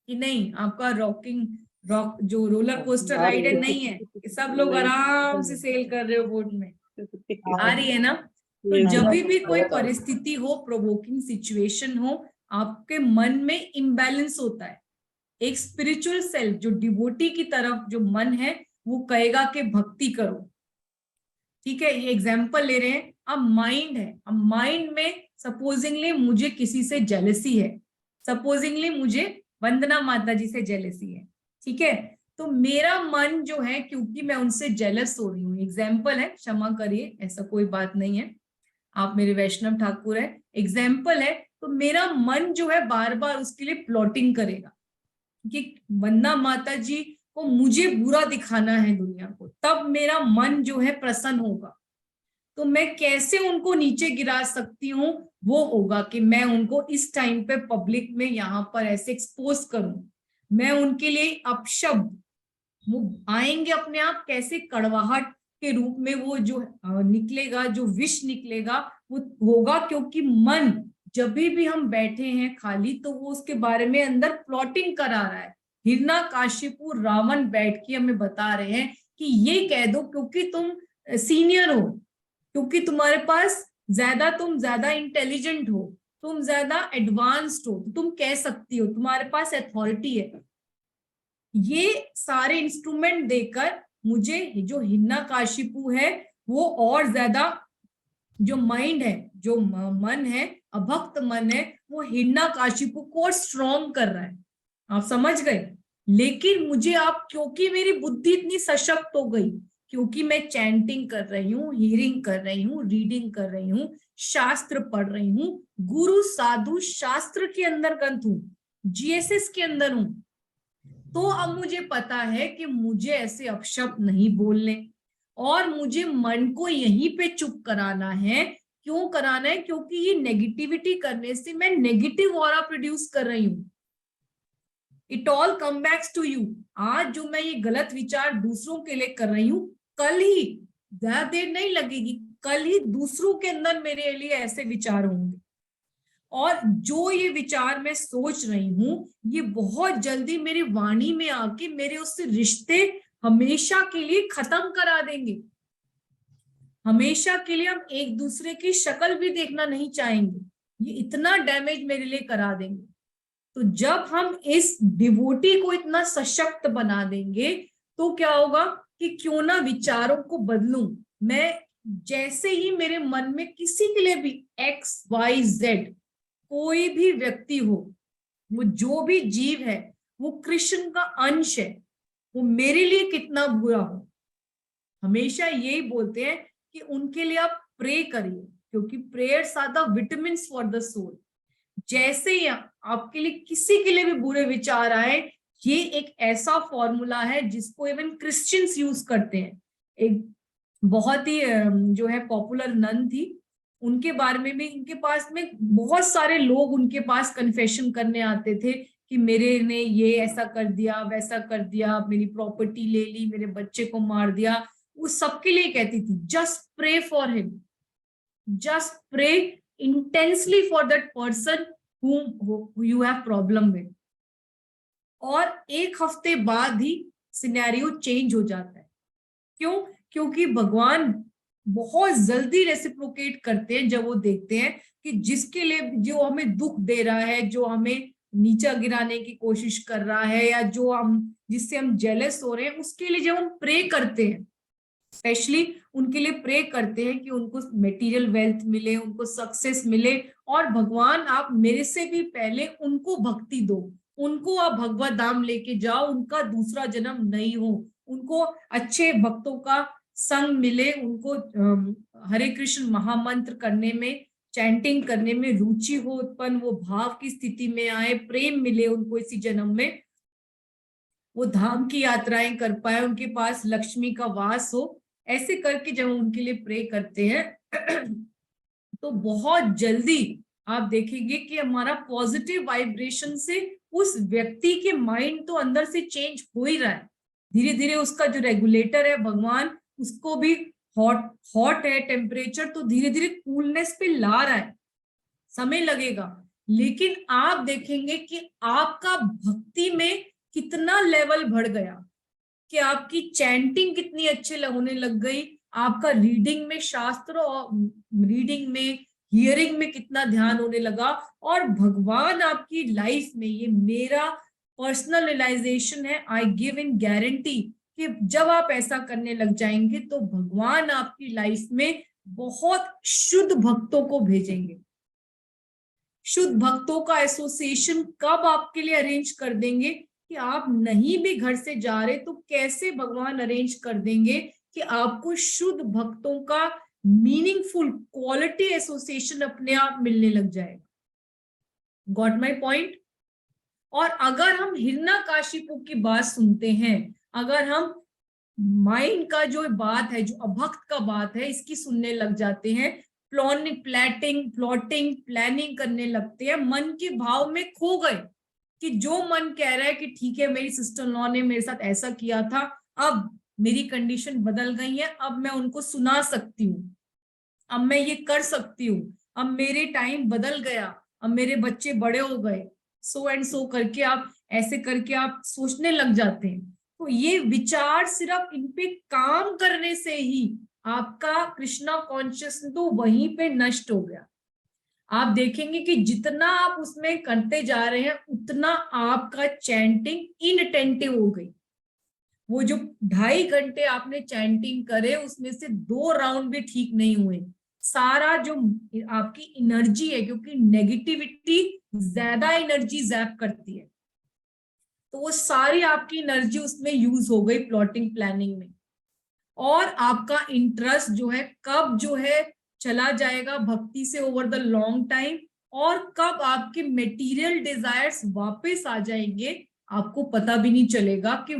Speaker 1: कि नहीं? आपका रॉक जो रोलर कोस्टर राइड है नहीं है, सब लोग आराम से सेल कर रहे हो बोर्ड में, आ रही है ना? तो जब भी कोई परिस्थिति हो, प्रोवोकिंग सिचुएशन हो, आपके मन में इम्बैलेंस होता है। एक स्पिरिचुअल सेल्फ जो डिवोटी की तरफ जो मन है वो कहेगा कि भक्ति करो, ठीक है? ये एग्जाम्पल ले रहे हैं। अब माइंड है, अब माइंड में सपोजिंगली मुझे किसी से जेलसी है, सपोजिंगली मुझे वंदना माता जी से जेलसी है, ठीक है? तो मेरा मन जो है, क्योंकि मैं उनसे जेलस हो रही हूँ, एग्जाम्पल है, क्षमा करिए, ऐसा कोई बात नहीं है, आप मेरे वैष्णव ठाकुर है, एग्जाम्पल है, तो मेरा मन जो है बार बार उसके लिए प्लॉटिंग करेगा कि वंदना माता जी को मुझे बुरा दिखाना है दुनिया को, तब मेरा मन जो है प्रसन्न होगा। तो मैं कैसे उनको नीचे गिरा सकती हूँ, वो होगा कि मैं उनको इस टाइम पे पब्लिक में यहाँ पर ऐसे एक्सपोज करूं, मैं उनके लिए अपशब्द, वो आएंगे अपने आप कैसे कड़वाहट के रूप में, वो जो निकलेगा, जो विष निकलेगा वो होगा, क्योंकि मन जब भी हम बैठे हैं खाली तो वो उसके बारे में अंदर प्लॉटिंग करा रहा है। हिरण्यकाशिपु रावण बैठ के हमें बता रहे हैं कि ये कह दो क्योंकि तुम सीनियर हो, क्योंकि तुम्हारे पास तुम ज्यादा इंटेलिजेंट हो, तुम ज्यादा एडवांस्ड हो, तो तुम कह सकती हो, तुम्हारे पास अथॉरिटी है। ये सारे इंस्ट्रूमेंट देकर मुझे जो हिरण्यकाशिपु है वो और ज्यादा, जो माइंड है, जो मन है, अभक्त मन है, वो हिरण्यकाशिपु को और स्ट्रॉन्ग कर रहा है। आप समझ गए? लेकिन मुझे आप, क्योंकि मेरी बुद्धि इतनी सशक्त हो गई, क्योंकि मैं चैंटिंग कर रही हूँ, हियरिंग कर रही हूँ, रीडिंग कर रही हूँ, शास्त्र पढ़ रही हूँ, गुरु साधु शास्त्र के अंदर ग्रंथ हूँ, जीएसएस के अंदर हूँ, तो अब मुझे पता है कि मुझे ऐसे अपशब्द नहीं बोलने, और मुझे मन को यहीं पे चुप कराना है। क्यों कराना है? क्योंकि ये नेगेटिविटी करने से मैं नेगेटिव ऑरा प्रोड्यूस कर रही हूँ। It all come backs to you. आज जो मैं ये गलत विचार दूसरों के लिए कर रही हूँ, कल ही, ज्यादा देर नहीं लगेगी, कल ही दूसरों के अंदर मेरे लिए ऐसे विचार होंगे, और जो ये विचार मैं सोच रही हूँ ये बहुत जल्दी मेरी वाणी में आके मेरे उससे रिश्ते हमेशा के लिए खत्म करा देंगे। हमेशा के लिए हम एक दूसरे की शक्ल भी देखना नहीं चाहेंगे, ये इतना डैमेज मेरे लिए करा देंगे। तो जब हम इस डिवोटी को इतना सशक्त बना देंगे तो क्या होगा कि क्यों ना विचारों को बदलूं। मैं जैसे ही मेरे मन में किसी के लिए भी XYZ कोई भी व्यक्ति हो, वो जो भी जीव है, वो कृष्ण का अंश है, वो मेरे लिए कितना बुरा हो, हमेशा यही बोलते हैं कि उनके लिए आप प्रे करिए, क्योंकि prayers are the vitamins for the soul. जैसे ही आपके लिए किसी के लिए भी बुरे विचार आए, ये एक ऐसा फॉर्मूला है जिसको इवन क्रिश्चियंस यूज करते हैं। एक बहुत ही जो है पॉपुलर नन थी, उनके बारे में भी, इनके पास में बहुत सारे लोग उनके पास कन्फेशन करने आते थे कि मेरे ने ये ऐसा कर दिया, वैसा कर दिया, मेरी प्रॉपर्टी ले ली, मेरे बच्चे को मार दिया। वो सबके लिए कहती थी just pray for him, just pray intensely for that person whom you have problem with। और एक हफ्ते बाद ही सिनेरियो चेंज हो जाता है। क्यों? क्योंकि भगवान बहुत जल्दी रेसिप्रोकेट करते हैं जब वो देखते हैं कि जिसके लिए, जो हमें दुख दे रहा है, जो हमें नीचा गिराने की कोशिश कर रहा है, या जो जिससे हम जेलस हो रहे हैं, उसके लिए जब हम प्रे करते हैं, स्पेशली उनके लिए प्रे करते हैं कि उनको मटेरियल वेल्थ मिले, उनको सक्सेस मिले, और भगवान आप मेरे से भी पहले उनको भक्ति दो, उनको आप भगवत धाम लेके जाओ, उनका दूसरा जन्म नहीं हो, उनको अच्छे भक्तों का संग मिले, उनको हरे कृष्ण महामंत्र करने में, चैंटिंग करने में रुचि हो उत्पन्न, वो भाव की स्थिति में आए, प्रेम मिले उनको इसी जन्म में, वो धाम की यात्राएं कर पाए, उनके पास लक्ष्मी का वास हो। ऐसे करके जब उनके लिए प्रे करते हैं तो बहुत जल्दी आप देखेंगे कि हमारा पॉजिटिव वाइब्रेशन से उस व्यक्ति के माइंड तो अंदर से चेंज हो ही रहा है, धीरे धीरे उसका जो रेगुलेटर है भगवान उसको भी हॉट है टेम्परेचर, तो धीरे धीरे कूलनेस पे ला रहा है, समय लगेगा। लेकिन आप देखेंगे कि आपका भक्ति में कितना लेवल बढ़ गया, कि आपकी चैंटिंग कितनी अच्छे होने लग गई, आपका रीडिंग में, शास्त्र और रीडिंग में, हियरिंग में कितना ध्यान होने लगा। और भगवान आपकी लाइफ में, ये मेरा पर्सनल रियलाइजेशन है, आई गिव इन गारंटी कि जब आप ऐसा करने लग जाएंगे तो भगवान आपकी लाइफ में बहुत शुद्ध भक्तों को भेजेंगे। शुद्ध भक्तों का एसोसिएशन कब आपके लिए अरेंज कर देंगे कि आप नहीं भी घर से जा रहे तो कैसे भगवान अरेंज कर देंगे कि आपको शुद्ध भक्तों का मीनिंगफुल क्वालिटी एसोसिएशन अपने आप मिलने लग जाएगा। Got my point? और अगर हम हिरण्यकाशिपु की बात सुनते हैं, अगर हम माइंड का जो बात है, जो अभक्त का बात है, इसकी सुनने लग जाते हैं, प्लॉटिंग प्लानिंग करने लगते हैं, मन के भाव में खो गए कि जो मन कह रहा है कि ठीक है मेरी सिस्टर लॉ ने मेरे साथ ऐसा किया था, अब मेरी कंडीशन बदल गई है, अब मैं उनको सुना सकती हूँ, अब मैं ये कर सकती हूँ, अब मेरे टाइम बदल गया, अब मेरे बच्चे बड़े हो गए, सो एंड सो करके आप ऐसे करके आप सोचने लग जाते हैं। तो ये विचार सिर्फ इन पे काम करने से ही आपका कृष्णा कॉन्शियसनेस तो वहीं पे नष्ट हो गया। आप देखेंगे कि जितना आप उसमें करते जा रहे हैं उतना आपका चैंटिंग इनअटेंटिव हो गई। वो जो 2.5 घंटे आपने चैंटिंग करे उसमें से 2 राउंड भी ठीक नहीं हुए। सारा जो आपकी एनर्जी है, क्योंकि नेगेटिविटी ज्यादा एनर्जी जैप करती है, तो वो सारी आपकी एनर्जी उसमें यूज हो गई प्लॉटिंग प्लानिंग में। और आपका इंटरेस्ट जो है कब जो है चला जाएगा भक्ति से ओवर द लॉन्ग टाइम, और कब आपके मेटीरियल डिजायर्स वापस आ जाएंगे आपको पता भी नहीं चलेगा। कि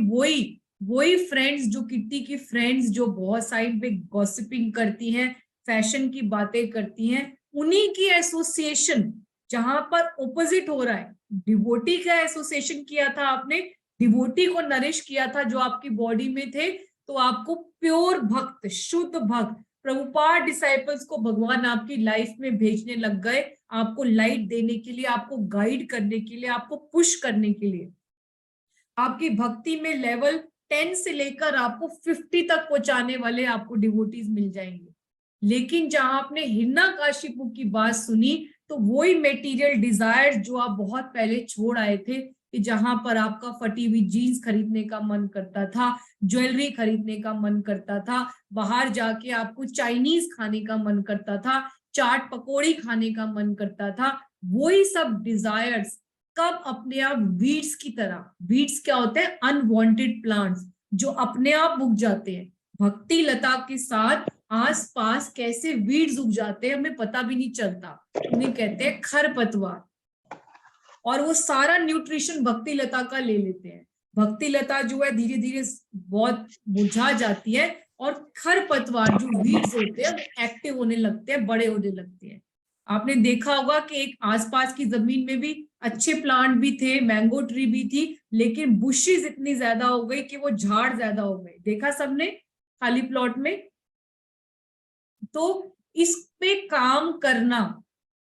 Speaker 1: वही फ्रेंड्स, जो किट्टी की फ्रेंड्स जो बहुत साइड पे गॉसिपिंग करती हैं, फैशन की बातें करती हैं, उन्हीं की एसोसिएशन जहां पर ऑपोजिट हो रहा है। डिवोटी का एसोसिएशन किया था आपने, डिवोटी को नरिश किया था जो आपकी बॉडी में थे, तो आपको प्योर भक्त, शुद्ध भक्त, प्रभुपाद डिसाइपल्स को भगवान आपकी लाइफ में भेजने लग गए, आपको लाइट देने के लिए, आपको गाइड करने के लिए, आपको पुश करने के लिए। आपकी भक्ति में लेवल 10 से लेकर आपको 50 तक पहुंचाने वाले आपको डिवोटीज मिल जाएंगे। लेकिन जहां आपने हिरण्यकाशिपु की बात सुनी तो वही मेटीरियल डिजायर जो आप बहुत पहले छोड़ आए थे, कि जहां पर आपका फटी हुई जीन्स खरीदने का मन करता था, ज्वेलरी खरीदने का मन करता था, बाहर जाके आपको चाइनीज खाने का मन करता था, चाट पकौड़ी खाने का मन करता था, वही सब डिजायर्स कब अपने आप वीड्स की तरह, वीड्स क्या होते हैं? अनवांटेड प्लांट्स जो अपने आप उग जाते हैं। भक्ति लता के साथ आसपास कैसे वीड्स उग जाते हैं हमें पता भी नहीं चलता, उन्हें कहते हैं खरपतवार। और वो सारा न्यूट्रिशन भक्ति लता का ले लेते हैं। भक्ति लता जो है धीरे धीरे बहुत मुरझा जाती है और खरपतवार जो वीड्स होते हैं वो एक्टिव होने लगते हैं, बड़े होने लगते हैं। आपने देखा होगा कि एक आसपास की जमीन में भी अच्छे प्लांट भी थे, मैंगो ट्री भी थी, लेकिन बुशेस इतनी ज्यादा हो गई कि वो झाड़ ज्यादा हो गए। देखा सबने खाली प्लॉट में? तो इस पे काम करना,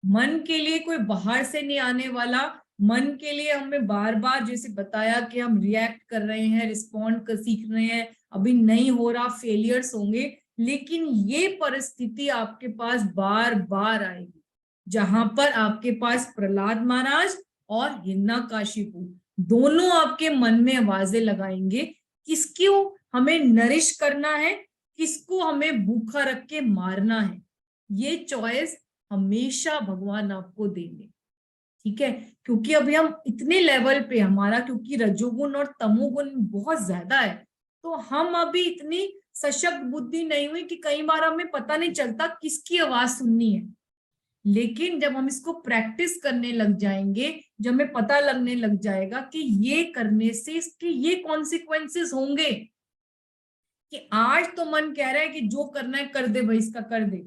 Speaker 1: मन के लिए कोई बाहर से नहीं आने वाला, मन के लिए हमें बार बार जैसे बताया कि हम रिएक्ट कर रहे हैं, रिस्पॉन्ड कर सीख रहे हैं, अभी नहीं हो रहा, फेलियर्स होंगे, लेकिन ये परिस्थिति आपके पास बार बार आएगी जहां पर आपके पास प्रहलाद महाराज और हिरण्यकाशिपु दोनों आपके मन में आवाजें लगाएंगे, किसको हमें नरिश करना है, किसको हमें भूखा रख के मारना है। ये चॉइस हमेशा भगवान आपको देंगे, ठीक है? क्योंकि अभी हम इतने लेवल पे, हमारा क्योंकि रजोगुण और तमोगुण बहुत ज्यादा है, तो हम अभी इतनी सशक्त बुद्धि नहीं हुई कि कई बार हमें पता नहीं चलता किसकी आवाज सुननी है। लेकिन जब हम इसको प्रैक्टिस करने लग जाएंगे, जब हमें पता लगने लग जाएगा कि ये करने से इसके ये कॉन्सिक्वेंसेस होंगे, कि आज तो मन कह रहा है कि जो करना है कर दे भाई, इसका कर दे,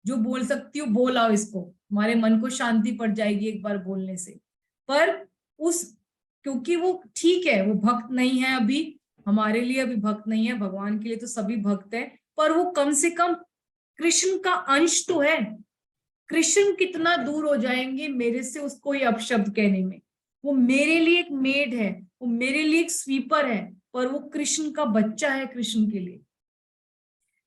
Speaker 1: जो बोल सकती हो बोल आओ, इसको हमारे मन को शांति पड़ जाएगी एक बार बोलने से। पर उस, क्योंकि वो ठीक है, वो भक्त नहीं है अभी, हमारे लिए अभी भक्त नहीं है, भगवान के लिए तो सभी भक्त हैं, पर वो कम से कम कृष्ण का अंश तो है। कृष्ण कितना दूर हो जाएंगे मेरे से उसको ये अपशब्द कहने में। वो मेरे लिए एक मेड है, वो मेरे लिए एक स्वीपर है, पर वो कृष्ण का बच्चा है कृष्ण के लिए।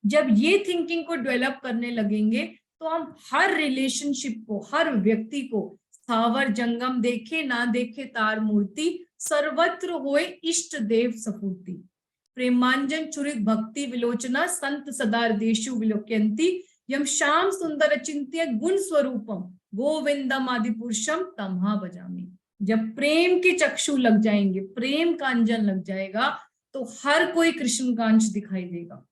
Speaker 1: जब ये थिंकिंग को डेवलप करने लगेंगे तो हम हर रिलेशनशिप को, हर व्यक्ति को स्थावर जंगम देखे ना देखे तार मूर्ति, सर्वत्र होए इष्ट देव सपूर्ति। प्रेमांजन चुरित भक्ति विलोचना, संत सदा देशु विलोक्यंती, यम श्याम सुंदर चिंत्य गुण स्वरूपम, गोविंदम आदि पुरुषम तमहा बजामी। जब प्रेम के चक्षु लग जाएंगे, प्रेम का अंजन लग जाएगा, तो हर कोई कृष्ण का अंश दिखाई देगा।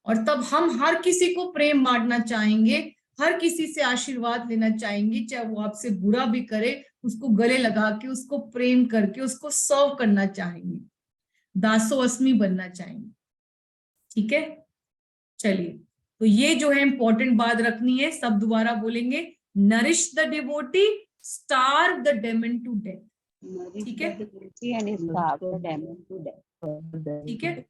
Speaker 1: और तब हम हर किसी को प्रेम बांटना चाहेंगे, हर किसी से आशीर्वाद लेना चाहेंगे, चाहे वो आपसे बुरा भी करे, उसको गले लगा के, उसको प्रेम करके, उसको सर्व करना चाहेंगे, दासो अस्मी बनना चाहेंगे। ठीक है, चलिए, तो ये जो है इंपॉर्टेंट बात रखनी है, सब दोबारा बोलेंगे। Nourish the devotee, starve the demon to death. ठीक है, ठीक है।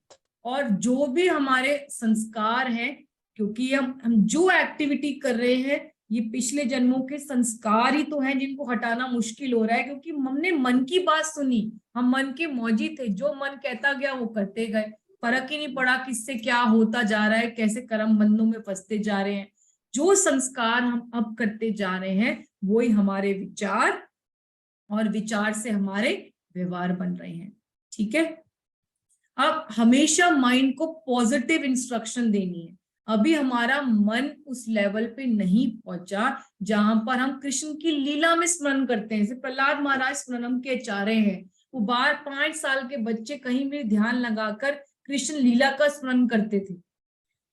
Speaker 1: और जो भी हमारे संस्कार हैं, क्योंकि हम जो एक्टिविटी कर रहे हैं, ये पिछले जन्मों के संस्कार ही तो हैं जिनको हटाना मुश्किल हो रहा है, क्योंकि हमने मन की बात सुनी, हम मन के मौजी थे, जो मन कहता गया वो करते गए, फर्क ही नहीं पड़ा किससे क्या होता जा रहा है, कैसे कर्म बंधनों में फंसते जा रहे हैं। जो संस्कार हम अब करते जा रहे हैं वही हमारे विचार, और विचार से हमारे व्यवहार बन रहे हैं। ठीक है, अब हमेशा माइंड को पॉजिटिव इंस्ट्रक्शन देनी है। अभी हमारा मन उस लेवल पे नहीं पहुंचा जहां पर हम कृष्ण की लीला में स्मरण करते हैं। जैसे प्रहलाद महाराज स्मरणम के आचार्य हैं, वो 5 साल के बच्चे कहीं भी ध्यान लगाकर कृष्ण लीला का स्मरण करते थे।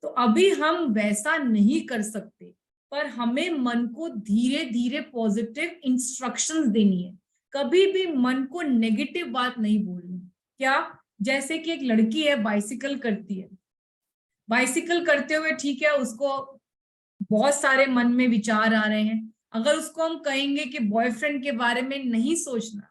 Speaker 1: तो अभी हम वैसा नहीं कर सकते, पर हमें मन को धीरे धीरे पॉजिटिव इंस्ट्रक्शंस देनी है। कभी भी मन को नेगेटिव बात नहीं बोलनी। क्या, जैसे कि एक लड़की है, बाइसिकल करती है, बाइसिकल करते हुए ठीक है, उसको बहुत सारे मन में विचार आ रहे हैं। अगर उसको हम कहेंगे कि बॉयफ्रेंड के बारे में नहीं सोचना,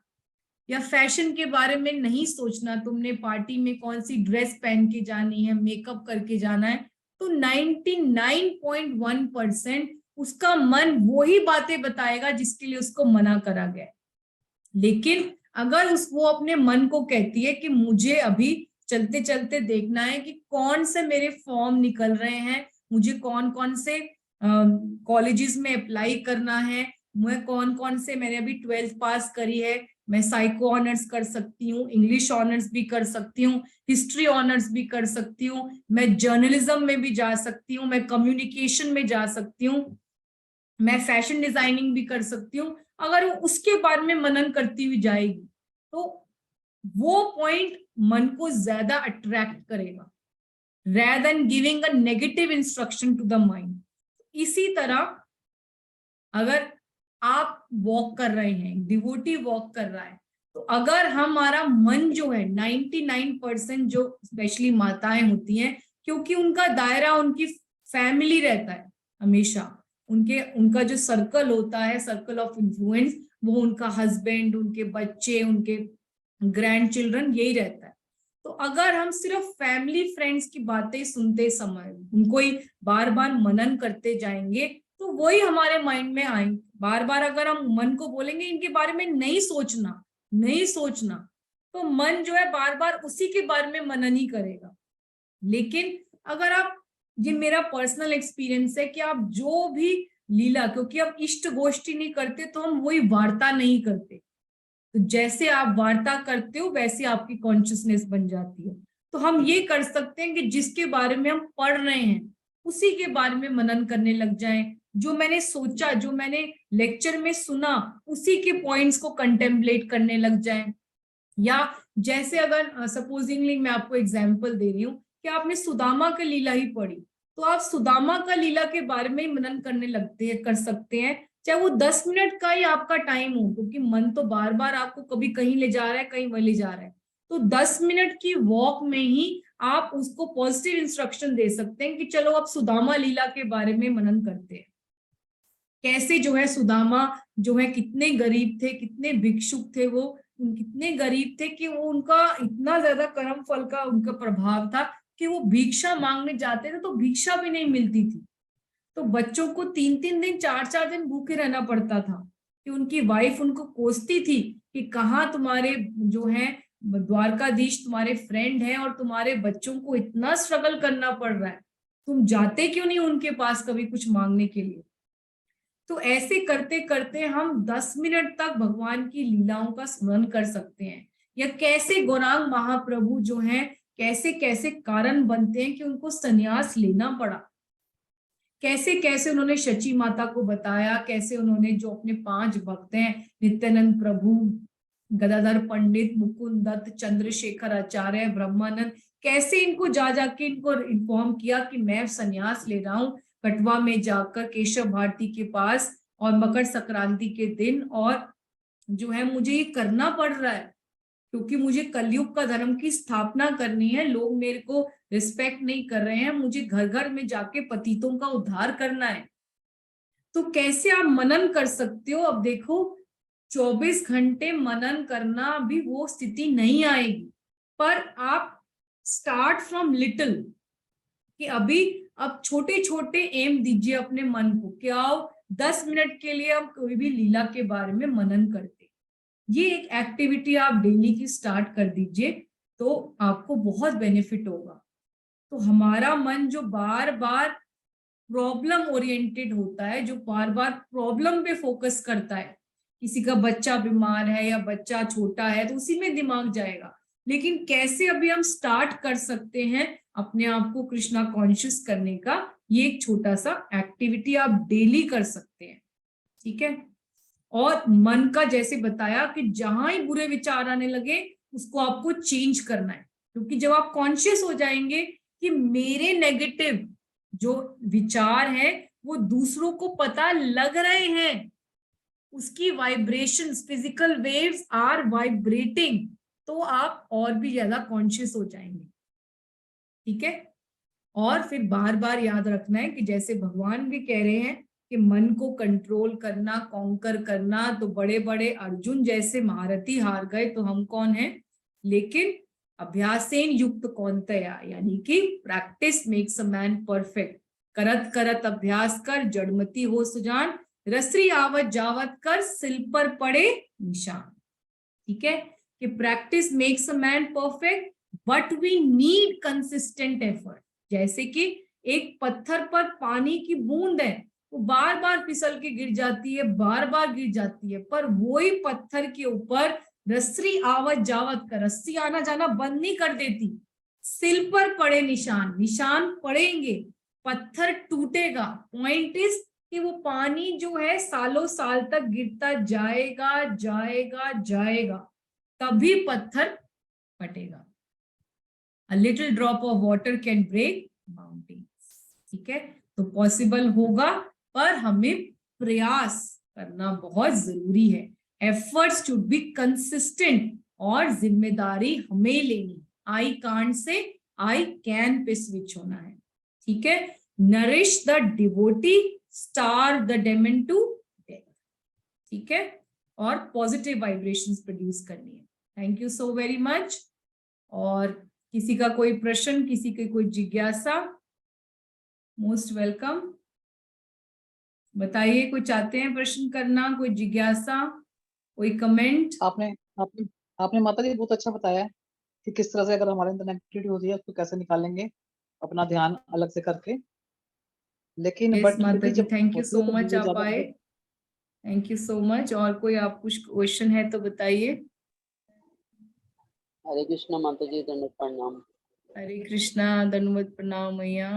Speaker 1: या फैशन के बारे में नहीं सोचना, तुमने पार्टी में कौन सी ड्रेस पहन के जानी है, मेकअप करके जाना है, तो 99.1% उसका मन वही बातें बताएगा जिसके लिए उसको मना करा गया। लेकिन अगर वो अपने मन को कहती है कि मुझे अभी चलते चलते देखना है कि कौन से मेरे फॉर्म निकल रहे हैं, मुझे कौन कौन से कॉलेजेस में अप्लाई करना है, मैं कौन कौन से, मैंने अभी 12th पास करी है, मैं साइको ऑनर्स कर सकती हूँ, इंग्लिश ऑनर्स भी कर सकती हूँ, हिस्ट्री ऑनर्स भी कर सकती हूँ, मैं जर्नलिज्म में भी जा सकती हूँ, मैं कम्युनिकेशन में जा सकती हूँ, मैं फैशन डिजाइनिंग भी कर सकती हूँ। अगर वो उसके बारे में मनन करती हुई जाएगी तो वो पॉइंट मन को ज्यादा अट्रैक्ट करेगा, rather than giving a negative instruction to the mind. इसी तरह अगर आप वॉक कर रहे हैं, डिवोटी वॉक कर रहा है, तो अगर हमारा मन जो है 99% जो स्पेशली माताएं होती हैं, क्योंकि उनका दायरा उनकी फैमिली रहता है, हमेशा उनका जो सर्कल होता है, सर्कल ऑफ इन्फ्लुएंस, वो उनका हस्बैंड, उनके बच्चे, उनके ग्रैंड चिल्ड्रन, यही रहता है। तो अगर हम सिर्फ फैमिली फ्रेंड्स की बातें सुनते समय उनको ही बार बार मनन करते जाएंगे तो वही हमारे माइंड में आएंगे। बार बार अगर हम मन को बोलेंगे इनके बारे में नहीं सोचना, नहीं सोचना, तो मन जो है बार बार उसी के बारे में मनन ही करेगा। लेकिन अगर आप, ये मेरा पर्सनल एक्सपीरियंस है कि आप जो भी लीला, क्योंकि अब इष्ट गोष्ठी नहीं करते तो हम वही वार्ता नहीं करते, तो जैसे आप वार्ता करते हो वैसे आपकी कॉन्शियसनेस बन जाती है। तो हम ये कर सकते हैं कि जिसके बारे में हम पढ़ रहे हैं उसी के बारे में मनन करने लग जाएं। जो मैंने सोचा, जो मैंने लेक्चर में सुना, उसी के पॉइंट्स को कंटेम्पलेट करने लग जाएं। या जैसे अगर सपोजिंगली मैं आपको एग्जांपल दे रही हूँ कि आपने सुदामा की लीला ही पढ़ी, तो आप सुदामा का लीला के बारे में मनन करने लगते हैं, कर सकते हैं, चाहे वो 10 मिनट का ही आपका टाइम हो, क्योंकि मन तो बार बार आपको कभी कहीं ले जा रहा है, कहीं वहीं ले जा रहा है। तो 10 मिनट की वॉक में ही आप उसको पॉजिटिव इंस्ट्रक्शन दे सकते हैं कि चलो अब सुदामा लीला के बारे में मनन करते हैं। कैसे जो है सुदामा जो है कितने गरीब थे, कितने भिक्षुक थे वो, कितने गरीब थे कि वो उनका इतना ज्यादा कर्म फल का उनका प्रभाव था कि वो भिक्षा मांगने जाते थे तो भिक्षा भी नहीं मिलती थी। तो बच्चों को 3-3 दिन 4-4 दिन भूखे रहना पड़ता था कि उनकी वाइफ उनको कोसती थी कि कहाँ तुम्हारे जो है द्वारकाधीश तुम्हारे फ्रेंड हैं और तुम्हारे बच्चों को इतना स्ट्रगल करना पड़ रहा है, तुम जाते क्यों नहीं उनके पास कभी कुछ मांगने के लिए। तो ऐसे करते करते हम 10 मिनट तक भगवान की लीलाओं का स्मरण कर सकते हैं, या कैसे गौरांग महाप्रभु जो हैं कैसे कैसे कारण बनते हैं कि उनको संन्यास लेना पड़ा, कैसे कैसे उन्होंने शची माता को बताया, कैसे उन्होंने जो अपने 5 भक्त हैं नित्यानंद प्रभु, गदाधर पंडित, मुकुंद दत्त, चंद्रशेखर आचार्य, ब्रह्मानंद, कैसे इनको जा जाके इनको इन्फॉर्म किया कि मैं संन्यास ले रहा हूँ कटवा में जाकर केशव भारती के पास और मकर संक्रांति के दिन, और जो है मुझे ये करना पड़ रहा है क्योंकि मुझे कलयुग का धर्म की स्थापना करनी है, लोग मेरे को रिस्पेक्ट नहीं कर रहे हैं, मुझे घर घर में जाके पतितों का उद्धार करना है। तो कैसे आप मनन कर सकते हो। अब देखो 24 घंटे मनन करना भी वो स्थिति नहीं आएगी, पर आप स्टार्ट फ्रॉम लिटिल कि अभी अब छोटे छोटे एम दीजिए अपने मन को कि आओ 10 मिनट के लिए हम कोई भी लीला के बारे में मनन करते। ये एक एक्टिविटी आप डेली की स्टार्ट कर दीजिए तो आपको बहुत बेनिफिट होगा। तो हमारा मन जो बार बार प्रॉब्लम ओरिएंटेड होता है, जो बार बार प्रॉब्लम पे फोकस करता है, किसी का बच्चा बीमार है या बच्चा छोटा है तो उसी में दिमाग जाएगा, लेकिन कैसे अभी हम स्टार्ट कर सकते हैं अपने आप को कृष्णा कॉन्शियस करने का, ये एक छोटा सा एक्टिविटी आप डेली कर सकते हैं, ठीक है। और मन का जैसे बताया कि जहां ही बुरे विचार आने लगे उसको आपको चेंज करना है, क्योंकि जब आप कॉन्शियस हो जाएंगे कि मेरे नेगेटिव जो विचार है वो दूसरों को पता लग रहे हैं, उसकी vibrations, physical waves are vibrating, तो आप और भी ज्यादा कॉन्शियस हो जाएंगे, ठीक है। और फिर बार बार याद रखना है कि जैसे भगवान भी कह रहे हैं कि मन को कंट्रोल करना, कॉन्कर करना, तो बड़े बड़े अर्जुन जैसे महारथी हार गए तो हम कौन हैं, लेकिन अभ्यासेन युक्त कौनतया, यानी कि practice makes a man perfect, करत करत अभ्यास कर जड़मती हो सुजान, रसरी आवत जावत कर सिल पर पड़े निशान, ठीक है। कि practice makes a man perfect but we need consistent effort. जैसे कि एक पत्थर पर पानी की बूंद है, वो बार बार फिसल के गिर जाती है, बार बार गिर जाती है, पर वही पत्थर के ऊपर रस्सी आवत जावत कर, रस्सी आना जाना बंद नहीं कर देती, सिल पर पड़े निशान, निशान पड़ेंगे, पत्थर टूटेगा। पॉइंट इज कि वो पानी जो है सालों साल तक गिरता जाएगा जाएगा जाएगा, तभी पत्थर फटेगा। A little drop of water can break mountains, ठीक है। तो पॉसिबल होगा, पर हमें प्रयास करना बहुत जरूरी है। एफर्ट्स शुड बी कंसिस्टेंट और जिम्मेदारी हमें लेनी, I can't say I can pay switch होना है, ठीक है। Nourish the devotee, starve the demon to death, ठीक है। और पॉजिटिव वाइब्रेशंस प्रोड्यूस करनी है। Thank you so very much. और किसी का कोई प्रश्न, किसी की कोई जिज्ञासा, मोस्ट वेलकम, बताइए। कोई चाहते हैं प्रश्न करना, कोई जिज्ञासा, कोई कमेंट?
Speaker 6: आपने आपने आपने माता जी बहुत अच्छा बताया है कि किस तरह से अगर हमारे अंदर नेगेटिविटी होती है उसको कैसे निकालेंगे अपना ध्यान अलग से करके। लेकिन
Speaker 1: यस
Speaker 6: बट
Speaker 1: माता जी, थैंक यू सो
Speaker 6: तो
Speaker 1: मच,
Speaker 6: मुझे
Speaker 1: आप
Speaker 6: ज्यादा
Speaker 1: आए, थैंक यू सो मच। और कोई आप कुछ क्वेश्चन है तो बताइए।
Speaker 7: हरे कृष्णा माता जी, दंडवत प्रणाम।
Speaker 1: हरे कृष्णा, दंडवत प्रणाम मैया।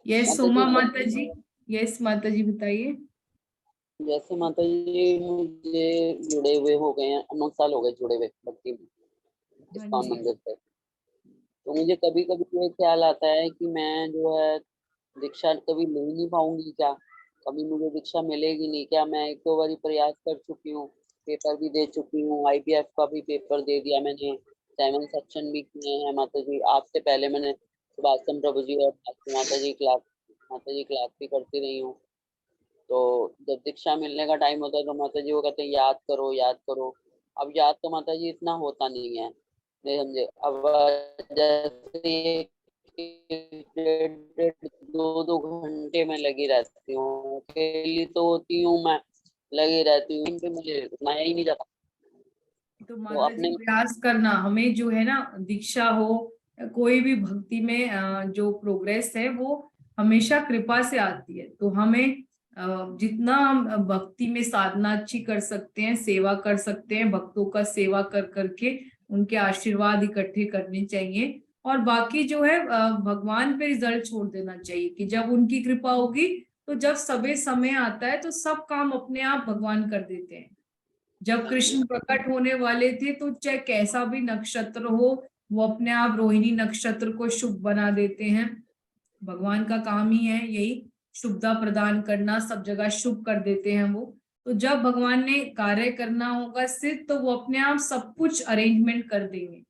Speaker 1: यस
Speaker 7: माता
Speaker 1: सोमा
Speaker 7: जी,
Speaker 1: माता जी, यस माता जी बताइए।
Speaker 7: जैसे माता जी मुझे जुड़े हुए हो गए हैं, 9 साल हो गए जुड़े हुए भक्ति में, इस्कॉन मंदिर से। तो मुझे कभी कभी ये ख्याल आता है कि मैं जो है दीक्षा कभी ले ही नहीं पाऊंगी क्या, कभी मुझे दीक्षा मिलेगी नहीं क्या। मैं 1-2 बार प्रयास कर चुकी हूँ, पेपर भी दे चुकी हूँ, IBF का भी पेपर दे दिया मैंने, 7 सेक्शन भी किए हैं माता जी। आपसे पहले मैंने सुभाषचंद्र प्रभु जी और माता जी क्लास भी करती रही हूँ। तो जब दीक्षा मिलने का टाइम होता है तो माता जी वो कहते हैं याद करो याद करो। अब याद तो माता जी इतना होता नहीं है, नहीं समझे। अब जैसे 2-2 घंटे में लगी रहती हूँ, अकेली तो होती हूँ मैं, लगी रहती हूँ, इन पे मुझे रुकना ही नहीं जाता।
Speaker 1: तो
Speaker 7: तो
Speaker 1: माता जी
Speaker 7: अपने
Speaker 1: प्रयास करना, हमें जो है ना दीक्षा हो कोई भी भक्ति में जो प्रोग्रेस है वो हमेशा कृपा से आती है। तो हमें जितना हम भक्ति में साधना अच्छी कर सकते हैं, सेवा कर सकते हैं, भक्तों का सेवा कर करके उनके आशीर्वाद इकट्ठे करने चाहिए। और बाकी जो है भगवान पे रिजल्ट छोड़ देना चाहिए कि जब उनकी कृपा होगी तो जब सबे समय आता है तो सब काम अपने आप भगवान कर देते हैं। जब कृष्ण प्रकट होने वाले थे तो चाहे कैसा भी नक्षत्र हो वो अपने आप रोहिणी नक्षत्र को शुभ बना देते हैं। भगवान का काम ही है यही, शुभता प्रदान करना, सब जगह शुभ कर देते हैं वो। तो जब भगवान ने कार्य करना होगा सिर्फ, तो वो अपने आप सब कुछ अरेंजमेंट कर देंगे।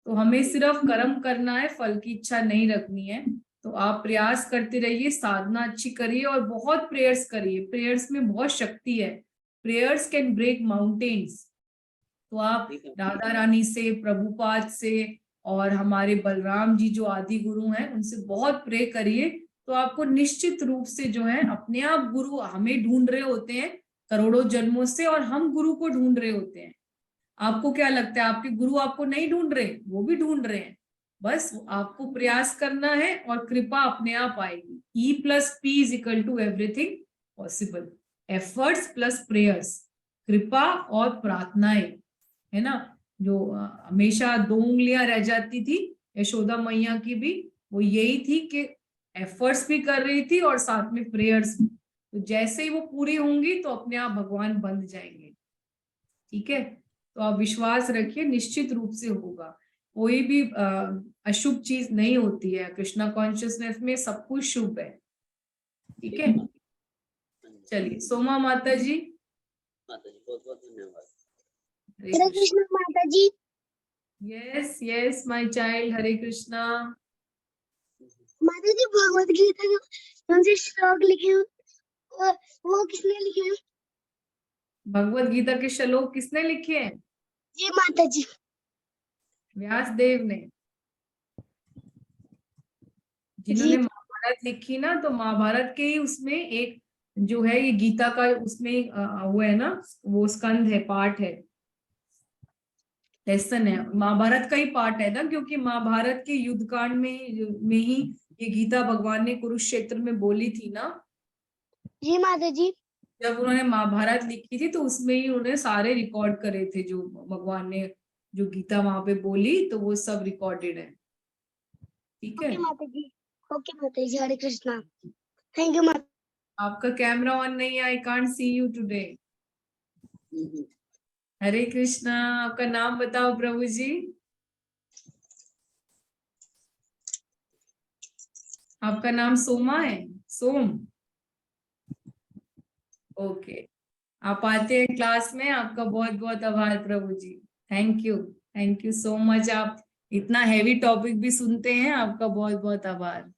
Speaker 1: तो हमें सिर्फ कर्म करना है, फल की इच्छा नहीं रखनी है। तो आप प्रयास करते रहिए, साधना अच्छी करिए और बहुत प्रेयर्स करिए। प्रेयर्स में बहुत शक्ति है, प्रेयर्स कैन ब्रेक माउंटेन्स। तो आप राधा रानी से, प्रभुपाद से और हमारे बलराम जी जो आदि गुरु हैं उनसे बहुत प्रे करिए। तो आपको निश्चित रूप से जो है अपने आप गुरु हमें ढूंढ रहे होते हैं करोड़ों जन्मों से, और हम गुरु को ढूंढ रहे होते हैं। आपको क्या लगता है आपके गुरु आपको नहीं ढूंढ रहे? वो भी ढूंढ रहे हैं। बस आपको प्रयास करना है और कृपा अपने आप आएगी। E+P = everything possible, efforts plus prayers, कृपा और प्रार्थनाएं, है ना। जो हमेशा 2 उंगलियां रह जाती थी यशोदा मैया की भी, वो यही थी कि एफर्ट्स भी कर रही थी और साथ में प्रेयर्स भी। तो जैसे ही वो पूरी होंगी तो अपने आप भगवान बंध जाएंगे। ठीक है, तो आप विश्वास रखिए, निश्चित रूप से होगा। कोई भी अशुभ चीज नहीं होती है, कृष्णा कॉन्शियसनेस में सब कुछ शुभ है। ठीक है, चलिए सोमा माता जी।
Speaker 7: माता जी बहुत बहुत धन्यवाद।
Speaker 1: हरे
Speaker 8: कृष्ण माता जी।
Speaker 1: यस यस माय चाइल्ड, हरे कृष्णा।
Speaker 8: माता जी भगवत गीता के कौन से श्लोक लिखे हैं वो किसने लिखे हैं?
Speaker 1: भगवत गीता के श्लोक किसने लिखे हैं?
Speaker 8: जी माता जी।
Speaker 1: व्यास देव ने। जिन्होंने महाभारत लिखी ना, तो महाभारत के ही उसमें एक जो है ये गीता का उसमें वो है ना, वो स्कंद है, पार्ट है, लेसन है, महाभारत का ही पार्ट है ना। क्योंकि महाभारत के युद्ध कांड में ही ये गीता भगवान ने कुरुक्षेत्र में बोली थी ना।
Speaker 8: जी माता जी।
Speaker 1: जब उन्होंने महाभारत लिखी थी तो उसमें ही उन्होंने सारे रिकॉर्ड करे थे, जो भगवान ने जो गीता वहां पे बोली, तो वो सब रिकॉर्डेड है। ठीक है,
Speaker 8: ओके माता जी। ओके माता जी, हरे कृष्णा। थैंक यू माता।
Speaker 1: आपका कैमरा ऑन नहीं है, I can't see you today. Hare Krishna. आपका नाम बताओ प्रभु जी। आपका नाम सोमा है? सोम, ओके। आप आते हैं क्लास में, आपका बहुत बहुत आभार प्रभु जी। Thank you so much. आप इतना हैवी टॉपिक भी सुनते हैं, आपका बहुत बहुत आभार।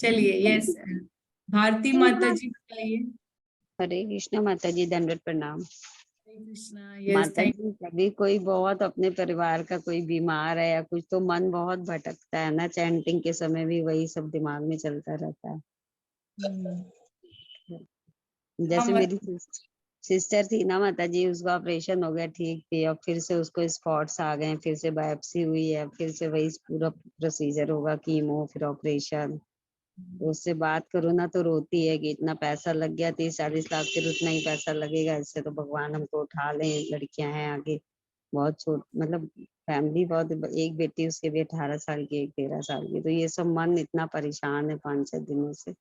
Speaker 1: चलिए, यस भारती माता जी बताइए।
Speaker 2: हरे कृष्णा माता जी, दंडवत प्रणाम।
Speaker 1: हरे कृष्णा। यस,
Speaker 2: माता
Speaker 1: थैंक
Speaker 2: जी कभी कोई बहुत अपने परिवार का कोई बीमार है या कुछ, तो मन बहुत भटकता है ना, चैंटिंग के समय भी वही सब दिमाग में चलता रहता है। जैसे मेरी सिस्टर थी ना माता जी, उसका ऑपरेशन हो गया, ठीक थी, और फिर से उसको स्पॉट्स आ गए, फिर से बायोप्सी हुई है, फिर से वही पूरा प्रोसीजर होगा, कीमो फिर ऑपरेशन। तो उससे बात करो ना तो रोती है कि इतना पैसा लग गया, 30-40 लाख, फिर उतना ही पैसा लगेगा, इससे तो भगवान हमको उठा लें, लड़कियां हैं आगे, बहुत छोट मतलब फैमिली बहुत, एक बेटी उसके भी 18 साल की, एक 13 साल की, तो ये सब मन इतना परेशान है 5-6 दिनों से।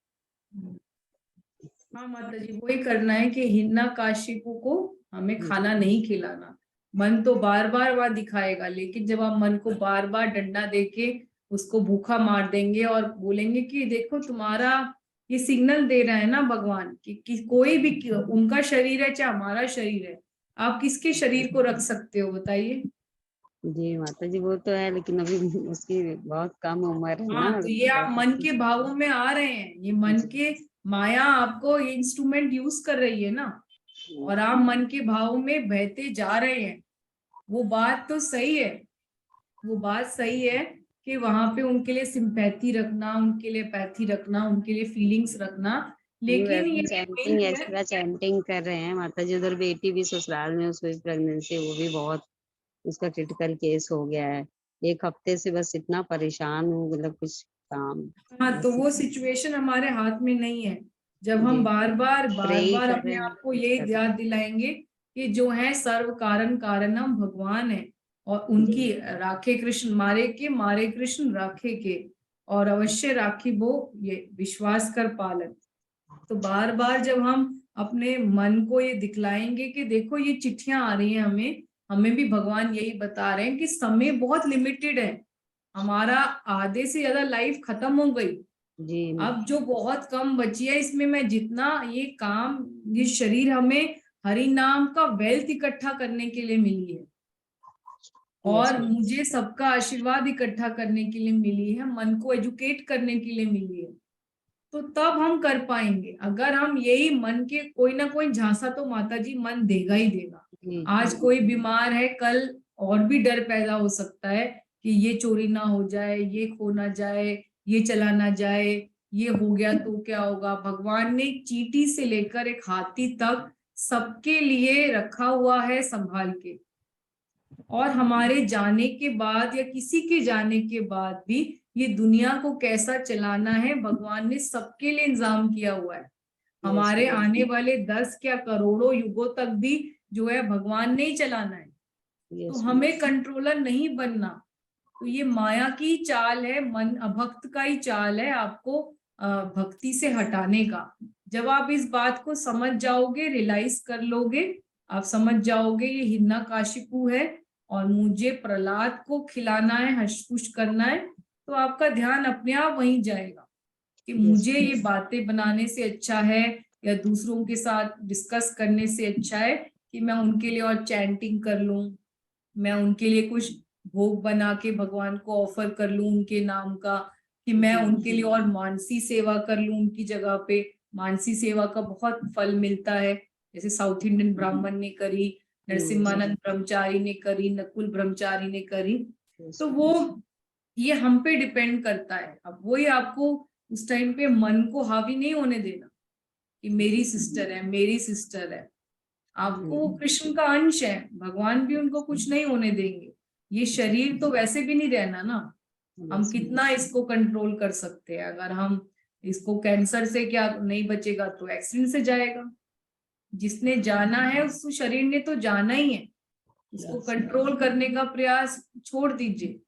Speaker 1: हाँ माता जी, वही करना है कि हिन्ना काशिपु को हमें खाना नहीं खिलाना। मन तो बार बार वह दिखाएगा, लेकिन जब आप मन को बार बार डंडा देके उसको भूखा मार देंगे और बोलेंगे कि देखो तुम्हारा ये सिग्नल दे रहा है ना भगवान कि कोई भी, उनका शरीर है चाहे हमारा शरीर है, आप किसके शरीर को रख सकते हो बताइए।
Speaker 2: जी माता जी वो तो है, लेकिन अभी उसकी बहुत कम उम्र है ना।
Speaker 1: हाँ, तो ये आप मन के भावों में आ रहे हैं, ये मन के माया आपको ये इंस्ट्रूमेंट यूज कर रही है ना। और आप मन के भाव में बहते जा रहे हैं। वो बात तो सही है, वो बात सही है कि वहां पे उनके लिए सिंपैथी रखना, उनके लिए पैथी रखना, उनके लिए फीलिंग्स रखना, लेकिन ये
Speaker 2: चैंटिंग
Speaker 1: main है-
Speaker 2: एक्स्ट्रा चैंटिंग कर रहे हैं माता जी। उधर बेटी भी ससुराल में, उसको भी प्रेगनेंसी, वो भी बहुत, उसका क्रिटिकल केस हो गया है। 1 हफ्ते से बस इतना परेशान हूँ, मतलब कुछ काम।
Speaker 1: हाँ, तो वो सिचुएशन हमारे हाथ में नहीं है। जब हम
Speaker 2: जी।
Speaker 1: बार बार
Speaker 2: Pray ही कर
Speaker 1: अपने
Speaker 2: रहे हैं,
Speaker 1: आप को ये
Speaker 2: कर-
Speaker 1: याद दिलाएंगे कि जो है सर्व कारण कारणम भगवान है, और उनकी राखे कृष्ण मारे कृष्ण राखे के, और अवश्य राखी वो ये विश्वास कर पालन। तो बार बार जब हम अपने मन को ये दिखलाएंगे कि देखो ये चिट्ठियां आ रही हैं हमें भी भगवान यही बता रहे हैं कि समय बहुत लिमिटेड है, हमारा आधे से ज्यादा लाइफ खत्म हो गई,
Speaker 2: जी।
Speaker 1: अब जो बहुत कम बची है इसमें मैं जितना ये शरीर हमें हरि नाम का वेल्थ इकट्ठा करने के लिए मिली है, और मुझे सबका आशीर्वाद इकट्ठा करने के लिए मिली है, मन को एजुकेट करने के लिए मिली है, तो तब हम कर पाएंगे। अगर हम यही मन के कोई ना कोई झांसा तो माता जी मन देगा ही देगा। आज कोई बीमार है, कल और भी डर पैदा हो सकता है कि ये चोरी ना हो जाए, ये खो ना जाए, ये चला ना जाए, ये हो गया तो क्या होगा। भगवान ने चींटी से लेकर एक हाथी तक सबके लिए रखा हुआ है संभाल के, और हमारे जाने के बाद या किसी के जाने के बाद भी ये दुनिया को कैसा चलाना है भगवान ने सबके लिए इंतजाम किया हुआ है। हमारे आने वाले 10 क्या करोड़ों युगों तक भी जो है भगवान ने ही चलाना है, तो हमें कंट्रोलर नहीं बनना। तो ये माया की चाल है, मन अभक्त का ही चाल है आपको भक्ति से हटाने का। जब आप इस बात को समझ जाओगे, रियलाइज कर लोगे, आप समझ जाओगे ये हिरण्यकाशिपु है और मुझे प्रहलाद को खिलाना है, हशपुश करना है, तो आपका ध्यान अपने आप वहीं जाएगा कि मुझे ये बातें बनाने से अच्छा है या दूसरों के साथ डिस्कस करने से अच्छा है कि मैं उनके लिए और चैंटिंग कर लूं, मैं उनके लिए कुछ भोग बना के भगवान को ऑफर कर लूं उनके नाम का, कि मैं उनके लिए और मानसी सेवा कर लूं उनकी जगह पे। मानसी सेवा का बहुत फल मिलता है, जैसे साउथ इंडियन ब्राह्मण ने करी, नरसिम्हानंद ब्रह्मचारी ने करी, नकुल ब्रह्मचारी ने करी, तो वो ये हम पे डिपेंड करता है। अब वही आपको उस टाइम पे मन को हावी नहीं होने देना कि मेरी सिस्टर है, मेरी सिस्टर है। आपको वो कृष्ण का अंश है, भगवान भी उनको कुछ नहीं होने देंगे। ये शरीर तो वैसे भी नहीं रहना ना, हम कितना इसको कंट्रोल कर सकते हैं। अगर हम इसको कैंसर से क्या नहीं बचेगा तो एक्सीडेंट से जाएगा। जिसने जाना है उस शरीर ने तो जाना ही है, इसको कंट्रोल करने का प्रयास छोड़ दीजिए।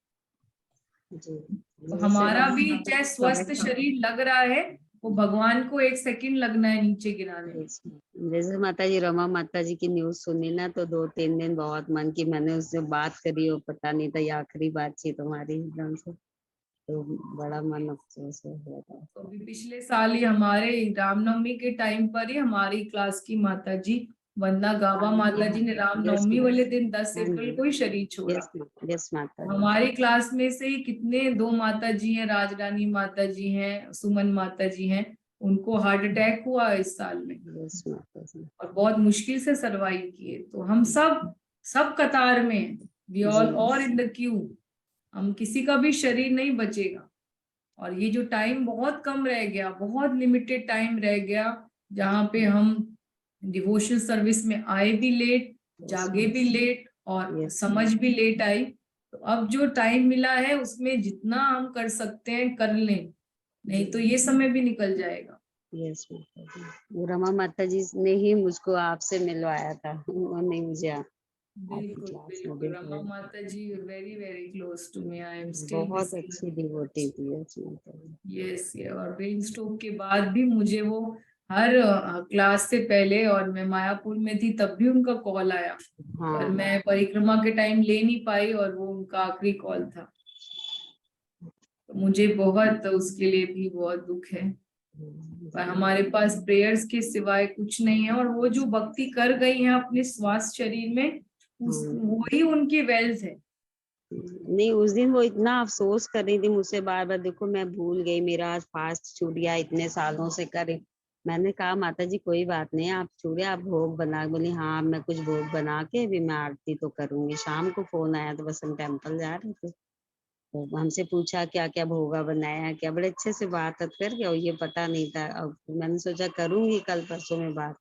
Speaker 1: तो हमारा भी चाहे स्वस्थ शरीर लग रहा है, वो भगवान को 1 सेकंड लगना है नीचे गिराने में।
Speaker 2: जैसे माता जी रमा माता जी की न्यूज सुनी ना, तो 2-3 दिन बहुत मन की, मैंने उससे बात करी और पता नहीं था ये आखिरी बातचीत हमारी एकदम से, तो बड़ा मन अफसोस हो गया था।
Speaker 1: तो अभी पिछले साल ही हमारे रामनवमी के टाइम पर ही हमारी क्लास की माता जी वंदना गाबा माता जी ने रामनवमी वाले दिन 10 अप्रैल को ही शरीर छोड़ा।
Speaker 2: यस माता जी।
Speaker 1: हमारी क्लास में से ही कितने 2 माता जी हैं, राजरानी माता जी हैं, सुमन माता जी हैं, उनको हार्ट अटैक हुआ इस साल में
Speaker 2: यस माता जी।
Speaker 1: और बहुत मुश्किल से सरवाइव किए। तो हम सब कतार में, we all in the queue, हम किसी का भी शरीर नहीं बचेगा। और ये जो टाइम बहुत कम रह गया, बहुत लिमिटेड टाइम रह गया, जहाँ पे हम डिवोशनल सर्विस में आए भी लेट, जागे भी लेट और समझ भी लेट आई। तो अब जो टाइम मिला है उसमें जितना हम कर सकते हैं कर लें, नहीं तो ये समय भी निकल जाएगा।
Speaker 2: यस माता जी। रमा माता जी ने ही मुझको आपसे मिलवाया था, उन्होंने मुझे
Speaker 1: बिल्कुल रमा माता जी very very close to me, I am still
Speaker 2: बहुत अच्छी डिवोटी थी।
Speaker 1: यस, और ब्रेन स्ट्रोक के बाद भी मुझे वो हर क्लास से पहले, और मैं मायापुर में थी तब भी उनका कॉल आया, पर मैं परिक्रमा के टाइम ले नहीं पाई और वो उनका आखिरी कॉल था। तो मुझे बहुत उसके लिए भी बहुत दुख है, पर हमारे पास प्रेयर्स के सिवाय कुछ नहीं है। और वो जो भक्ति कर गई है अपने स्वास्थ्य शरीर में, वही उनकी वेल्थ है।
Speaker 2: नहीं, उस दिन वो इतना अफसोस कर रही थी मुझसे बार बार, देखो मैं भूल गई, मेरा आज फास्ट छूट गया, इतने सालों से करे मैंने कहा माता जी कोई बात नहीं, आप चूड़े आप भोग बना, बोली हाँ मैं कुछ भोग बना के भी मैं आरती तो करूंगी। शाम को फोन आया तो बस हम टेम्पल जा रहे थे, तो हमसे पूछा क्या क्या भोगा बनाया है क्या, बड़े अच्छे से बात करके, और ये पता नहीं था। अब मैंने सोचा करूंगी कल परसों में बात,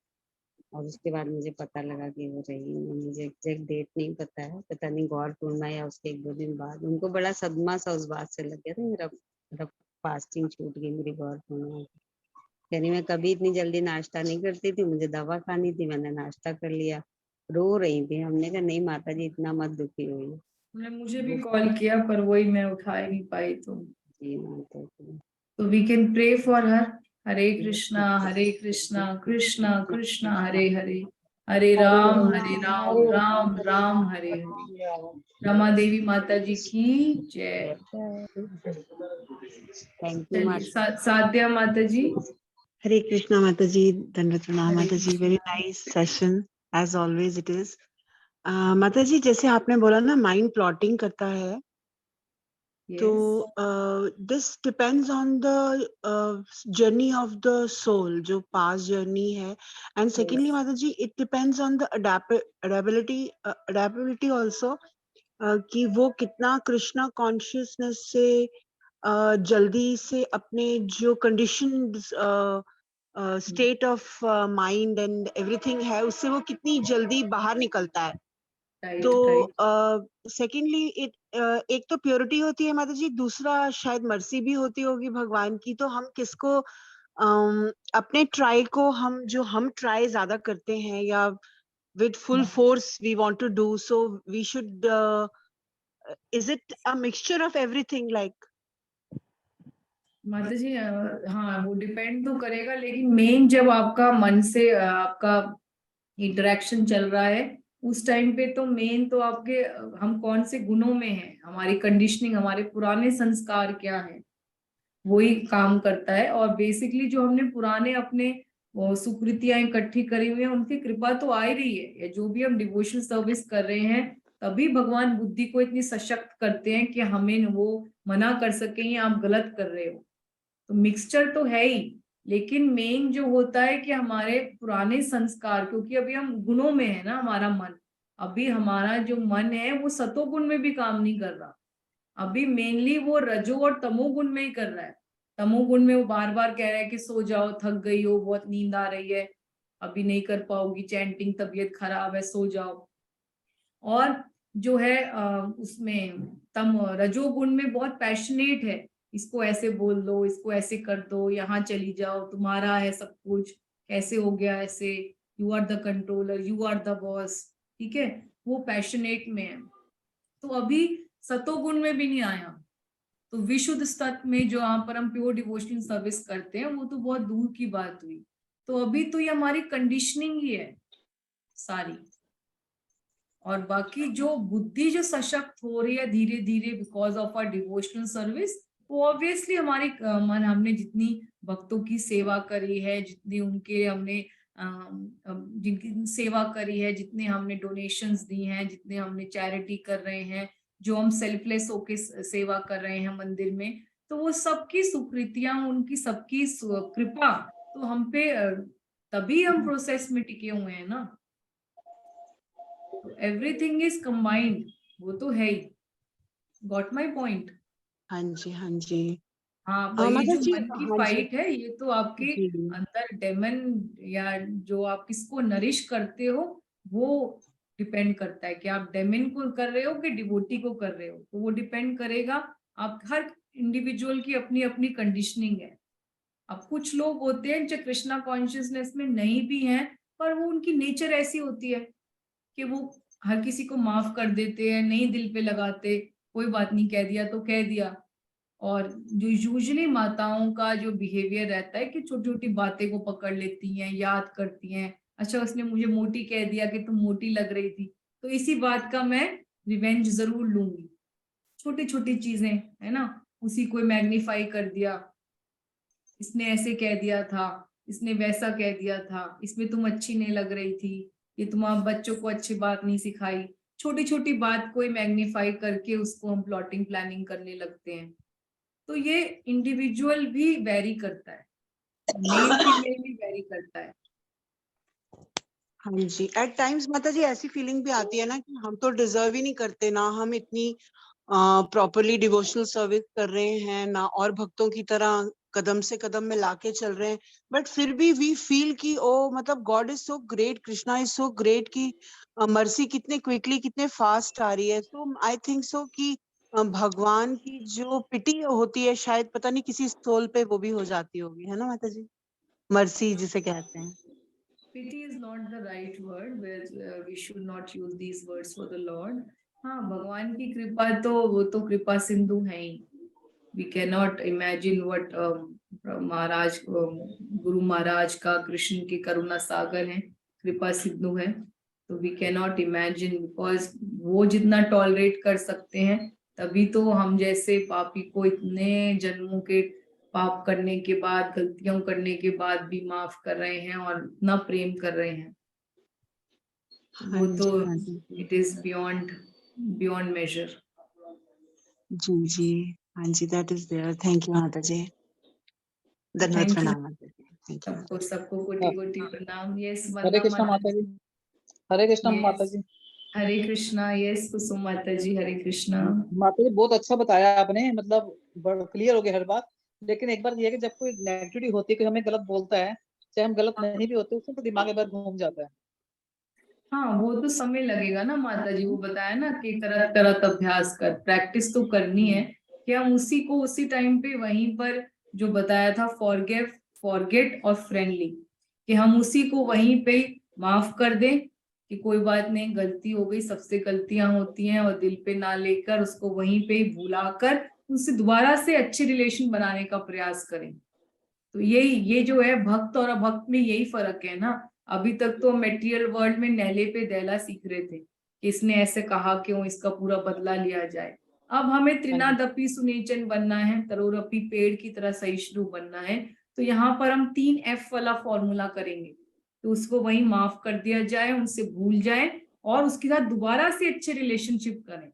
Speaker 2: और उसके बाद मुझे पता लगा कि वो रही नहीं। मुझे एग्जैक्ट डेट नहीं पता है, पता नहीं गौर पूर्णिमा या उसके 1-2 दिन बाद। उनको बड़ा सदमा सा उस बात से लग गया था, मेरा फास्टिंग छूट गई मेरी गौर पूर्णिमा की। कह रही मैं कभी इतनी जल्दी नाश्ता नहीं करती थी, मुझे दवा खानी थी, मैंने नाश्ता कर लिया। रो रही थी। हमने कहा नहीं माता जी इतना मत दुखी हुई।
Speaker 1: उन्होंने मुझे भी कॉल किया पर वही मैं उठा ही नहीं पाई।
Speaker 2: जी माता जी।
Speaker 1: तो we can pray for her. Hare Krishna Krishna Krishna Hare Hare, Hare Ram Ram Ram Hare Hare. Rama Devi माता जी की जय।
Speaker 2: थैंक यू
Speaker 1: चलिए
Speaker 2: माता।
Speaker 1: साध्या माता जी।
Speaker 9: Hare Krishna Mataji, Dandavat Pranam Mataji, very nice session as always it is. Mataji जैसे आपने बोला ना माइंड प्लॉटिंग करता है, तो this depends on the journey of the soul, जो past journey है, and secondly Mataji it depends on the adaptability also, कि वो कितना कृष्णा कॉन्शियसनेस से जल्दी से अपने जो condition state of mind and everything है उससे वो कितनी जल्दी बाहर निकलता है। तो सेकेंडली एक तो प्योरिटी होती है माता जी, दूसरा शायद मर्सी भी होती होगी भगवान की। तो हम किसको अपने ट्राई को हम ट्राई ज्यादा करते हैं या with full force we want to do, so we should is it a mixture of everything like?
Speaker 1: माता जी हाँ वो डिपेंड तो करेगा, लेकिन मेन जब आपका मन से आपका इंटरेक्शन चल रहा है उस टाइम पे तो मेन तो आपके हम कौन से गुणों में हैं, हमारी कंडीशनिंग, हमारे पुराने संस्कार क्या है, वही काम करता है। और बेसिकली जो हमने पुराने अपने सुकृतियां इकट्ठी करी हुई है उनकी कृपा तो आ ही रही है। जो भी हम डिवोशनल सर्विस कर रहे हैं तभी भगवान बुद्धि को इतनी सशक्त करते हैं कि हमें वो मना कर सके आप गलत कर रहे हो। तो मिक्सचर तो है ही, लेकिन मेन जो होता है कि हमारे पुराने संस्कार, क्योंकि अभी हम गुणों में है ना हमारा मन, अभी हमारा जो मन है वो सतोगुण में भी काम नहीं कर रहा, अभी मेनली वो रजो और तमोगुण में ही कर रहा है। तमोगुण में वो बार बार कह रहा है कि सो जाओ, थक गई हो, बहुत नींद आ रही है, अभी नहीं कर पाओगी, चैंटिंग, तबीयत खराब है, सो जाओ। और जो है उसमें तम रजोगुण में बहुत पैशनेट है, इसको ऐसे बोल दो, इसको ऐसे कर दो, यहाँ चली जाओ, तुम्हारा है सब कुछ, कैसे हो गया ऐसे, you are the controller, you are the boss, ठीक है, वो पैशनेट में है। तो अभी सतोगुण में भी नहीं आया। तो विशुद्ध सत्व में जो यहाँ पर हम प्योर डिवोशनल सर्विस करते हैं वो तो बहुत दूर की बात हुई। तो अभी तो ये हमारी कंडीशनिंग ही है सारी। और बाकी जो बुद्धि जो सशक्त हो रही है धीरे धीरे because of our devotional service, वो ऑब्वियसली हमारी मन, हमने जितनी भक्तों की सेवा करी है, जितनी उनके हमने जिनकी सेवा करी है, जितने हमने डोनेशंस दी हैं, जितने हमने चैरिटी कर रहे हैं, जो हम सेल्फलेस होके सेवा कर रहे हैं मंदिर में, तो वो सबकी सुकृतियां, उनकी सबकी कृपा तो हम पे, तभी हम प्रोसेस में टिके हुए हैं ना। एवरीथिंग इज कंबाइंड, वो तो है ही। Got my point?
Speaker 9: हाँ जी हाँ जी।
Speaker 1: हाँ भाई, जो
Speaker 9: जी,
Speaker 1: मन की
Speaker 9: हाँ जी
Speaker 1: फाइट है ये तो आपके
Speaker 9: जी।
Speaker 1: अंदर डेमन या जो आप किसको नरिश करते हो वो डिपेंड करता है कि आप डेमन को कर रहे हो कि डिवोटी को कर रहे हो, तो वो डिपेंड करेगा। आप हर इंडिविजुअल की अपनी अपनी कंडीशनिंग है। अब कुछ लोग होते हैं जो कृष्णा कॉन्शियसनेस में नहीं भी हैं, पर वो उनकी नेचर ऐसी होती है कि वो हर किसी को माफ कर देते हैं, नहीं दिल पे लगाते, कोई बात नहीं, कह दिया तो कह दिया। और जो यूजुअली माताओं का जो बिहेवियर रहता है कि छोटी छोटी बातें को पकड़ लेती हैं, याद करती हैं, अच्छा उसने मुझे मोटी कह दिया कि तुम मोटी लग रही थी, तो इसी बात का मैं रिवेंज जरूर लूंगी। छोटी छोटी चीजें है ना, उसी को मैग्नीफाई कर दिया, इसने ऐसे कह दिया था, इसने वैसा कह दिया था, इसमें तुम अच्छी नहीं लग रही थी, ये तुम्हारे बच्चों को अच्छी बात नहीं सिखाई, छोटी छोटी बात को मैग्नीफाई करके उसको हम प्लॉटिंग प्लानिंग करने लगते हैं। तो ये इंडिविजुअल भी वेरी करता है। मेल फीमेल भी वेरी करता है।
Speaker 9: हाँ जी, एट टाइम्स माता जी ऐसी फीलिंग भी आती है ना कि हम तो डिजर्व ही नहीं करते, ना हम इतनी प्रॉपरली डिवोशनल सर्विस कर रहे हैं, ना और भक्तों की तरह कदम से कदम में लाके चल रहे हैं, बट फिर भी वी फील कि ओ मतलब God is so great, Krishna is so great कि मर्सी कितने क्विकली कितने फास्ट आ रही है। सो आई थिंक सो कि भगवान की जो पिटी होती है शायद पता नहीं किसी सोल पे वो भी हो जाती होगी, है ना माता जी, मर्सी जिसे कहते हैं।
Speaker 1: Pity is not the right word, where we should not use these words for the Lord. हाँ, भगवान की कृपा तो वो तो कृपा सिंधु है ही। We cannot imagine what महाराज गुरु महाराज का कृष्ण की करुणा सागर है, कृपा सिंधु है। तो we cannot imagine, because वो जितना टॉलरेट कर सकते हैं तभी तो हम जैसे पापी को इतने जन्मों के पाप करने के बाद, गलतियों करने के बाद भी माफ कर रहे हैं और इतना प्रेम कर रहे हैं। वो तो
Speaker 9: हाँ जी,
Speaker 1: इट इज बियॉन्ड मेजर।
Speaker 9: जी जी, हाँ जी, that is there. Thank you माता जी, धन्यवाद,
Speaker 1: थैंक यू
Speaker 9: प्रणाम माता जी, थैंक यू।
Speaker 1: सबको कोटि कोटि प्रणाम। यस
Speaker 6: हरे
Speaker 1: वंदना
Speaker 6: कृष्णा माता जी, हरे कृष्णा माता
Speaker 1: यस
Speaker 6: जी।
Speaker 1: हरे कृष्णा। यस कुसुम माता जी, हरे कृष्णा।
Speaker 6: माता जी बहुत अच्छा बताया आपने, मतलब क्लियर हो गया हर बात। लेकिन एक बार ये है कि जब कोई नेगेटिविटी होती है, कोई हमें गलत बोलता है, चाहे हम गलत नहीं भी होते, उससे तो दिमाग एक बार घूम जाता है।
Speaker 1: हाँ, वो तो समय लगेगा ना माता जी, वो बताया ना कि करत करत अभ्यास कर, प्रैक्टिस तो करनी है कि हम उसी को उसी टाइम पे वहीं पर जो बताया था फॉरगिव, फॉरगेट और फ्रेंडली, कि हम उसी को वहीं पे माफ कर दें कि कोई बात नहीं, गलती हो गई, सबसे गलतियां होती हैं, और दिल पे ना लेकर उसको वहीं पे भुलाकर उससे दोबारा से अच्छे रिलेशन बनाने का प्रयास करें। तो ये जो है भक्त और अभक्त में यही फर्क है ना। अभी तक तो मेटेरियल वर्ल्ड में नैले पे दहला सीख रहे थे कि इसने ऐसे कहा, क्यों इसका पूरा बदला लिया जाए। अब हमें त्रिनादपि सुनेचन बनना है, तरोरपि पेड़ की तरह सहिष्णु बनना है। तो यहाँ पर हम 3F वाला फॉर्मूला करेंगे, तो उसको वही माफ कर दिया जाए, उनसे भूल जाए और उसके साथ दोबारा से अच्छे रिलेशनशिप करें।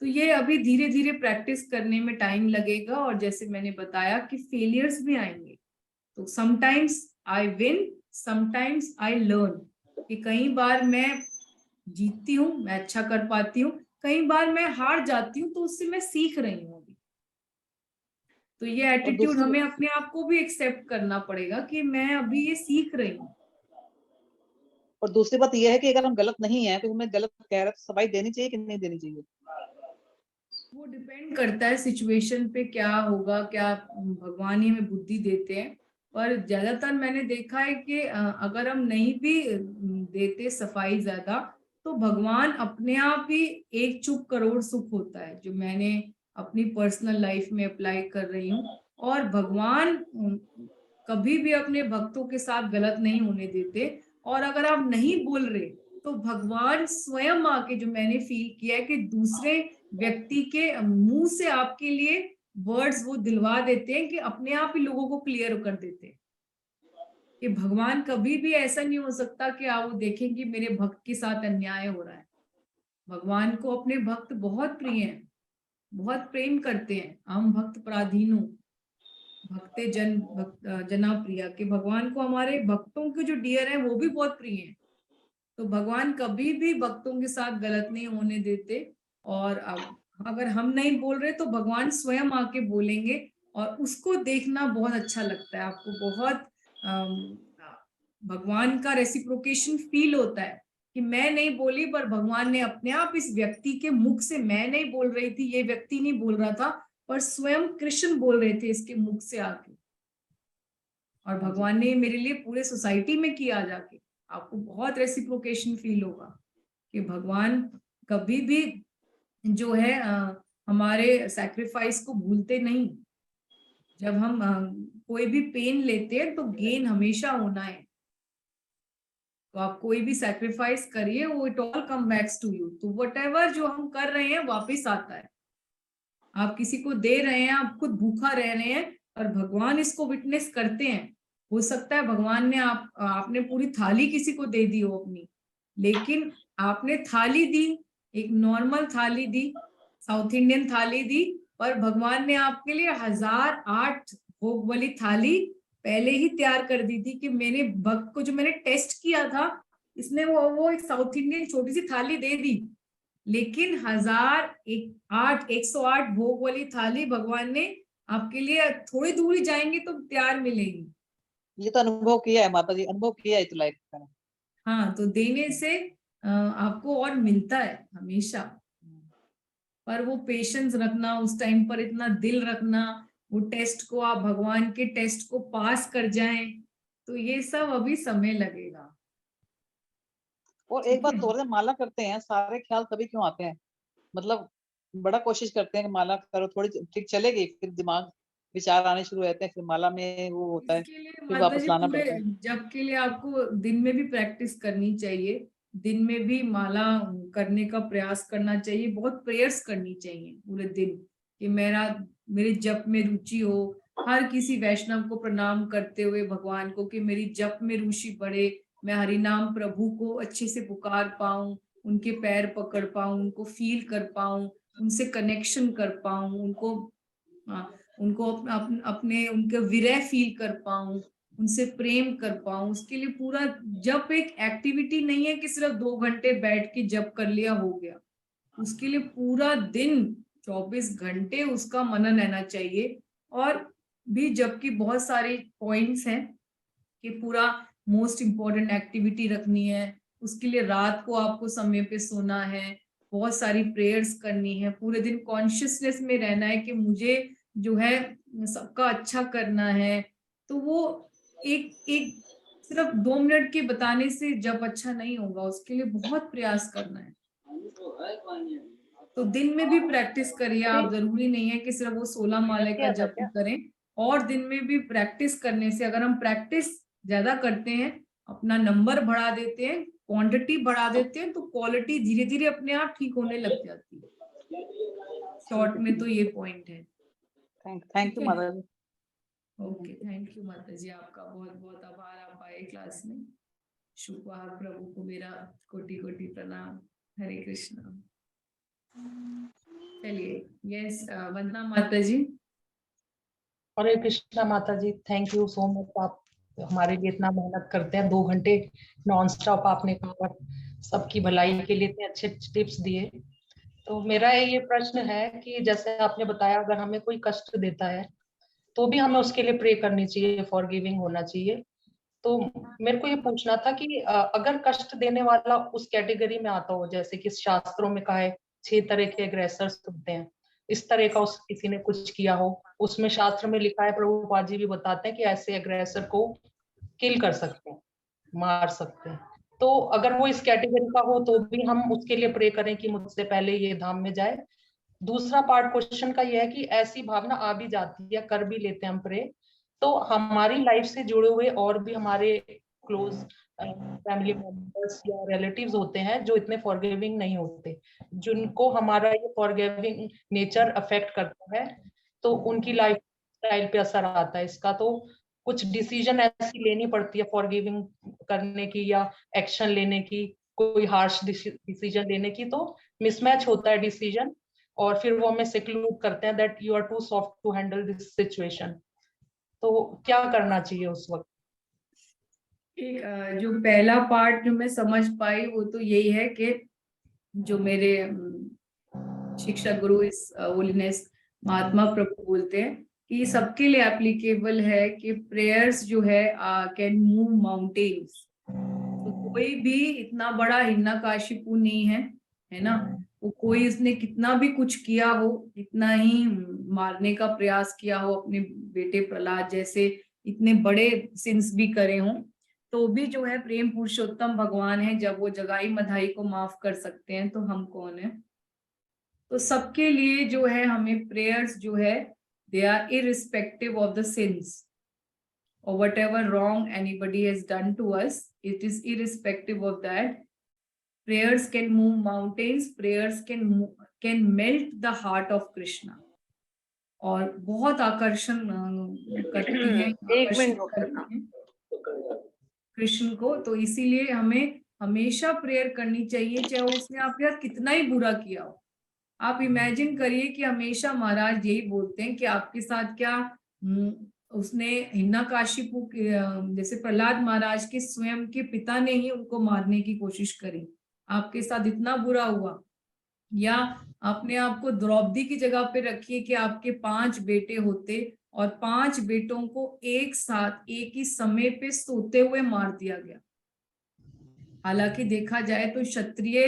Speaker 1: तो ये अभी धीरे धीरे प्रैक्टिस करने में टाइम लगेगा, और जैसे मैंने बताया कि फेलियर्स भी आएंगे। तो sometimes I win, sometimes I learn, कि कई बार मैं जीतती हूँ, मैं अच्छा कर पाती हूँ, कई बार मैं हार जाती हूँ, तो उससे मैं सीख रही हूँ अभी। तो ये एटीट्यूड हमें अपने आप को भी एक्सेप्ट करना पड़ेगा कि मैं अभी ये सीख रही हूँ।
Speaker 6: और दूसरी बात यह है कि अगर हम गलत नहीं है तो हमें गलत कह रहे तो सफाई देनी चाहिए कि नहीं देनी चाहिए?
Speaker 1: वो डिपेंड करता है सिचुएशन पे, क्या होगा, क्या भगवान ही हमें बुद्धि देते हैं। पर ज्यादातर मैंने देखा है कि अगर हम नहीं भी देते सफाई ज्यादा, तो भगवान अपने आप ही एक चुप करोड़ सुख होता है, जो मैंने अपनी पर्सनल लाइफ में अप्लाई कर रही हूँ। और भगवान कभी भी अपने भक्तों के साथ गलत नहीं होने देते। और अगर आप नहीं बोल रहे, तो भगवान स्वयं आके, जो मैंने फील किया है कि दूसरे व्यक्ति के मुंह से आपके लिए वर्ड्स वो दिलवा देते हैं, कि अपने आप ही लोगों को क्लियर कर देते हैं कि भगवान कभी भी ऐसा नहीं हो सकता कि आप वो देखें कि मेरे भक्त के साथ अन्याय हो रहा है। भगवान को अपने भक्त बहुत प्रिय हैं, बहुत प्रेम करते हैं। हम भक्त पराधीनो भक्ते जना प्रिया, के भगवान को हमारे भक्तों के जो डियर हैं वो भी बहुत प्रिय हैं। तो भगवान कभी भी भक्तों के साथ गलत नहीं होने देते। और अब अगर हम नहीं बोल रहे, तो भगवान स्वयं आके बोलेंगे, और उसको देखना बहुत अच्छा लगता है। आपको बहुत भगवान का रेसिप्रोकेशन फील होता है कि मैं नहीं बोली, पर भगवान ने अपने आप इस व्यक्ति के मुख से, मैं नहीं बोल रही थी, ये व्यक्ति नहीं बोल रहा था, पर स्वयं कृष्ण बोल रहे थे इसके मुख से आके, और भगवान ने मेरे लिए पूरे सोसाइटी में किया जाके। आपको बहुत रेसिप्रोकेशन फील होगा कि भगवान कभी भी जो है हमारे सैक्रिफाइस को भूलते नहीं। जब हम कोई भी पेन लेते हैं, तो गेन हमेशा होना है। तो आप कोई भी सैक्रिफाइस करिए, वो it all come backs to you. तो व्हाटएवर जो हम कर रहे हैं वापस आता है। आप किसी को दे रहे हैं, आप खुद भूखा रह रहे हैं, और भगवान इसको विटनेस करते हैं। हो सकता है भगवान ने आपने पूरी थाली किसी को दे दी हो अपनी, लेकिन आपने थाली दी, एक नॉर्मल थाली दी, साउथ इंडियन थाली दी, पर भगवान ने आपके लिए 1008 भोग वाली थाली पहले ही तैयार कर दी थी कि मैंने भक्त को जो मैंने टेस्ट किया था, इसने वो एक साउथ इंडियन छोटी सी थाली दे दी, लेकिन 108 भोग वाली थाली भगवान ने आपके लिए थोड़ी दूरी जाएंगे तो तैयार मिलेगी।
Speaker 6: ये तो अनुभव किया है माता जी, अनुभव किया है तो लाइफ में।
Speaker 1: हाँ, तो देने से आपको और मिलता है हमेशा, पर वो पेशेंस रखना, उस टाइम पर इतना दिल रखना, वो टेस्ट को आप भगवान के टेस्ट को पास कर जाएं, तो ये सब अभी समय लगेगा।
Speaker 6: और एक बात और है, माला करते हैं सारे ख्याल तभी क्यों आते हैं, मतलब बड़ा कोशिश करते हैं कि माला करो थोड़ी ठीक चलेगी, फिर दिमाग विचार आने शुरू होते हैं, फिर माला में वो होता है,
Speaker 1: इसके लिए
Speaker 6: फिर
Speaker 1: माता
Speaker 6: वापस
Speaker 1: जी
Speaker 6: लाना
Speaker 1: पूरे
Speaker 6: पड़ता है।
Speaker 1: जप के लिए आपको दिन में भी प्रैक्टिस करनी चाहिए, दिन में भी माला करने का प्रयास करना चाहिए, बहुत प्रेयर्स करनी चाहिए पूरे दिन, कि मेरे जप में रुचि हो, हर किसी वैष्णव को प्रणाम करते हुए भगवान को कि मेरी जप में रुचि बढ़े, मैं हरिनाम प्रभु को अच्छे से पुकार पाऊं, उनके पैर पकड़ पाऊं, उनको फील कर पाऊं, उनसे कनेक्शन कर पाऊं, उनको अपने उनके विरह फील कर पाऊं, उनसे प्रेम कर पाऊं। उसके लिए पूरा जप एक एक्टिविटी नहीं है कि सिर्फ 2 घंटे बैठ के जप कर लिया हो गया, उसके लिए पूरा दिन 24 घंटे उसका मनन रहना चाहिए। और भी जप की बहुत सारे पॉइंट्स हैं कि पूरा मोस्ट इम्पोर्टेंट एक्टिविटी रखनी है, उसके लिए रात को आपको समय पे सोना है, बहुत सारी प्रेयर्स करनी है, पूरे दिन कॉन्शियसनेस में रहना है कि मुझे जो है सबका अच्छा करना है। तो वो एक एक सिर्फ 2 मिनट के बताने से जब अच्छा नहीं होगा, उसके लिए बहुत प्रयास करना है। तो दिन में भी प्रैक्टिस करिए आप, जरूरी नहीं है कि सिर्फ वो 16 माले का जप ही करें, और दिन में भी प्रैक्टिस करने से, अगर हम प्रैक्टिस ज्यादा करते हैं, अपना नंबर बढ़ा देते हैं, क्वांटिटी बढ़ा देते हैं, तो क्वालिटी धीरे धीरे अपने आप ठीक होने लग जाती है। शॉर्ट में तो ये पॉइंट है।
Speaker 6: थैंक यू माता जी।
Speaker 1: ओके, थैंक यू माता जी, आपका बहुत बहुत आभार, आप आए क्लास में। शुभवार प्रभु को मेरा कोटि कोटि प्रणाम। हरे कृष्णा। चलिए, यस वंदना माता जी।
Speaker 10: हरे कृष्णा माता जी, थैंक यू सो मच, आप हमारे लिए इतना मेहनत करते हैं, 2 घंटे नॉन स्टॉप आपने कहा, सबकी भलाई के लिए इतने अच्छे टिप्स दिए। तो मेरा ये प्रश्न है कि जैसे आपने बताया, अगर हमें कोई कष्ट देता है तो भी हमें उसके लिए प्रे करनी चाहिए, फॉरगिविंग होना चाहिए। तो मेरे को ये पूछना था कि अगर कष्ट देने वाला उस कैटेगरी में आता हो, जैसे कि शास्त्रों में कहा है 6 तरह के एग्रेसर्स होते हैं, इस तरह का उस किसी ने कुछ किया हो, उसमें शास्त्र में लिखा है, प्रभुपाद जी भी बताते हैं कि ऐसे एग्रेसर को किल कर सकते हैं, मार सकते हैं। तो अगर वो इस कैटेगरी का हो तो भी हम उसके लिए प्रे करें कि मुझसे पहले ये धाम में जाए। दूसरा पार्ट क्वेश्चन का ये है कि ऐसी भावना आ भी जाती है, कर भी लेते हैं हम प्रे, तो हमारी लाइफ से जुड़े हुए और भी हमारे क्लोज फैमिली मेंबर्स या रिलेटिव्स होते हैं जो इतने फॉरगिविंग नहीं होते, जिनको हमारा ये फॉरगिविंग नेचर अफेक्ट करता है, तो उनकी लाइफ स्टाइल पे असर आता है इसका। तो कुछ डिसीजन ऐसी लेनी पड़ती है फॉरगिविंग करने की या एक्शन लेने की, कोई हार्श डिसीजन लेने की, तो मिसमैच होता है डिसीजन, और फिर वो हमें सिक्लूड करते हैं that you are too soft to handle this situation. तो क्या करना चाहिए उस वक्त?
Speaker 1: जो पहला पार्ट जो मैं समझ पाई वो तो यही है कि जो मेरे शिक्षक गुरु इस होलीनेस महात्मा प्रभु बोलते हैं कि सबके लिए एप्लीकेबल है कि प्रेयर्स जो है कैन मूव माउंटेन्स। तो कोई भी इतना बड़ा हिरण्यकशिपु नहीं है ना, वो कोई उसने कितना भी कुछ किया हो, इतना ही मारने का प्रयास किया हो अपने बेटे प्रहलाद जैसे, इतने बड़े सिंस भी करे हों, तो भी जो है प्रेम पुरुषोत्तम भगवान है, जब वो जगाई मधाई को माफ कर सकते हैं तो हम कौन है। तो सबके लिए जो है हमें प्रेयर्स जो है they are irrespective of the sins or whatever wrong anybody has done to us, it is irrespective of that. Prayers can move mountains, prayers can melt the heart of Krishna, और बहुत आकर्षण करती हैं, आकर्षित करती हैं कृष्ण को। तो इसीलिए हमें हमेशा प्रेयर करनी चाहिए, चाहे उसने आपके साथ कितना ही बुरा किया हो। आप इमेजिन करिए कि हमेशा महाराज यही बोलते हैं कि आपके साथ क्या उसने हिरण्यकाशिपु के जैसे प्रहलाद महाराज के स्वयं के पिता ने ही उनको मारने की कोशिश करी, आपके साथ इतना बुरा हुआ। या अपने आप को द्रौपदी की जगह पे रखिए कि आपके 5 बेटे होते और 5 बेटों को एक साथ एक ही समय पे सोते हुए मार दिया गया। हालांकि देखा जाए तो क्षत्रिय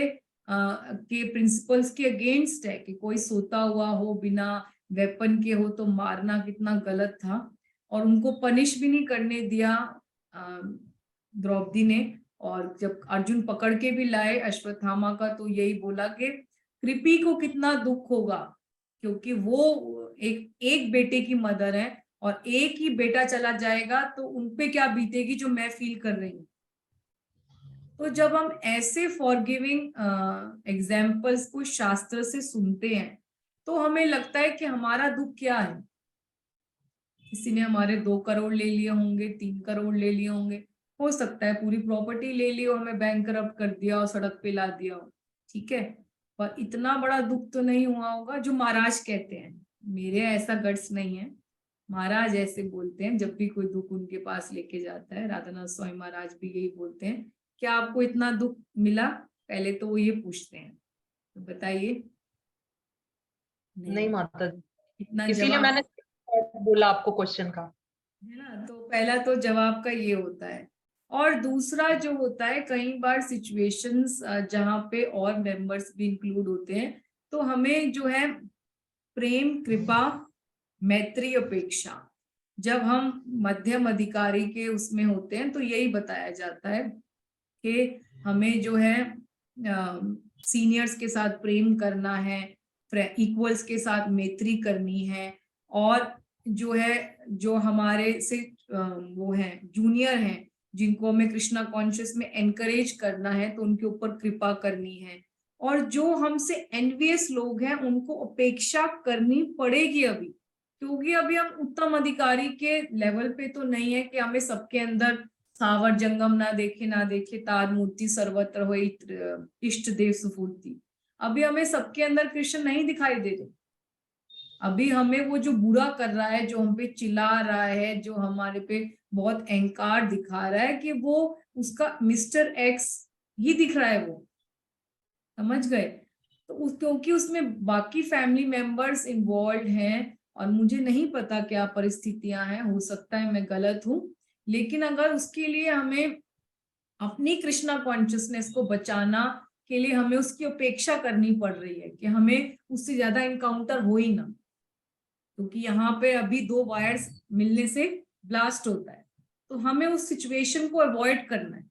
Speaker 1: के प्रिंसिपल्स के अगेंस्ट है कि कोई सोता हुआ हो बिना वेपन के हो तो मारना कितना गलत था, और उनको पनिश भी नहीं करने दिया द्रौपदी ने। और जब अर्जुन पकड़ के भी लाए अश्वत्थामा का, तो यही बोला कि कृपी को कितना दुख होगा, क्योंकि वो एक बेटे की मदर है और एक ही बेटा चला जाएगा तो उनपे क्या बीतेगी जो मैं फील कर रही हूँ। तो जब हम ऐसे फॉरगिविंग एग्जाम्पल्स को शास्त्र से सुनते हैं तो हमें लगता है कि हमारा दुख क्या है। किसी ने हमारे 2 करोड़ ले लिए होंगे, 3 करोड़ ले लिए होंगे, हो सकता है पूरी प्रॉपर्टी ले ली हो, हमें बैंकरप्ट कर दिया और सड़क पे ला दिया हो, ठीक है, पर इतना बड़ा दुख तो नहीं हुआ होगा जो महाराज कहते हैं। मेरे ऐसा गट्स नहीं है, महाराज ऐसे बोलते हैं जब भी कोई दुख उनके पास लेके जाता है। राधानाथ स्वामी महाराज भी यही बोलते हैं, क्या आपको इतना दुख मिला? पहले तो वो ये पूछते हैं, तो बताइए।
Speaker 10: नहीं माता जी,
Speaker 1: इतना
Speaker 10: इसीलिए
Speaker 1: जवाब
Speaker 10: मैंने बोला आपको क्वेश्चन का,
Speaker 1: है ना। तो पहला तो जवाब का ये होता है। और दूसरा जो होता है, कई बार सिचुएशंस जहाँ पे और मेंबर्स भी इंक्लूड होते हैं, तो हमें जो है प्रेम, कृपा, मैत्री, अपेक्षा, जब हम मध्यम अधिकारी के उसमें होते हैं तो यही बताया जाता है कि हमें जो है सीनियर्स के साथ प्रेम करना है, इक्वल्स के साथ मैत्री करनी है, और जो है जो हमारे से वो है जूनियर हैं जिनको हमें कृष्णा कॉन्शियस में एनकरेज करना है तो उनके ऊपर कृपा करनी है, और जो हमसे एनवियस लोग हैं उनको अपेक्षा करनी पड़ेगी अभी, क्योंकि अभी हम उत्तम अधिकारी के लेवल पे तो नहीं है कि हमें सबके अंदर सावर जंगम ना देखे तार मूर्ति सर्वत्र हो इष्ट देव सुफूर्ति। अभी हमें सबके अंदर कृष्ण नहीं दिखाई दे रहे। अभी हमें वो जो बुरा कर रहा है, जो हम पे चिल्ला रहा है, जो हमारे पे बहुत अहंकार दिखा रहा है, कि वो उसका मिस्टर एक्स ही दिख रहा है, वो समझ गए। तो क्योंकि उसमें बाकी फैमिली मेंबर्स इन्वॉल्व हैं और मुझे नहीं पता क्या परिस्थितियां हैं, हो सकता है मैं गलत हूं, लेकिन अगर उसके लिए हमें अपनी कृष्णा कॉन्शियसनेस को बचाना के लिए हमें उसकी अपेक्षा करनी पड़ रही है कि हमें उससे ज्यादा इनकाउंटर हो ही ना, क्योंकि यहाँ पे अभी 2 वायर्स मिलने से ब्लास्ट होता है, तो हमें उस सिचुएशन को अवॉइड करना है,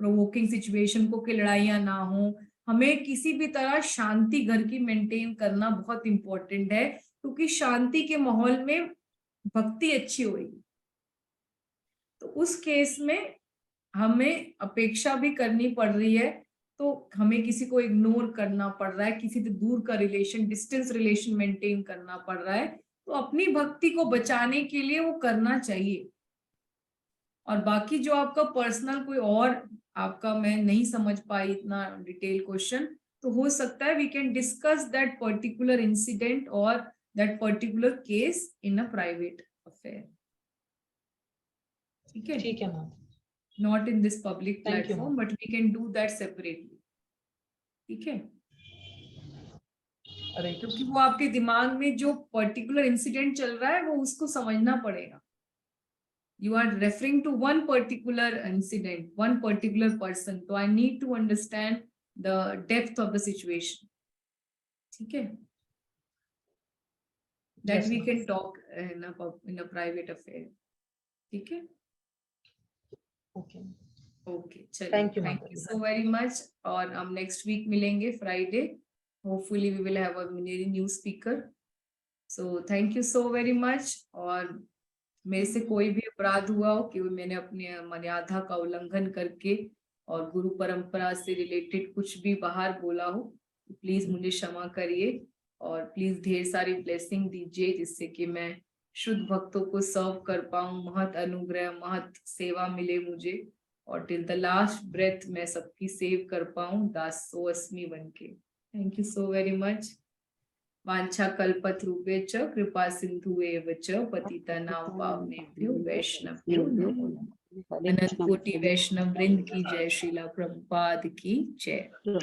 Speaker 1: प्रोवोकिंग सिचुएशन को, कि लड़ाइयां ना हो। हमें किसी भी तरह शांति घर की मेंटेन करना बहुत इंपॉर्टेंट है, क्योंकि शांति के माहौल में भक्ति अच्छी होगी। तो उस केस में हमें अपेक्षा भी करनी पड़ रही है, तो हमें किसी को इग्नोर करना पड़ रहा है, किसी से दूर का रिलेशन, डिस्टेंस रिलेशन मेंटेन करना पड़ रहा है, तो अपनी भक्ति को बचाने के लिए वो करना चाहिए। और बाकी जो आपका पर्सनल कोई और आपका, मैं नहीं समझ पाई इतना डिटेल क्वेश्चन, तो हो सकता है we can discuss that particular incident और that particular case in a private affair. ठीक है,
Speaker 10: ठीक है ma'am,
Speaker 1: not in this public
Speaker 10: Thank you,
Speaker 1: platform, but we can do that separately. ठीक है,
Speaker 10: अरे
Speaker 1: क्योंकि वो आपके दिमाग में जो पर्टिकुलर इंसिडेंट चल रहा है वो उसको समझना पड़ेगा। You are referring to one particular incident, one particular person. So I need to understand the depth of the situation. ठीक है? That
Speaker 10: Yes,
Speaker 1: we
Speaker 10: ma'am.
Speaker 1: can talk in a private affair. ठीक है?
Speaker 10: Okay.
Speaker 1: Okay, चलिए.
Speaker 10: Thank you,
Speaker 1: Thank
Speaker 10: ma'am.
Speaker 1: you so very much. और हम next week मिलेंगे Friday. Hopefully we will have a new speaker. So thank you so very much. और मेरे से कोई भी अपराध हुआ हो कि मैंने अपनी मर्यादा का उल्लंघन करके और गुरु परंपरा से रिलेटेड कुछ भी बाहर बोला हो, तो प्लीज मुझे क्षमा करिए, और प्लीज ढेर सारी ब्लेसिंग दीजिए जिससे कि मैं शुद्ध भक्तों को सर्व कर पाऊं, महत अनुग्रह, महत सेवा मिले मुझे, और टिल द लास्ट ब्रेथ मैं सबकी सेव कर पाऊं दासो अस्मि बनके। Thank you so very much. वांछा कल्पतरुभ्यश्च कृपा सिंधुएव च पतितानां पावनेभ्यो वैष्णवेभ्यो नमो नमः। अनंत कोटि वैष्णव वृंद की जय, श्रीला प्रभुपाद की जय।